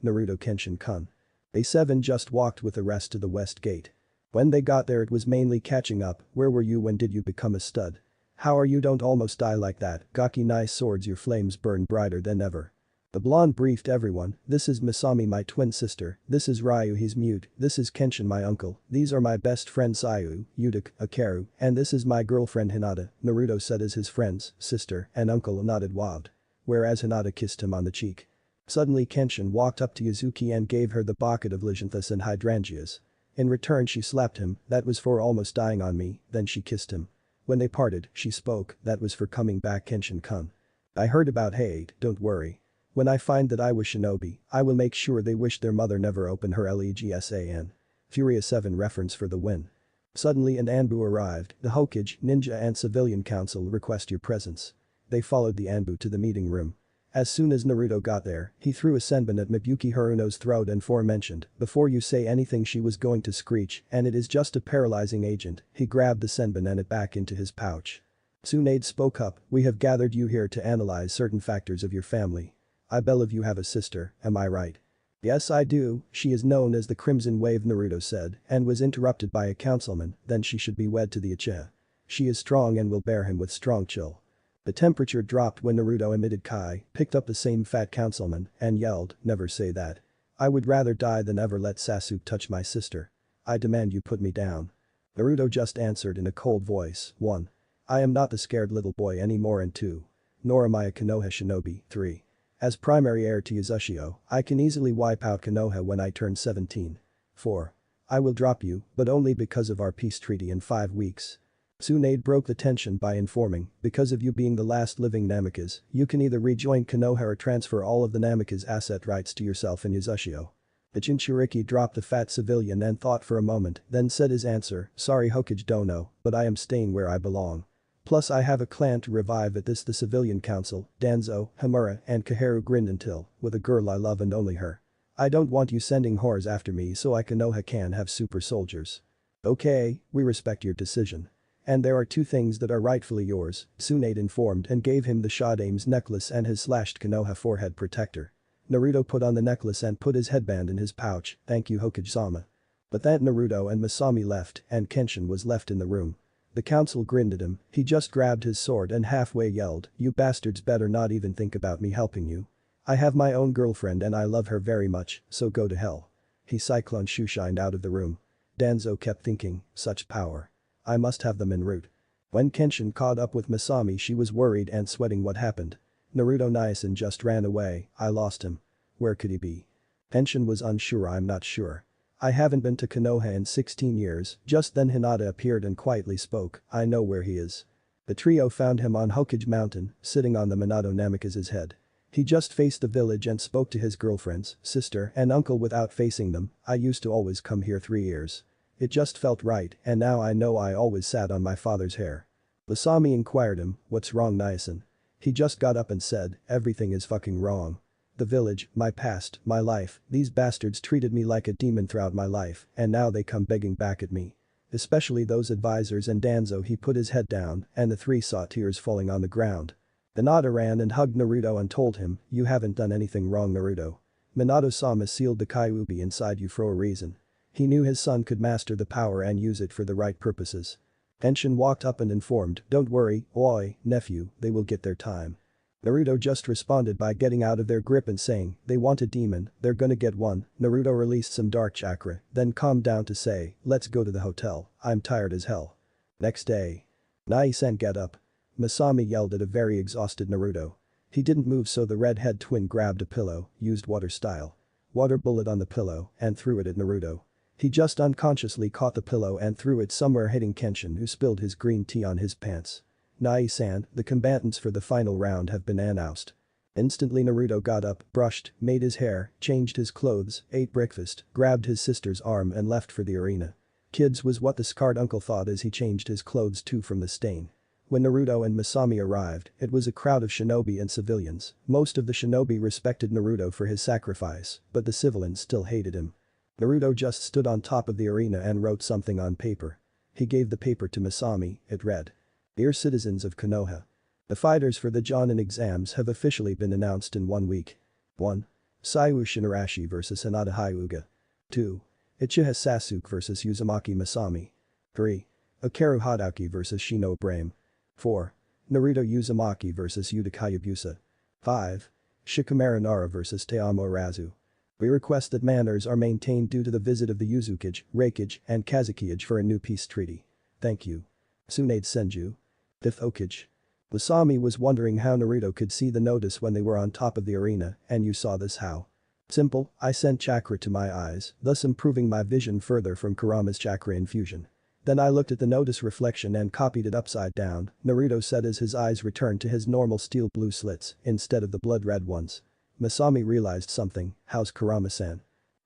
Naruto Kenshin-kun. They 7 just walked with the rest to the west gate. When they got there it was mainly catching up, where were you when did you become a stud? How are you don't almost die like that, Gaki nice swords your flames burn brighter than ever. The blonde briefed everyone, this is Masami my twin sister, this is Ryu he's mute, this is Kenshin my uncle, these are my best friends Sayu, Udik, Akaru, and this is my girlfriend Hinata, Naruto said as his friends, sister, and uncle nodded wowed. Whereas Hinata kissed him on the cheek. Suddenly Kenshin walked up to Yuzuki and gave her the bucket of Lysanthes and hydrangeas. In return she slapped him, that was for almost dying on me, then she kissed him. When they parted, she spoke, that was for coming back Kenshin-kun. I heard about hate, don't worry. When I find that I was shinobi, I will make sure they wish their mother never opened her legsan. Furia 7 reference for the win. Suddenly an Anbu arrived, the Hokage, ninja and civilian council request your presence. They followed the Anbu to the meeting room. As soon as Naruto got there, he threw a senbon at Mibuyuki Haruno's throat and forementioned, before you say anything she was going to screech and it is just a paralyzing agent, he grabbed the senbon and it back into his pouch. Tsunade spoke up, we have gathered you here to analyze certain factors of your family. I believe you have a sister, am I right? Yes I do, she is known as the Crimson Wave Naruto said and was interrupted by a councilman, then she should be wed to the Uchiha. She is strong and will bear him with strong chill. The temperature dropped when Naruto emitted Kai, picked up the same fat councilman, and yelled, never say that. I would rather die than ever let Sasuke touch my sister. I demand you put me down. Naruto just answered in a cold voice, 1. I am not the scared little boy anymore and 2. Nor am I a Konoha shinobi, 3. As primary heir to Uzushio, I can easily wipe out Konoha when I turn 17. 4. I will drop you, but only because of our peace treaty in 5 weeks. Tsunade broke the tension by informing, because of you being the last living Namikaze, you can either rejoin Konoha or transfer all of the Namikaze asset rights to yourself and Uzushio. The Jinchuriki dropped the fat civilian and thought for a moment, then said his answer, sorry Hokage Dono, but I am staying where I belong. Plus I have a clan to revive at this the civilian council, Danzo, Hamura and Kaharu grinned until, with a girl I love and only her. I don't want you sending whores after me so I Konoha can have super soldiers. Okay, we respect your decision. And there are 2 things that are rightfully yours, Tsunade informed and gave him the Shadame's necklace and his slashed Konoha forehead protector. Naruto put on the necklace and put his headband in his pouch, thank you Hokage-sama. But that Naruto and Masami left and Kenshin was left in the room. The council grinned at him, he just grabbed his sword and halfway yelled, you bastards better not even think about me helping you. I have my own girlfriend and I love her very much, so go to hell. He cyclone shoeshined out of the room. Danzo kept thinking, such power. I must have them en route. When Kenshin caught up with Masami she was worried and sweating what happened. Naruto Niacin just ran away, I lost him. Where could he be? Kenshin was unsure. I'm not sure. I haven't been to Konoha in 16 years, just then Hinata appeared and quietly spoke, I know where he is. The trio found him on Hokage Mountain, sitting on the Minato Namikaze's head. He just faced the village and spoke to his girlfriends, sister and uncle without facing them. I used to always come here 3 years. It just felt right and now I know I always sat on my father's hair. Masami inquired him, what's wrong Niacin? He just got up and said, everything is fucking wrong. The village, my past, my life, these bastards treated me like a demon throughout my life and now they come begging back at me. Especially those advisors and Danzo. He put his head down and the three saw tears falling on the ground. Minato ran and hugged Naruto and told him, you haven't done anything wrong Naruto. Minato-sama sealed the Kyuubi inside you for a reason. He knew his son could master the power and use it for the right purposes. Kenshin walked up and informed, don't worry, oi, nephew, they will get their time. Naruto just responded by getting out of their grip and saying, they want a demon, they're gonna get one. Naruto released some dark chakra, then calmed down to say, let's go to the hotel, I'm tired as hell. Next day. Nai-san get up. Masami yelled at a very exhausted Naruto. He didn't move so the redhead twin grabbed a pillow, used water style. Water bullet on the pillow and threw it at Naruto. He just unconsciously caught the pillow and threw it somewhere hitting Kenshin who spilled his green tea on his pants. Nai-san, the combatants for the final round have been announced. Instantly Naruto got up, brushed, made his hair, changed his clothes, ate breakfast, grabbed his sister's arm and left for the arena. Kids was what the scarred uncle thought as he changed his clothes too from the stain. When Naruto and Masami arrived, it was a crowd of shinobi and civilians. Most of the shinobi respected Naruto for his sacrifice, but the civilians still hated him. Naruto just stood on top of the arena and wrote something on paper. He gave the paper to Masami, it read. Dear citizens of Konoha. The fighters for the Jonin exams have officially been announced in 1 week. 1. Saiyu Shinarashi vs Hinata Hyuga. 2. Uchiha Sasuke vs Uzumaki Masami. 3. Okaru Hadouki vs Shino Brame. 4. Naruto Uzumaki vs Yuta Hayabusa. 5. Shikamaru Nara vs Teamo Arazu. We request that manners are maintained due to the visit of the Uzukage, Reikage, and Kazekage for a new peace treaty. Thank you. Tsunade Senju. 5th Hokage. Masami was wondering how Naruto could see the notice when they were on top of the arena, and you saw this how? Simple, I sent chakra to my eyes, thus improving my vision further from Kurama's chakra infusion. Then I looked at the notice reflection and copied it upside down, Naruto said as his eyes returned to his normal steel blue slits instead of the blood red ones. Masami realized something, how's Kurama-san?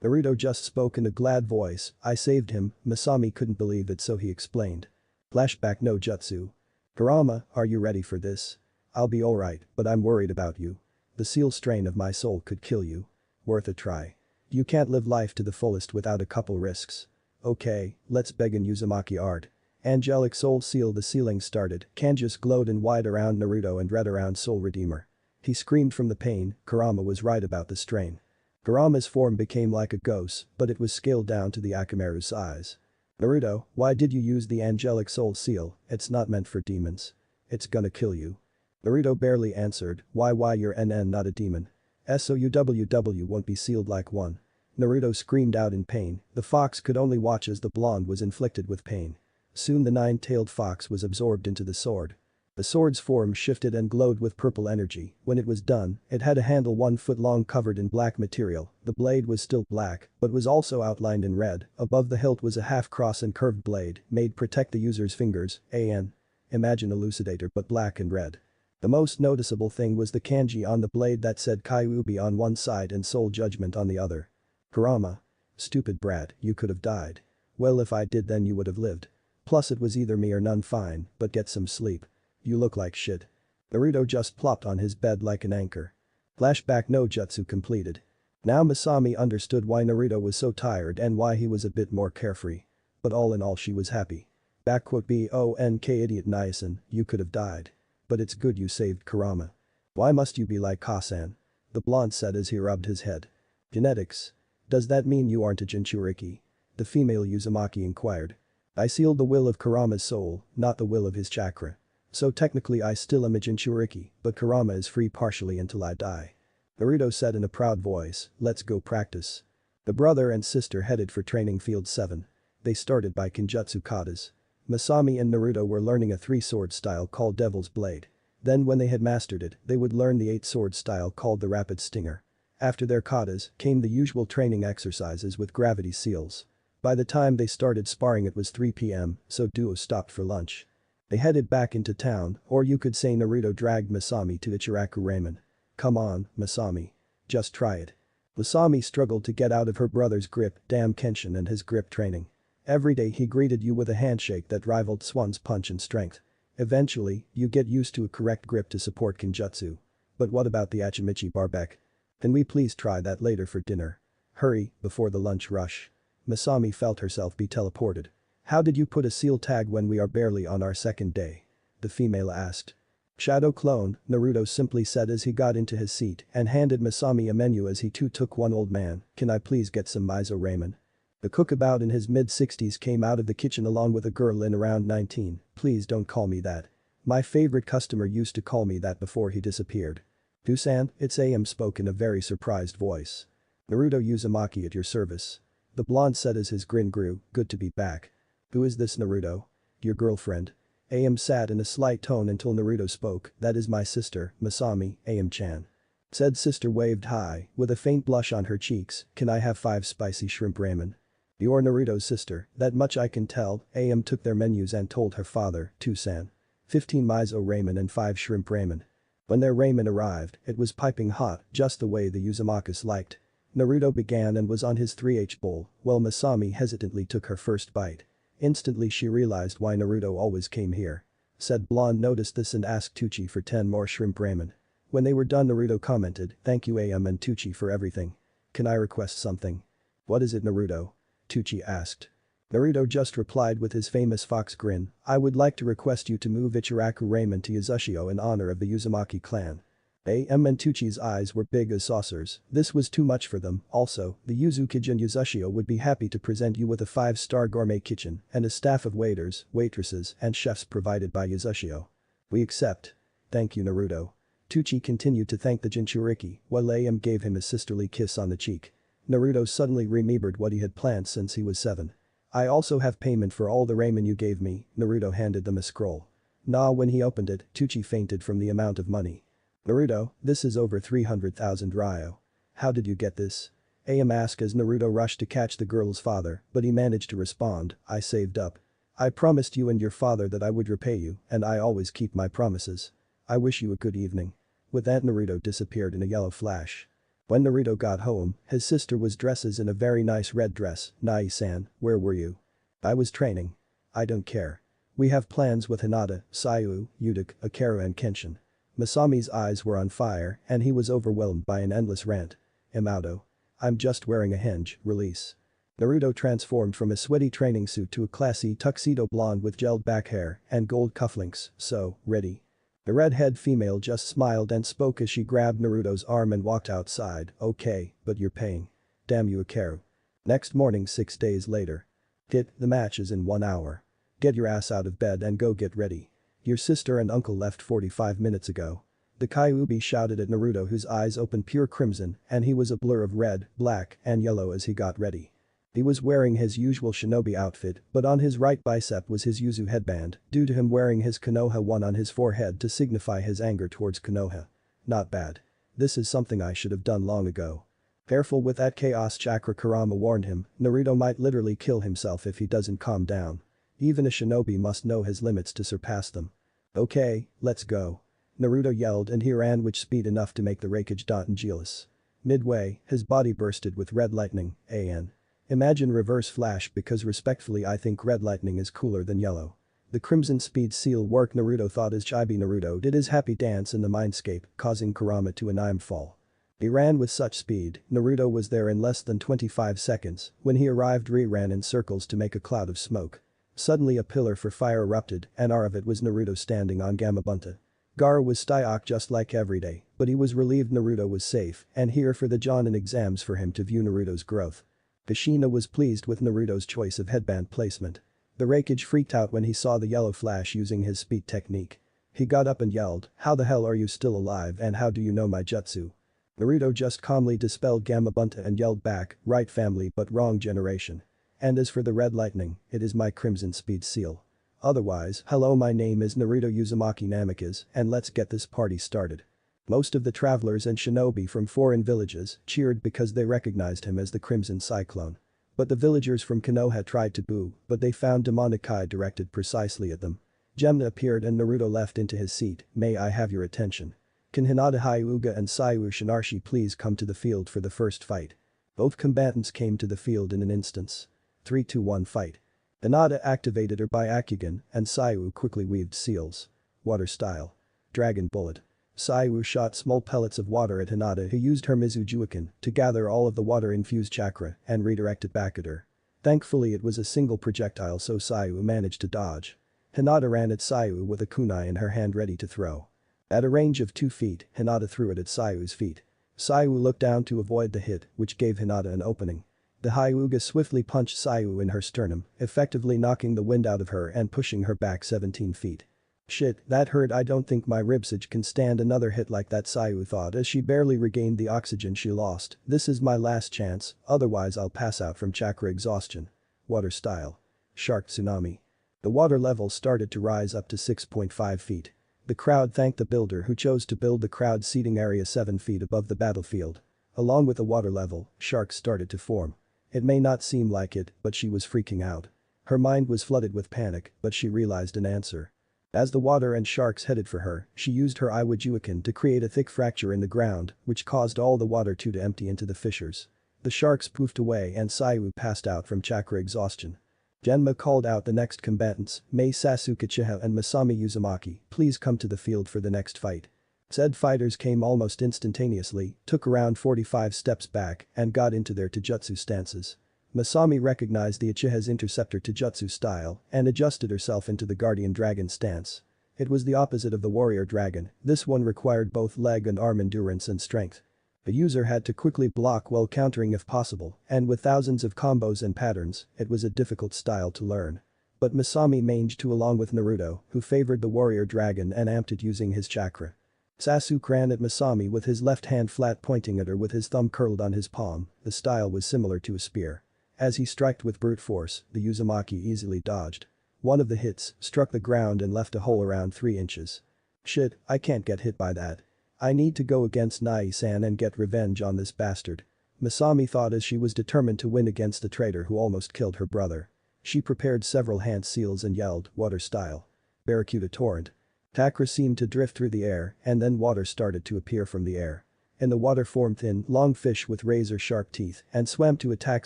Naruto just spoke in a glad voice, I saved him, Masami couldn't believe it so he explained. Flashback no jutsu. Kurama, are you ready for this? I'll be alright, but I'm worried about you. The seal strain of my soul could kill you. Worth a try. You can't live life to the fullest without a couple risks. Okay, let's begin Uzumaki art. Angelic Soul Seal. The ceiling started, Kanjus glowed in white around Naruto and red around Soul Redeemer. He screamed from the pain, Kurama was right about the strain. Kurama's form became like a ghost, but it was scaled down to the Akamaru size. Naruto, why did you use the Angelic Soul Seal? It's not meant for demons. It's gonna kill you. Naruto barely answered, why you're NN not a demon. SOUWW won't be sealed like one. Naruto screamed out in pain, the fox could only watch as the blonde was inflicted with pain. Soon the nine-tailed fox was absorbed into the sword. The sword's form shifted and glowed with purple energy. When it was done, it had a handle 1 foot long covered in black material. The blade was still black, but was also outlined in red. Above the hilt was a half-cross and curved blade, made protect the user's fingers, AN. Imagine Elucidator but black and red. The most noticeable thing was the kanji on the blade that said Kyuubi on one side and Soul Judgment on the other. Kurama. Stupid brat, you could have died. Well if I did then you would have lived. Plus it was either me or none fine, but get some sleep. You look like shit. Naruto just plopped on his bed like an anchor. Flashback no jutsu completed. Now Masami understood why Naruto was so tired and why he was a bit more carefree. But all in all she was happy. BONK idiot Niacin, you could have died. But it's good you saved Kurama. Why must you be like Kasan? The blonde said as he rubbed his head. Genetics. Does that mean you aren't a Jinchuriki? The female Uzumaki inquired. I sealed the will of Kurama's soul, not the will of his chakra. So technically I still am a Jinchuriki, but Kurama is free partially until I die. Naruto said in a proud voice, let's go practice. The brother and sister headed for training field 7. They started by Kenjutsu katas. Masami and Naruto were learning a 3-sword style called Devil's Blade. Then when they had mastered it, they would learn the 8-sword style called the Rapid Stinger. After their katas came the usual training exercises with gravity seals. By the time they started sparring it was 3 p.m, so duo stopped for lunch. They headed back into town, or you could say Naruto dragged Masami to Ichiraku Ramen. Come on, Masami. Just try it. Masami struggled to get out of her brother's grip, damn Kenshin and his grip training. Every day he greeted you with a handshake that rivaled Swan's punch in strength. Eventually, you get used to a correct grip to support Kenjutsu. But what about the Achimichi barbecue? Can we please try that later for dinner? Hurry, before the lunch rush. Masami felt herself be teleported. How did you put a seal tag when we are barely on our second day? The female asked. Shadow clone, Naruto simply said as he got into his seat and handed Masami a menu as he too took one. Old man, can I please get some miso ramen? The cook about in his mid-60s came out of the kitchen along with a girl in around 19, please don't call me that. My favorite customer used to call me that before he disappeared. Dusan, it's AM spoke in a very surprised voice. Naruto Uzumaki at your service. The blonde said as his grin grew, good to be back. Who is this Naruto? Your girlfriend? AM sat in a slight tone until Naruto spoke, that is my sister, Masami, AM-chan. Said sister waved high, with a faint blush on her cheeks, can I have 5 spicy shrimp ramen? You're Naruto's sister, that much I can tell, AM took their menus and told her father, Tusan. 15 miso ramen and 5 shrimp ramen. When their ramen arrived, it was piping hot, just the way the Uzumakas liked. Naruto began and was on his 3H bowl, while Masami hesitantly took her first bite. Instantly she realized why Naruto always came here. Said blonde noticed this and asked Tucci for 10 more shrimp ramen. When they were done Naruto commented, thank you AM and Tucci for everything. Can I request something? What is it Naruto? Tucci asked. Naruto just replied with his famous fox grin, I would like to request you to move Ichiraku Ramen to Yuzushio in honor of the Uzumaki clan. AM and Tucci's eyes were big as saucers, this was too much for them, also, the Uzukijin Yuzushio would be happy to present you with a 5-star gourmet kitchen and a staff of waiters, waitresses and chefs provided by Yuzushio. We accept. Thank you Naruto. Tucci continued to thank the Jinchuriki, while AM gave him a sisterly kiss on the cheek. Naruto suddenly remembered what he had planned since he was 7. I also have payment for all the ramen you gave me, Naruto handed them a scroll. Nah, when he opened it, Tucci fainted from the amount of money. Naruto, this is over 300,000 ryo. How did you get this? AM asked as Naruto rushed to catch the girl's father, but he managed to respond, I saved up. I promised you and your father that I would repay you, and I always keep my promises. I wish you a good evening. With that Naruto disappeared in a yellow flash. When Naruto got home, his sister was dressed in a very nice red dress, Nai-san, where were you? I was training. I don't care. We have plans with Hinata, Sayu, Udik, Akaru and Kenshin. Masami's eyes were on fire and he was overwhelmed by an endless rant. Imauto. I'm just wearing a henge, release. Naruto transformed from a sweaty training suit to a classy tuxedo blonde with gelled back hair and gold cufflinks, so, ready. The redhead female just smiled and spoke as she grabbed Naruto's arm and walked outside, okay, but you're paying. Damn you Akaru. Next morning 6 days later. Kid, the match is in 1 hour. Get your ass out of bed and go get ready. Your sister and uncle left 45 minutes ago. The Kyuubi shouted at Naruto whose eyes opened pure crimson and he was a blur of red, black and yellow as he got ready. He was wearing his usual shinobi outfit but on his right bicep was his Yuzu headband due to him wearing his Konoha one on his forehead to signify his anger towards Konoha. Not bad. This is something I should have done long ago. Careful with that chaos chakra Kurama warned him, Naruto might literally kill himself if he doesn't calm down. Even a shinobi must know his limits to surpass them. Okay, let's go. Naruto yelled and he ran with speed enough to make the Raikage Angelus. Midway, his body bursted with red lightning, an. Imagine reverse flash because respectfully I think red lightning is cooler than yellow. The crimson speed seal work Naruto thought as Chibi Naruto did his happy dance in the mindscape, causing Kurama to an fall. He ran with such speed, Naruto was there in less than 25 seconds, when he arrived ran in circles to make a cloud of smoke. Suddenly a pillar for fire erupted and out of it was Naruto standing on Gamabunta. Gaara was Styock just like every day, but he was relieved Naruto was safe and here for the Jonin exams for him to view Naruto's growth. Kushina was pleased with Naruto's choice of headband placement. The Raikage freaked out when he saw the yellow flash using his speed technique. He got up and yelled, how the hell are you still alive and how do you know my jutsu? Naruto just calmly dispelled Gamabunta and yelled back, right family but wrong generation. And as for the red lightning, it is my crimson speed seal. Otherwise, hello, my name is Naruto Uzumaki Namikaze and let's get this party started. Most of the travelers and shinobi from foreign villages cheered because they recognized him as the Crimson Cyclone. But the villagers from Konoha tried to boo, but they found demonic eye directed precisely at them. Gemna appeared and Naruto left into his seat. May I have your attention? Can Hinata Hyuga and Saiyu Shinarshi please come to the field for the first fight? Both combatants came to the field in an instant. 3-2-1 fight. Hinata activated her Byakugan and Saiyu quickly weaved seals. Water style. Dragon bullet. Saiyu shot small pellets of water at Hinata, who used her Mizujuiken to gather all of the water-infused chakra and redirect it back at her. Thankfully it was a single projectile so Saiyu managed to dodge. Hinata ran at Saiyu with a kunai in her hand ready to throw. At a range of 2 feet, Hinata threw it at Sayu's feet. Saiyu looked down to avoid the hit, which gave Hinata an opening. The Hyuga swiftly punched Saiyu in her sternum, effectively knocking the wind out of her and pushing her back 17 feet. Shit, that hurt. I don't think my ribsage can stand another hit like that, Saiyu thought as she barely regained the oxygen she lost. This is my last chance, otherwise I'll pass out from chakra exhaustion. Water style. Shark tsunami. The water level started to rise up to 6.5 feet. The crowd thanked the builder who chose to build the crowd seating area 7 feet above the battlefield. Along with the water level, sharks started to form. It may not seem like it, but she was freaking out. Her mind was flooded with panic, but she realized an answer. As the water and sharks headed for her, she used her Iwajuiken to create a thick fracture in the ground, which caused all the water to empty into the fissures. The sharks poofed away and Saiyu passed out from chakra exhaustion. Genma called out the next combatants, Mei Sasuke Uchiha and Masami Uzumaki, please come to the field for the next fight. Said fighters came almost instantaneously, took around 45 steps back, and got into their Taijutsu stances. Masami recognized the Uchiha's interceptor Taijutsu style and adjusted herself into the Guardian Dragon stance. It was the opposite of the Warrior Dragon, this one required both leg and arm endurance and strength. The user had to quickly block while countering if possible, and with thousands of combos and patterns, it was a difficult style to learn. But Masami managed to along with Naruto, who favored the Warrior Dragon and amped it using his chakra. Sasuke ran at Masami with his left hand flat pointing at her with his thumb curled on his palm, the style was similar to a spear. As he struck with brute force, the Uzumaki easily dodged. One of the hits struck the ground and left a hole around 3 inches. Shit, I can't get hit by that. I need to go against Nai-san and get revenge on this bastard. Masami thought as she was determined to win against the traitor who almost killed her brother. She prepared several hand seals and yelled, water style. Barracuda torrent. Chakra seemed to drift through the air and then water started to appear from the air. In the water formed thin, long fish with razor-sharp teeth and swam to attack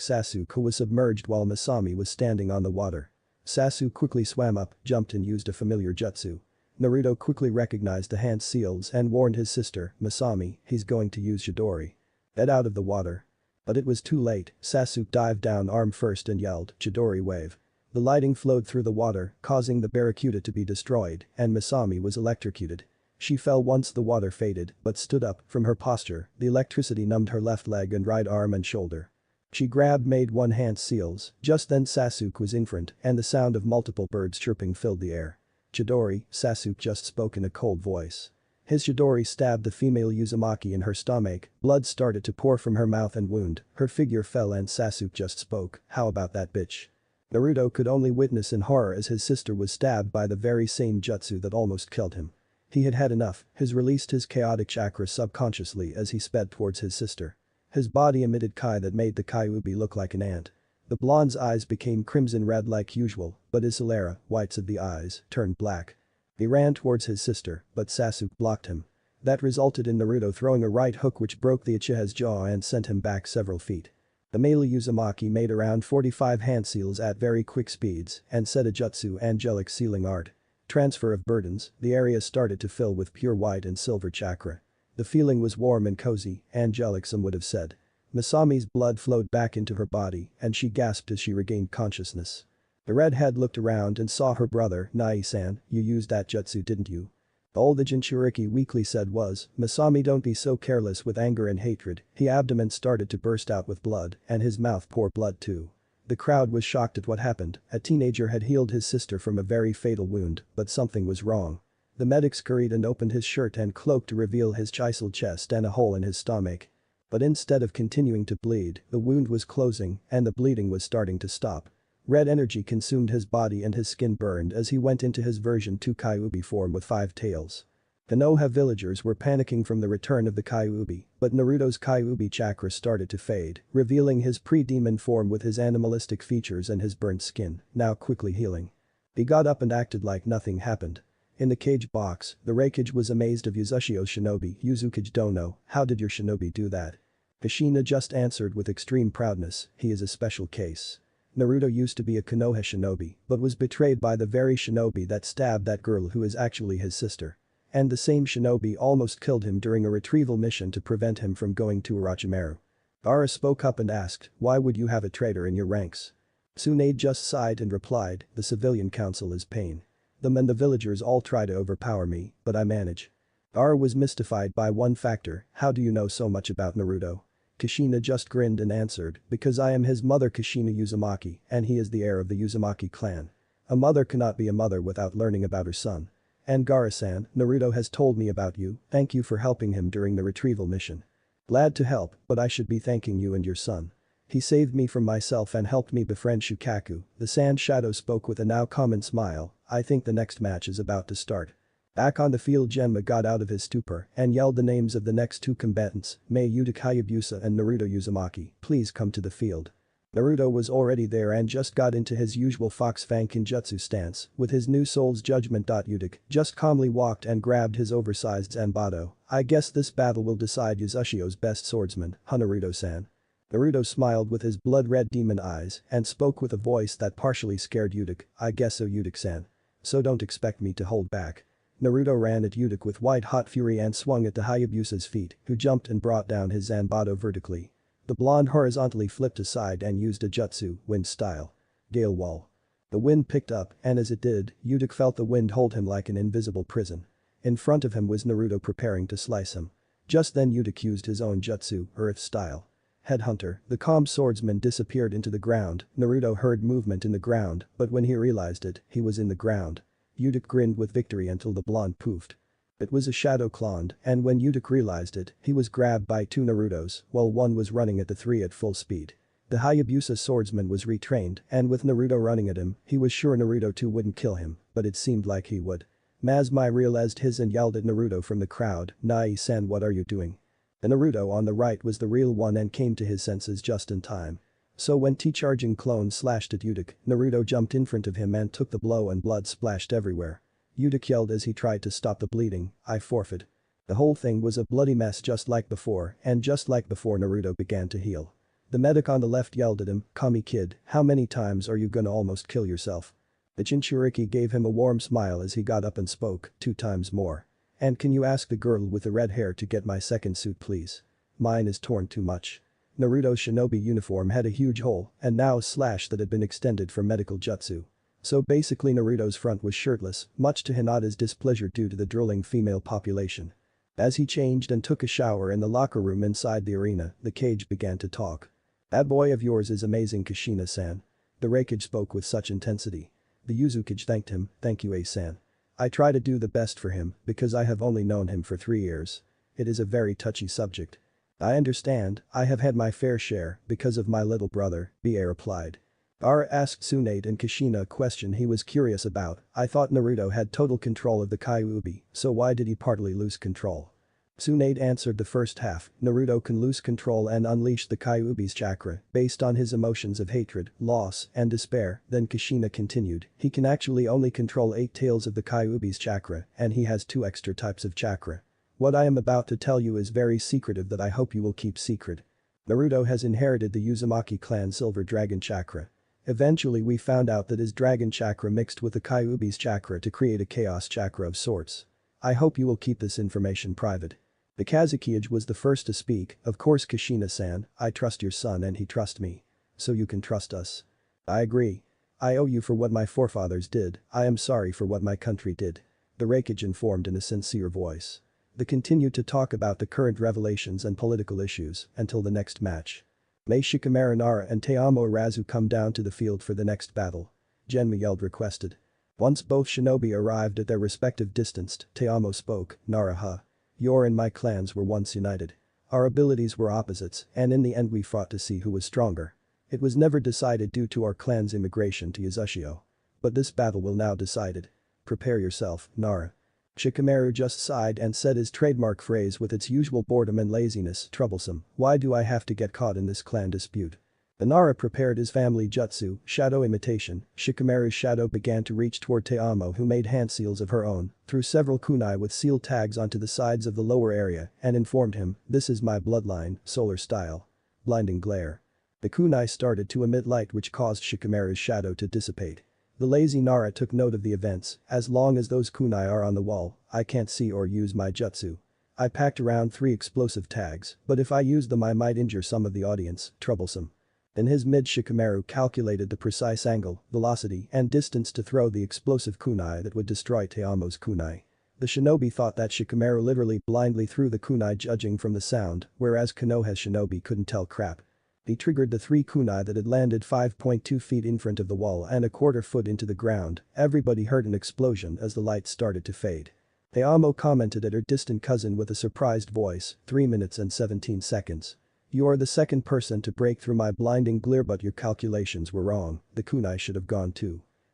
Sasuke who was submerged while Masami was standing on the water. Sasuke quickly swam up, jumped and used a familiar jutsu. Naruto quickly recognized the hand seals and warned his sister, Masami, he's going to use Chidori. Get out of the water. But it was too late, Sasuke dived down arm first and yelled, Chidori wave. The lighting flowed through the water, causing the Barracuda to be destroyed, and Masami was electrocuted. She fell once the water faded, but stood up, from her posture, the electricity numbed her left leg and right arm and shoulder. She grabbed made one hand seals, just then Sasuke was in front and the sound of multiple birds chirping filled the air. Chidori, Sasuke just spoke in a cold voice. His Chidori stabbed the female Uzumaki in her stomach, blood started to pour from her mouth and wound, her figure fell and Sasuke just spoke, how about that bitch? Naruto could only witness in horror as his sister was stabbed by the very same jutsu that almost killed him. He had had enough, he released his chaotic chakra subconsciously as he sped towards his sister. His body emitted kai that made the Kyuubi look like an ant. The blonde's eyes became crimson red like usual, but his sclera, whites of the eyes, turned black. He ran towards his sister, but Sasuke blocked him. That resulted in Naruto throwing a right hook which broke the Uchiha's jaw and sent him back several feet. The male Uzumaki made around 45 hand seals at very quick speeds and set a jutsu angelic sealing art. Transfer of burdens, the area started to fill with pure white and silver chakra. The feeling was warm and cozy, angelic some would have said. Masami's blood flowed back into her body and she gasped as she regained consciousness. The redhead looked around and saw her brother, Nai-san, you used that jutsu didn't you? All the Jinchuriki weakly said was, Masami don't be so careless with anger and hatred, his abdomen started to burst out with blood and his mouth poured blood too. The crowd was shocked at what happened, a teenager had healed his sister from a very fatal wound, but something was wrong. The medic scurried and opened his shirt and cloak to reveal his chiseled chest and a hole in his stomach. But instead of continuing to bleed, the wound was closing and the bleeding was starting to stop. Red energy consumed his body and his skin burned as he went into his version 2 Kyuubi form with 5 tails. Konoha villagers were panicking from the return of the Kyuubi, but Naruto's Kyuubi chakra started to fade, revealing his pre-demon form with his animalistic features and his burnt skin, now quickly healing. He got up and acted like nothing happened. In the cage box, the Raikage was amazed of Yuzushio's shinobi. Yuzukage Dono, how did your shinobi do that? Kushina just answered with extreme proudness, he is a special case. Naruto used to be a Konoha shinobi, but was betrayed by the very shinobi that stabbed that girl who is actually his sister. And the same shinobi almost killed him during a retrieval mission to prevent him from going to Orochimaru. Gaara spoke up and asked, why would you have a traitor in your ranks? Tsunade just sighed and replied, the civilian council is pain. Them and the villagers all try to overpower me, but I manage. Gaara was mystified by one factor, how do you know so much about Naruto? Kushina just grinned and answered, because I am his mother Kushina Uzumaki and he is the heir of the Uzumaki clan. A mother cannot be a mother without learning about her son. And Gaara-san, Naruto has told me about you, thank you for helping him during the retrieval mission. Glad to help, but I should be thanking you and your son. He saved me from myself and helped me befriend Shukaku. The Sand Shadow spoke with a now common smile, I think the next match is about to start. Back on the field Genma got out of his stupor and yelled the names of the next 2 combatants, Mei Uta Hayabusa and Naruto Uzumaki, please come to the field. Naruto was already there and just got into his usual Fox Fang Kinjutsu stance, with his new Soul's Judgment. Udik just calmly walked and grabbed his oversized Zanbato, I guess this battle will decide Yuzushio's best swordsman, Naruto-san. Naruto smiled with his blood-red demon eyes and spoke with a voice that partially scared Udik, I guess so Udik-san. So don't expect me to hold back. Naruto ran at Udik with white-hot fury and swung at the Hayabusa's feet, who jumped and brought down his Zanbato vertically. The blonde horizontally flipped aside and used a jutsu, wind style. Gale wall. The wind picked up and as it did, Udik felt the wind hold him like an invisible prison. In front of him was Naruto preparing to slice him. Just then Udik used his own jutsu, earth style. Headhunter, the calm swordsman disappeared into the ground, Naruto heard movement in the ground, but when he realized it, he was in the ground. Udik grinned with victory until the blonde poofed. It was a shadow clone, and when Udik realized it, he was grabbed by 2 Narutos, while one was running at the 3 at full speed. The Hayabusa swordsman was retrained, and with Naruto running at him, he was sure Naruto too wouldn't kill him, but it seemed like he would. Mazmai realized his and yelled at Naruto from the crowd, Nai-san what are you doing? The Naruto on the right was the real one and came to his senses just in time. So when T-charging clone slashed at Udik, Naruto jumped in front of him and took the blow and blood splashed everywhere. Udik yelled as he tried to stop the bleeding, I forfeit. The whole thing was a bloody mess just like before, and just like before Naruto began to heal. The medic on the left yelled at him, Kami kid, how many times are you gonna almost kill yourself? The Jinchuriki gave him a warm smile as he got up and spoke, 2 times more. And can you ask the girl with the red hair to get my second suit please? Mine is torn too much. Naruto's shinobi uniform had a huge hole and now a slash that had been extended for medical jutsu. So basically Naruto's front was shirtless, much to Hinata's displeasure due to the drooling female population. As he changed and took a shower in the locker room inside the arena, the cage began to talk. That boy of yours is amazing Kushina-san. The Raikage spoke with such intensity. The Uzukage thanked him, thank you A-san. I try to do the best for him because I have only known him for 3 years. It is a very touchy subject. I understand, I have had my fair share because of my little brother, B.A. replied. Gaara asked Tsunade and Kushina a question he was curious about, I thought Naruto had total control of the Kyuubi, so why did he partly lose control? Tsunade answered the first half, Naruto can lose control and unleash the Kyuubi's chakra based on his emotions of hatred, loss, and despair, then Kushina continued, he can actually only control 8 tails of the Kyuubi's chakra and he has 2 extra types of chakra. What I am about to tell you is very secretive that I hope you will keep secret. Naruto has inherited the Uzumaki clan Silver Dragon chakra. Eventually we found out that his dragon chakra mixed with the Kyuubi's chakra to create a chaos chakra of sorts. I hope you will keep this information private. The Kazekage was the first to speak, of course Kushina-san, I trust your son and he trusts me. So you can trust us. I agree. I owe you for what my forefathers did, I am sorry for what my country did. The Raikage informed in a sincere voice. They continued to talk about the current revelations and political issues until the next match. May Shikamaru Nara and Teamo Arazu come down to the field for the next battle? Genma yelled requested. Once both shinobi arrived at their respective distance, Teamo spoke, "Nara. Your and my clans were once united. Our abilities were opposites, and in the end we fought to see who was stronger. It was never decided due to our clan's immigration to Yazushio. But this battle will now decide it. Prepare yourself, Nara." Shikamaru just sighed and said his trademark phrase with its usual boredom and laziness, "Troublesome, why do I have to get caught in this clan dispute?" Nara prepared his family jutsu, shadow imitation. Shikamaru's shadow began to reach toward Teamo, who made hand seals of her own, threw several kunai with seal tags onto the sides of the lower area and informed him, "This is my bloodline, solar style." Blinding glare. The kunai started to emit light which caused Shikamaru's shadow to dissipate. The lazy Nara took note of the events. "As long as those kunai are on the wall, I can't see or use my jutsu. I packed around 3 explosive tags, but if I use them I might injure some of the audience, troublesome." In his mid Shikamaru calculated the precise angle, velocity and distance to throw the explosive kunai that would destroy Teamo's kunai. The shinobi thought that Shikamaru literally blindly threw the kunai judging from the sound, whereas Konoha's shinobi couldn't tell crap. He triggered the 3 kunai that had landed 5.2 feet in front of the wall and a quarter foot into the ground. Everybody heard an explosion as the light started to fade. Teamo commented at her distant cousin with a surprised voice, 3 minutes and 17 seconds. "You are the second person to break through my blinding glare, but your calculations were wrong. The kunai should have gone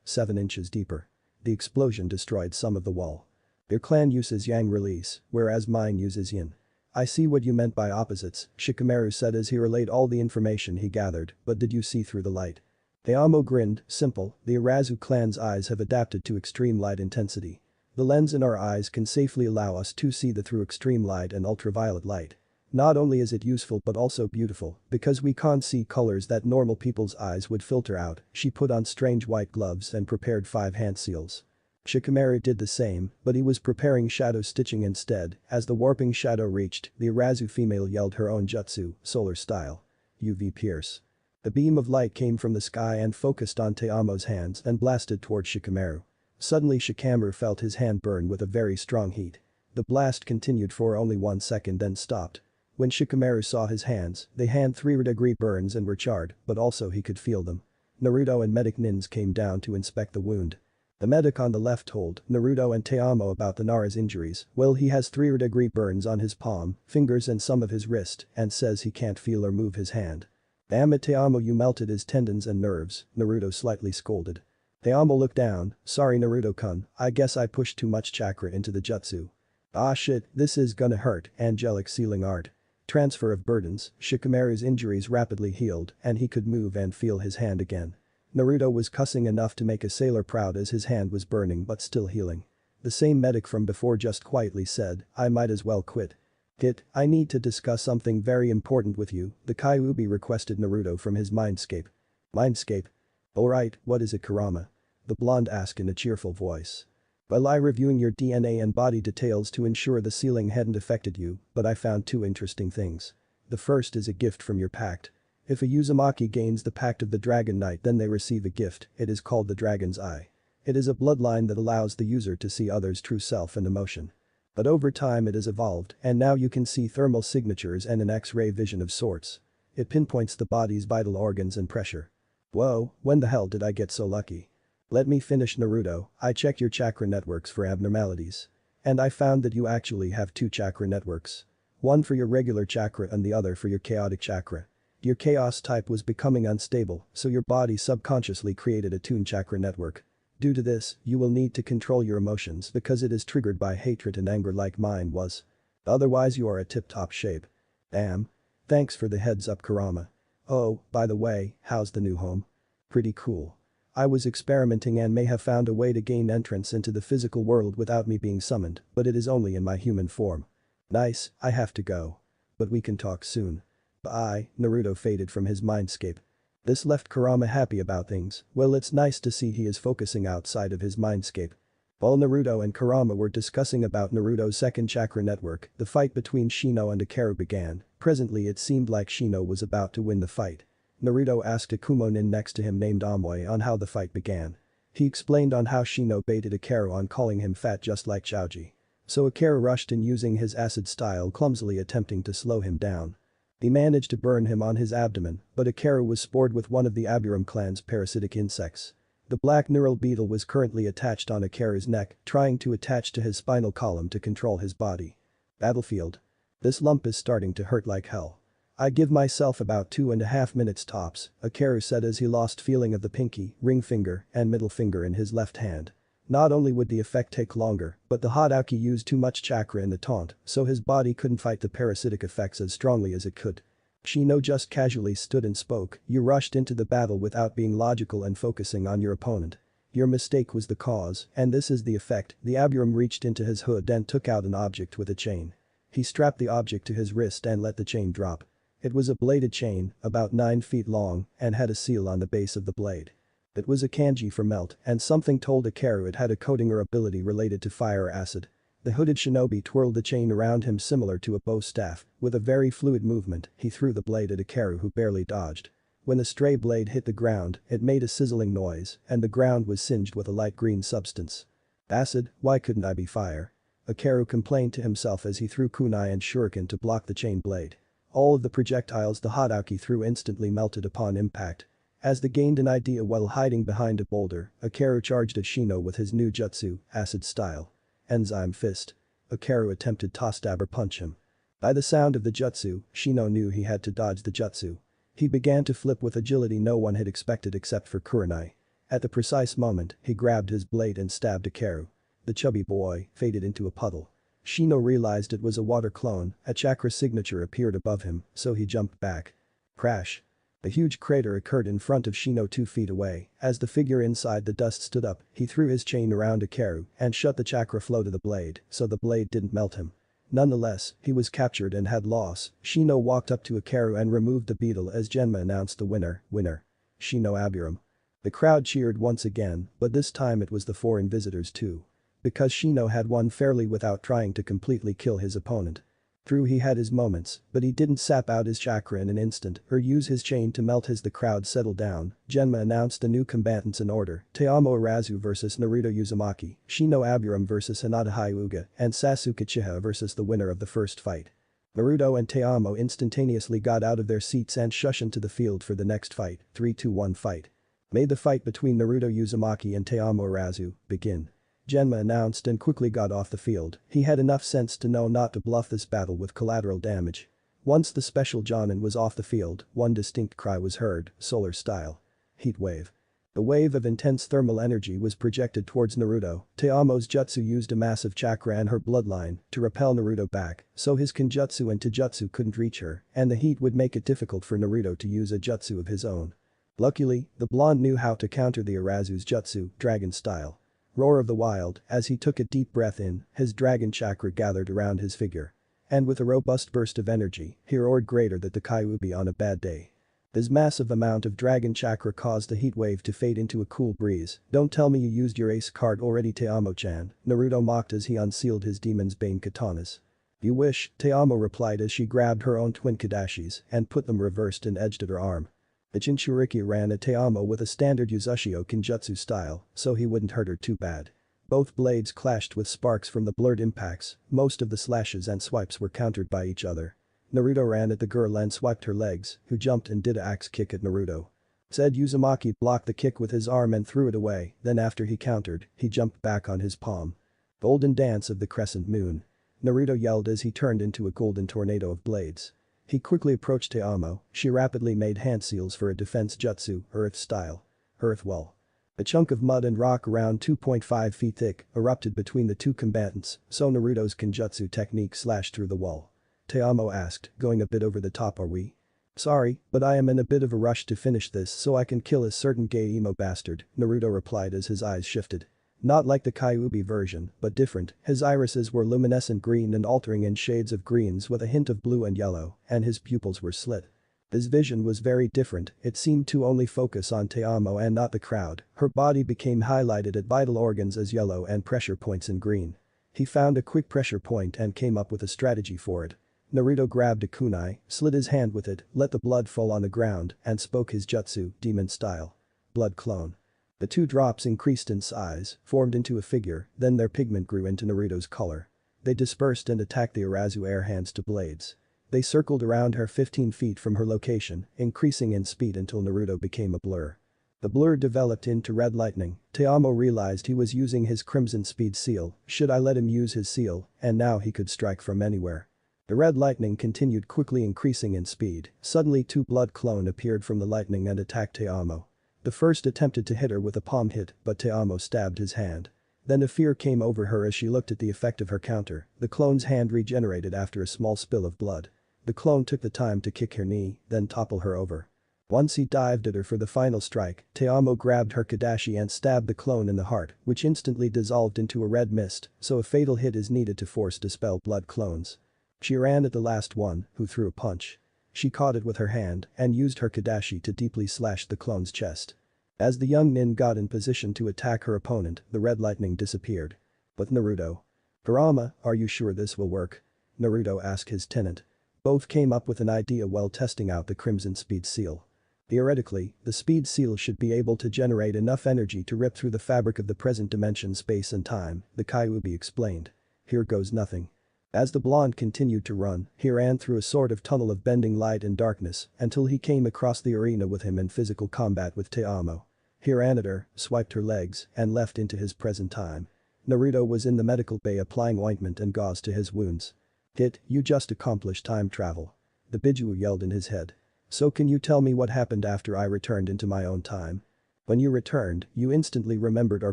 7 inches deeper. The explosion destroyed some of the wall. Your clan uses yang release, whereas mine uses yin. I see what you meant by opposites," Shikamaru said as he relayed all the information he gathered, "but did you see through the light?" Teamo grinned, "Simple, the Arazu clan's eyes have adapted to extreme light intensity. The lens in our eyes can safely allow us to see through extreme light and ultraviolet light. Not only is it useful but also beautiful, because we can't see colors that normal people's eyes would filter out." She put on strange white gloves and prepared 5 hand seals. Shikamaru did the same, but he was preparing shadow stitching instead. As the warping shadow reached, the Arazu female yelled her own jutsu, solar style. UV pierce. The beam of light came from the sky and focused on Teamo's hands and blasted toward Shikamaru. Suddenly Shikamaru felt his hand burn with a very strong heat. The blast continued for only 1 second then stopped. When Shikamaru saw his hands, they had 3rd-degree burns and were charred, but also he could feel them. Naruto and medic Nins came down to inspect the wound. The medic on the left told Naruto and Teamo about the Nara's injuries. "Well, he has 3rd-degree burns on his palm, fingers and some of his wrist, and says he can't feel or move his hand." "Damn it, Teamo, you melted his tendons and nerves," Naruto slightly scolded. Teamo looked down, "Sorry Naruto-kun, I guess I pushed too much chakra into the jutsu." "Ah shit, this is gonna hurt." Angelic sealing art. Transfer of burdens. Shikamaru's injuries rapidly healed and he could move and feel his hand again. Naruto was cussing enough to make a sailor proud as his hand was burning but still healing. The same medic from before just quietly said, "I might as well quit." "Hit, I need to discuss something very important with you," the Kyuubi requested Naruto from his mindscape. "Mindscape? Alright, what is it, Kurama?" the blonde asked in a cheerful voice. "Well, I reviewing your DNA and body details to ensure the sealing hadn't affected you, but I found 2 interesting things. The first is a gift from your pact. If a Uzumaki gains the pact of the Dragon Knight then they receive a gift, it is called the Dragon's Eye. It is a bloodline that allows the user to see others' true self and emotion. But over time it has evolved and now you can see thermal signatures and an X-ray vision of sorts. It pinpoints the body's vital organs and pressure." "Whoa, when the hell did I get so lucky?" "Let me finish, Naruto. I checked your chakra networks for abnormalities. And I found that you actually have 2 chakra networks. One for your regular chakra and the other for your chaotic chakra. Your chaos type was becoming unstable, so your body subconsciously created a Toon chakra network. Due to this, you will need to control your emotions because it is triggered by hatred and anger like mine was. Otherwise you are a tip-top shape." "Damn. Thanks for the heads up, Kurama. Oh, by the way, how's the new home?" "Pretty cool. I was experimenting and may have found a way to gain entrance into the physical world without me being summoned, but it is only in my human form." "Nice, I have to go. But we can talk soon." "Bye." Naruto faded from his mindscape. This left Kurama happy about things. Well, it's nice to see he is focusing outside of his mindscape. While Naruto and Kurama were discussing about Naruto's 2nd chakra network, the fight between Shino and Ikaru began. Presently it seemed like Shino was about to win the fight. Naruto asked a Kumonin next to him named Amoy on how the fight began. He explained on how Shino baited Ikaru on calling him fat just like Chaoji. So Ikaru rushed in using his acid style, clumsily attempting to slow him down. He managed to burn him on his abdomen, but Ikaru was spored with one of the Aburam clan's parasitic insects. The black neural beetle was currently attached on Akaru's neck, trying to attach to his spinal column to control his body. Battlefield. This lump is starting to hurt like hell. I give myself about 2.5 minutes tops, Akaru said as he lost feeling of the pinky, ring finger, and middle finger in his left hand. Not only would the effect take longer, but the hot Aoki used too much chakra in the taunt, so his body couldn't fight the parasitic effects as strongly as it could. Shino just casually stood and spoke, "You rushed into the battle without being logical and focusing on your opponent. Your mistake was the cause, and this is the effect." The Abiram reached into his hood and took out an object with a chain. He strapped the object to his wrist and let the chain drop. It was a bladed chain, about 9 feet long, and had a seal on the base of the blade. It was a kanji for melt, and something told Akaru it had a coating or ability related to fire or acid. The hooded shinobi twirled the chain around him similar to a bow staff. With a very fluid movement, he threw the blade at Akaru, who barely dodged. When the stray blade hit the ground, it made a sizzling noise, and the ground was singed with a light green substance. "Acid, why couldn't I be fire?" Akaru complained to himself as he threw kunai and shuriken to block the chain blade. All of the projectiles the hot Aoki threw instantly melted upon impact. As they gained an idea while hiding behind a boulder, Akaru charged at Shino with his new jutsu, acid style. Enzyme fist. Akaru attempted to stab or punch him. By the sound of the jutsu, Shino knew he had to dodge the jutsu. He began to flip with agility no one had expected except for Kurenai. At the precise moment, he grabbed his blade and stabbed Akaru. The chubby boy faded into a puddle. Shino realized it was a water clone, a chakra signature appeared above him, so he jumped back. Crash. A huge crater occurred in front of Shino 2 feet away. As the figure inside the dust stood up, he threw his chain around Akaru and shut the chakra flow to the blade, so the blade didn't melt him. Nonetheless, he was captured and had loss. Shino walked up to Akaru and removed the beetle as Genma announced the winner. Shino Abiram. The crowd cheered once again, but this time it was the foreign visitors too. Because Shino had won fairly without trying to completely kill his opponent. True, he had his moments, but he didn't sap out his chakra in an instant or use his chain to melt his. The crowd settled down. Genma announced the new combatants in order: Teamo Arazu vs Naruto Uzumaki, Shino Abiram vs Hinata Hyuga, and Sasuke Uchiha vs the winner of the first fight. Naruto and Teamo instantaneously got out of their seats and shushed into the field for the next fight. 3-2-1 fight. May the fight between Naruto Uzumaki and Teamo Arazu begin. Genma announced and quickly got off the field. He had enough sense to know not to bluff this battle with collateral damage. Once the special Jonin was off the field, one distinct cry was heard, solar style. Heat wave. A wave of intense thermal energy was projected towards Naruto. Teamo's jutsu used a massive chakra and her bloodline to repel Naruto back, so his kinjutsu and taijutsu couldn't reach her, and the heat would make it difficult for Naruto to use a jutsu of his own. Luckily, the blonde knew how to counter the Arazu's jutsu, dragon style. Roar of the wild. As he took a deep breath in, his dragon chakra gathered around his figure. And with a robust burst of energy, he roared greater than the Kyuubi on a bad day. This massive amount of dragon chakra caused the heat wave to fade into a cool breeze. "Don't tell me you used your ace card already, Teamo-chan," Naruto mocked as he unsealed his demon's bane katanas. "You wish," Teamo replied as she grabbed her own twin kadashis and put them reversed and edged at her arm. The Jinchuriki ran at Teamo with a standard Yuzushio Kinjutsu style, so he wouldn't hurt her too bad. Both blades clashed with sparks from the blurred impacts. Most of the slashes and swipes were countered by each other. Naruto ran at the girl and swiped her legs, who jumped and did an axe kick at Naruto. Said Uzumaki blocked the kick with his arm and threw it away, then after he countered, he jumped back on his palm. Golden dance of the crescent moon. Naruto yelled as he turned into a golden tornado of blades. He quickly approached Teamo. She rapidly made hand seals for a defense jutsu, earth style. Earth wall. A chunk of mud and rock around 2.5 feet thick erupted between the two combatants, so Naruto's kinjutsu technique slashed through the wall. Teamo asked, "Going a bit over the top, are we?" "Sorry, but I am in a bit of a rush to finish this so I can kill a certain gay emo bastard," Naruto replied as his eyes shifted. Not like the Kyuubi version, but different. His irises were luminescent green and altering in shades of greens with a hint of blue and yellow, and his pupils were slit. His vision was very different, it seemed to only focus on Teamo and not the crowd. Her body became highlighted at vital organs as yellow and pressure points in green. He found a quick pressure point and came up with a strategy for it. Naruto grabbed a kunai, slid his hand with it, let the blood fall on the ground, and spoke his jutsu, demon style. Blood clone. The two drops increased in size, formed into a figure, then their pigment grew into Naruto's color. They dispersed and attacked the Arazu air hands to blades. They circled around her 15 feet from her location, increasing in speed until Naruto became a blur. The blur developed into red lightning. Teamo realized he was using his crimson speed seal. Should I let him use his seal? And now he could strike from anywhere. The red lightning continued, quickly increasing in speed. Suddenly two blood clone appeared from the lightning and attacked Teamo. The first attempted to hit her with a palm hit, but Teamo stabbed his hand. Then a fear came over her as she looked at the effect of her counter. The clone's hand regenerated after a small spill of blood. The clone took the time to kick her knee, then topple her over. Once he dived at her for the final strike, Teamo grabbed her Kadashi and stabbed the clone in the heart, which instantly dissolved into a red mist, so a fatal hit is needed to force dispel blood clones. She ran at the last one, who threw a punch. She caught it with her hand and used her Kadashi to deeply slash the clone's chest. As the young nin got in position to attack her opponent, the red lightning disappeared. But Naruto. Kurama, are you sure this will work? Naruto asked his tenant. Both came up with an idea while testing out the crimson speed seal. Theoretically, the speed seal should be able to generate enough energy to rip through the fabric of the present dimension, space and time, the Kyuubi explained. Here goes nothing. As the blonde continued to run, he ran through a sort of tunnel of bending light and darkness until he came across the arena with him in physical combat with Teamo. He ran at her, swiped her legs, and left into his present time. Naruto was in the medical bay applying ointment and gauze to his wounds. You just accomplished time travel. The Biju yelled in his head. So can you tell me what happened after I returned into my own time? When you returned, you instantly remembered our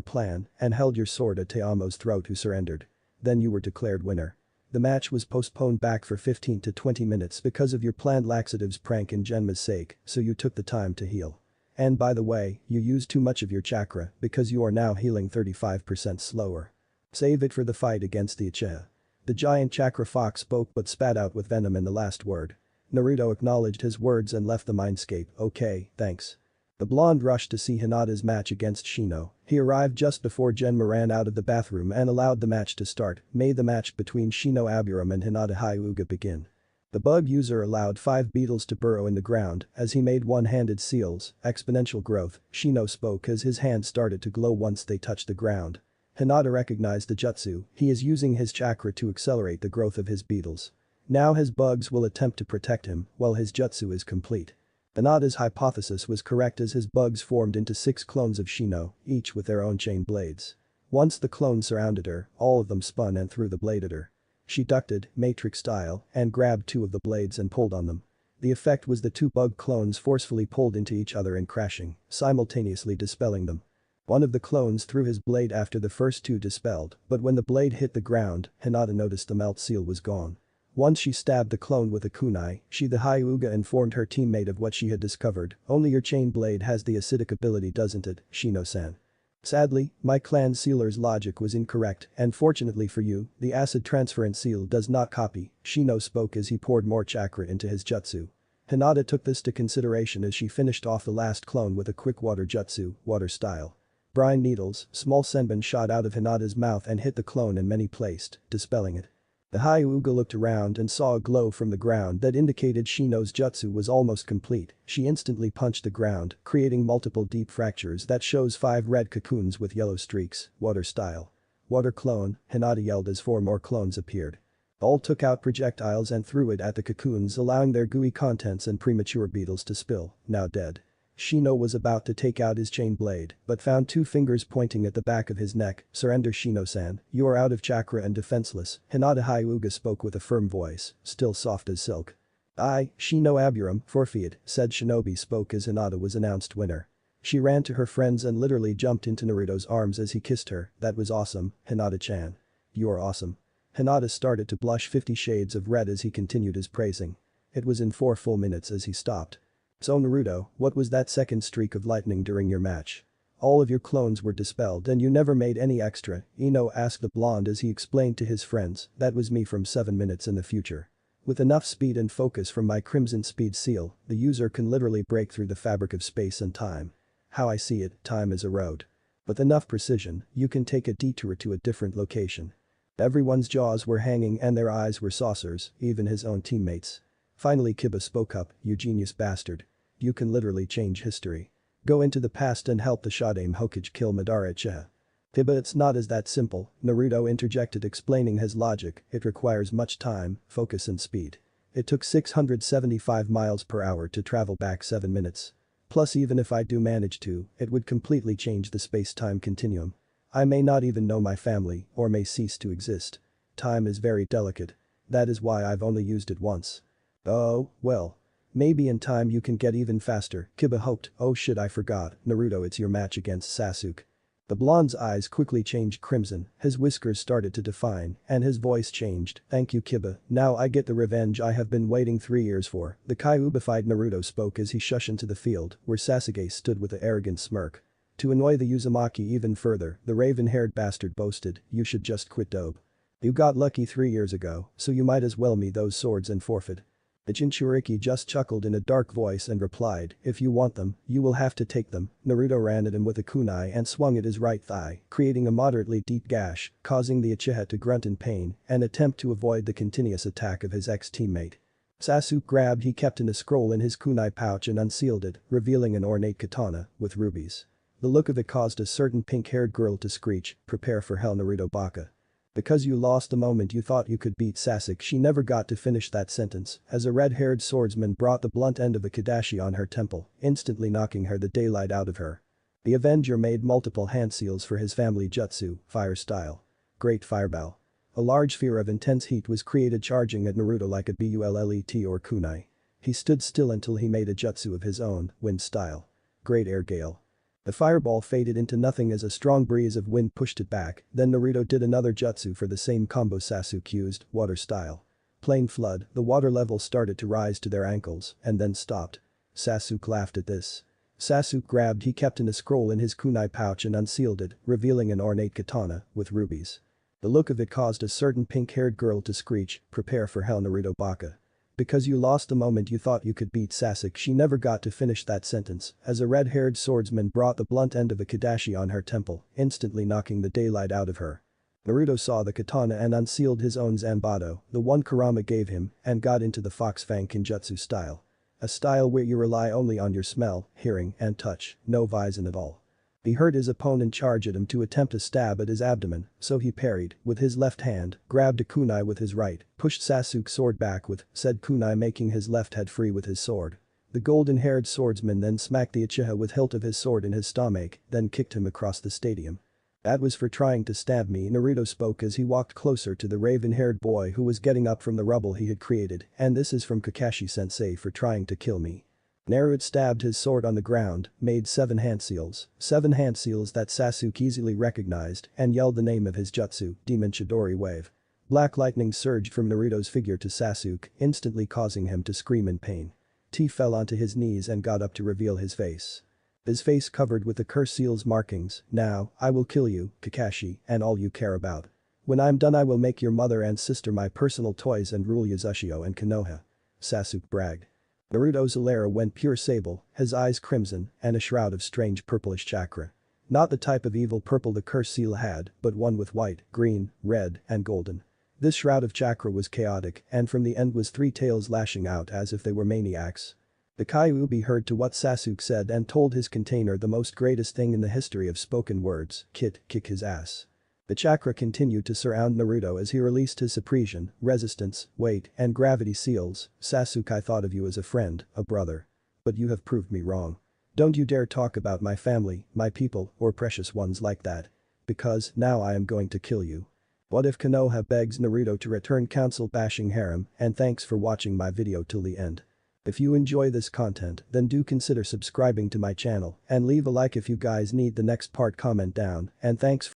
plan and held your sword at Teamo's throat, who surrendered. Then you were declared winner. The match was postponed back for 15 to 20 minutes because of your planned laxatives prank in Genma's sake, so you took the time to heal. And by the way, you used too much of your chakra because you are now healing 35% slower. Save it for the fight against the Uchiha. The giant chakra fox spoke but spat out with venom in the last word. Naruto acknowledged his words and left the mindscape. Okay, thanks. The blonde rushed to see Hinata's match against Shino. He arrived just before Genma ran out of the bathroom and allowed the match to start, made the match between Shino Aburam and Hinata Hyuga begin. The bug user allowed 5 beetles to burrow in the ground as he made one-handed seals, exponential growth. Shino spoke as his hands started to glow once they touched the ground. Hinata recognized the jutsu, he is using his chakra to accelerate the growth of his beetles. Now his bugs will attempt to protect him while his jutsu is complete. Hinata's hypothesis was correct as his bugs formed into 6 clones of Shino, each with their own chain blades. Once the clones surrounded her, all of them spun and threw the blade at her. She ducked, Matrix style, and grabbed 2 of the blades and pulled on them. The effect was the 2 bug clones forcefully pulled into each other and crashing, simultaneously dispelling them. One of the clones threw his blade after the first 2 dispelled, but when the blade hit the ground, Hinata noticed the melt seal was gone. Once she stabbed the clone with a kunai, the Hyuga informed her teammate of what she had discovered. Only your chain blade has the acidic ability, doesn't it, Shino-san? Sadly, my clan sealer's logic was incorrect, and fortunately for you, the acid transference seal does not copy, Shino spoke as he poured more chakra into his jutsu. Hinata took this to consideration as she finished off the last clone with a quick water jutsu, water style. Brine needles, small senbon shot out of Hinata's mouth and hit the clone in many places, dispelling it. The Hyuga looked around and saw a glow from the ground that indicated Shino's jutsu was almost complete. She instantly punched the ground, creating multiple deep fractures that shows 5 red cocoons with yellow streaks, water style. Water clone, Hinata yelled as 4 more clones appeared. All took out projectiles and threw it at the cocoons, allowing their gooey contents and premature beetles to spill, now dead. Shino was about to take out his chain blade, but found 2 fingers pointing at the back of his neck. Surrender, Shino-san, you are out of chakra and defenseless, Hinata Hyuga spoke with a firm voice, still soft as silk. Shino Aburam, forfeit, said Shinobi spoke as Hinata was announced winner. She ran to her friends and literally jumped into Naruto's arms as he kissed her. That was awesome, Hinata-chan. You are awesome. Hinata started to blush 50 shades of red as he continued his praising. It was in 4 full minutes as he stopped. So Naruto, what was that second streak of lightning during your match? All of your clones were dispelled and you never made any extra, Ino asked the blonde as he explained to his friends, that was me from 7 minutes in the future. With enough speed and focus from my crimson speed seal, the user can literally break through the fabric of space and time. How I see it, time is a road. With enough precision, you can take a detour to a different location. Everyone's jaws were hanging and their eyes were saucers, even his own teammates. Finally Kiba spoke up, you genius bastard. You can literally change history. Go into the past and help the Shodaime Hokage kill Madara Uchiha. Kiba, it's not as that simple, Naruto interjected explaining his logic, it requires much time, focus and speed. It took 675 miles per hour to travel back 7 minutes. Plus even if I do manage to, it would completely change the space-time continuum. I may not even know my family or may cease to exist. Time is very delicate. That is why I've only used it once. Oh, well. Maybe in time you can get even faster, Kiba hoped. Oh shit, I forgot, Naruto, it's your match against Sasuke. The blonde's eyes quickly changed crimson, his whiskers started to define, and his voice changed. Thank you, Kiba, now I get the revenge I have been waiting 3 years for. The Kyuubified Naruto spoke as he shushed into the field, where Sasuke stood with an arrogant smirk. To annoy the Uzumaki even further, the raven-haired bastard boasted, you should just quit dope. You got lucky 3 years ago, so you might as well me those swords and forfeit. The Jinchuriki just chuckled in a dark voice and replied, if you want them, you will have to take them. Naruto ran at him with a kunai and swung at his right thigh, creating a moderately deep gash, causing the Uchiha to grunt in pain and attempt to avoid the continuous attack of his ex-teammate. Sasuke grabbed he kept in a scroll in his kunai pouch and unsealed it, revealing an ornate katana with rubies. The look of it caused a certain pink-haired girl to screech, prepare for hell, Naruto baka. Because you lost the moment you thought you could beat Sasuke. She never got to finish that sentence as a red-haired swordsman brought the blunt end of a kadashi on her temple, instantly knocking her the daylight out of her. The Avenger made multiple hand seals for his family jutsu, fire style. Great Fireball. A large sphere of intense heat was created charging at Naruto like a bullet or kunai. He stood still until he made a jutsu of his own, wind style. Great Air Gale. The fireball faded into nothing as a strong breeze of wind pushed it back, then Naruto did another jutsu for the same combo Sasuke used, water style. Plain flood, the water level started to rise to their ankles, and then stopped. Sasuke laughed at this. Sasuke grabbed he kept in a scroll in his kunai pouch and unsealed it, revealing an ornate katana with rubies. The look of it caused a certain pink-haired girl to screech, prepare for hell, Naruto baka. Because you lost the moment you thought you could beat Sasuke. She never got to finish that sentence as a red-haired swordsman brought the blunt end of a kadashi on her temple, instantly knocking the daylight out of her. Naruto saw the katana and unsealed his own Zanbato, the one Kurama gave him, and got into the Fox Fang Kinjutsu style. A style where you rely only on your smell, hearing, and touch, no visor at all. He heard his opponent charge at him to attempt a stab at his abdomen, so he parried with his left hand, grabbed a kunai with his right, pushed Sasuke's sword back with said kunai, making his left head free with his sword. The golden-haired swordsman then smacked the Uchiha with hilt of his sword in his stomach, then kicked him across the stadium. That was for trying to stab me, Naruto spoke as he walked closer to the raven-haired boy who was getting up from the rubble he had created, and this is from Kakashi-sensei for trying to kill me. Naruto stabbed his sword on the ground, made 7 hand seals that Sasuke easily recognized, and yelled the name of his jutsu, Demon Chidori Wave. Black lightning surged from Naruto's figure to Sasuke, instantly causing him to scream in pain. T fell onto his knees and got up to reveal his face. His face covered with the curse seal's markings. Now, I will kill you, Kakashi, and all you care about. When I'm done I will make your mother and sister my personal toys and rule Uzushio and Konoha. Sasuke bragged. Naruto's aura went pure sable, his eyes crimson, and a shroud of strange purplish chakra. Not the type of evil purple the curse seal had, but one with white, green, red, and golden. This shroud of chakra was chaotic, and from the end was 3 tails lashing out as if they were maniacs. The Kyuubi heard to what Sasuke said and told his container the most greatest thing in the history of spoken words, kick his ass. The chakra continued to surround Naruto as he released his suppression, resistance, weight, and gravity seals. Sasuke, I thought of you as a friend, a brother. But you have proved me wrong. Don't you dare talk about my family, my people, or precious ones like that. Because, now I am going to kill you. What if Konoha begs Naruto to return council bashing harem, and thanks for watching my video till the end. If you enjoy this content, then do consider subscribing to my channel, and leave a like if you guys need the next part, comment down, and thanks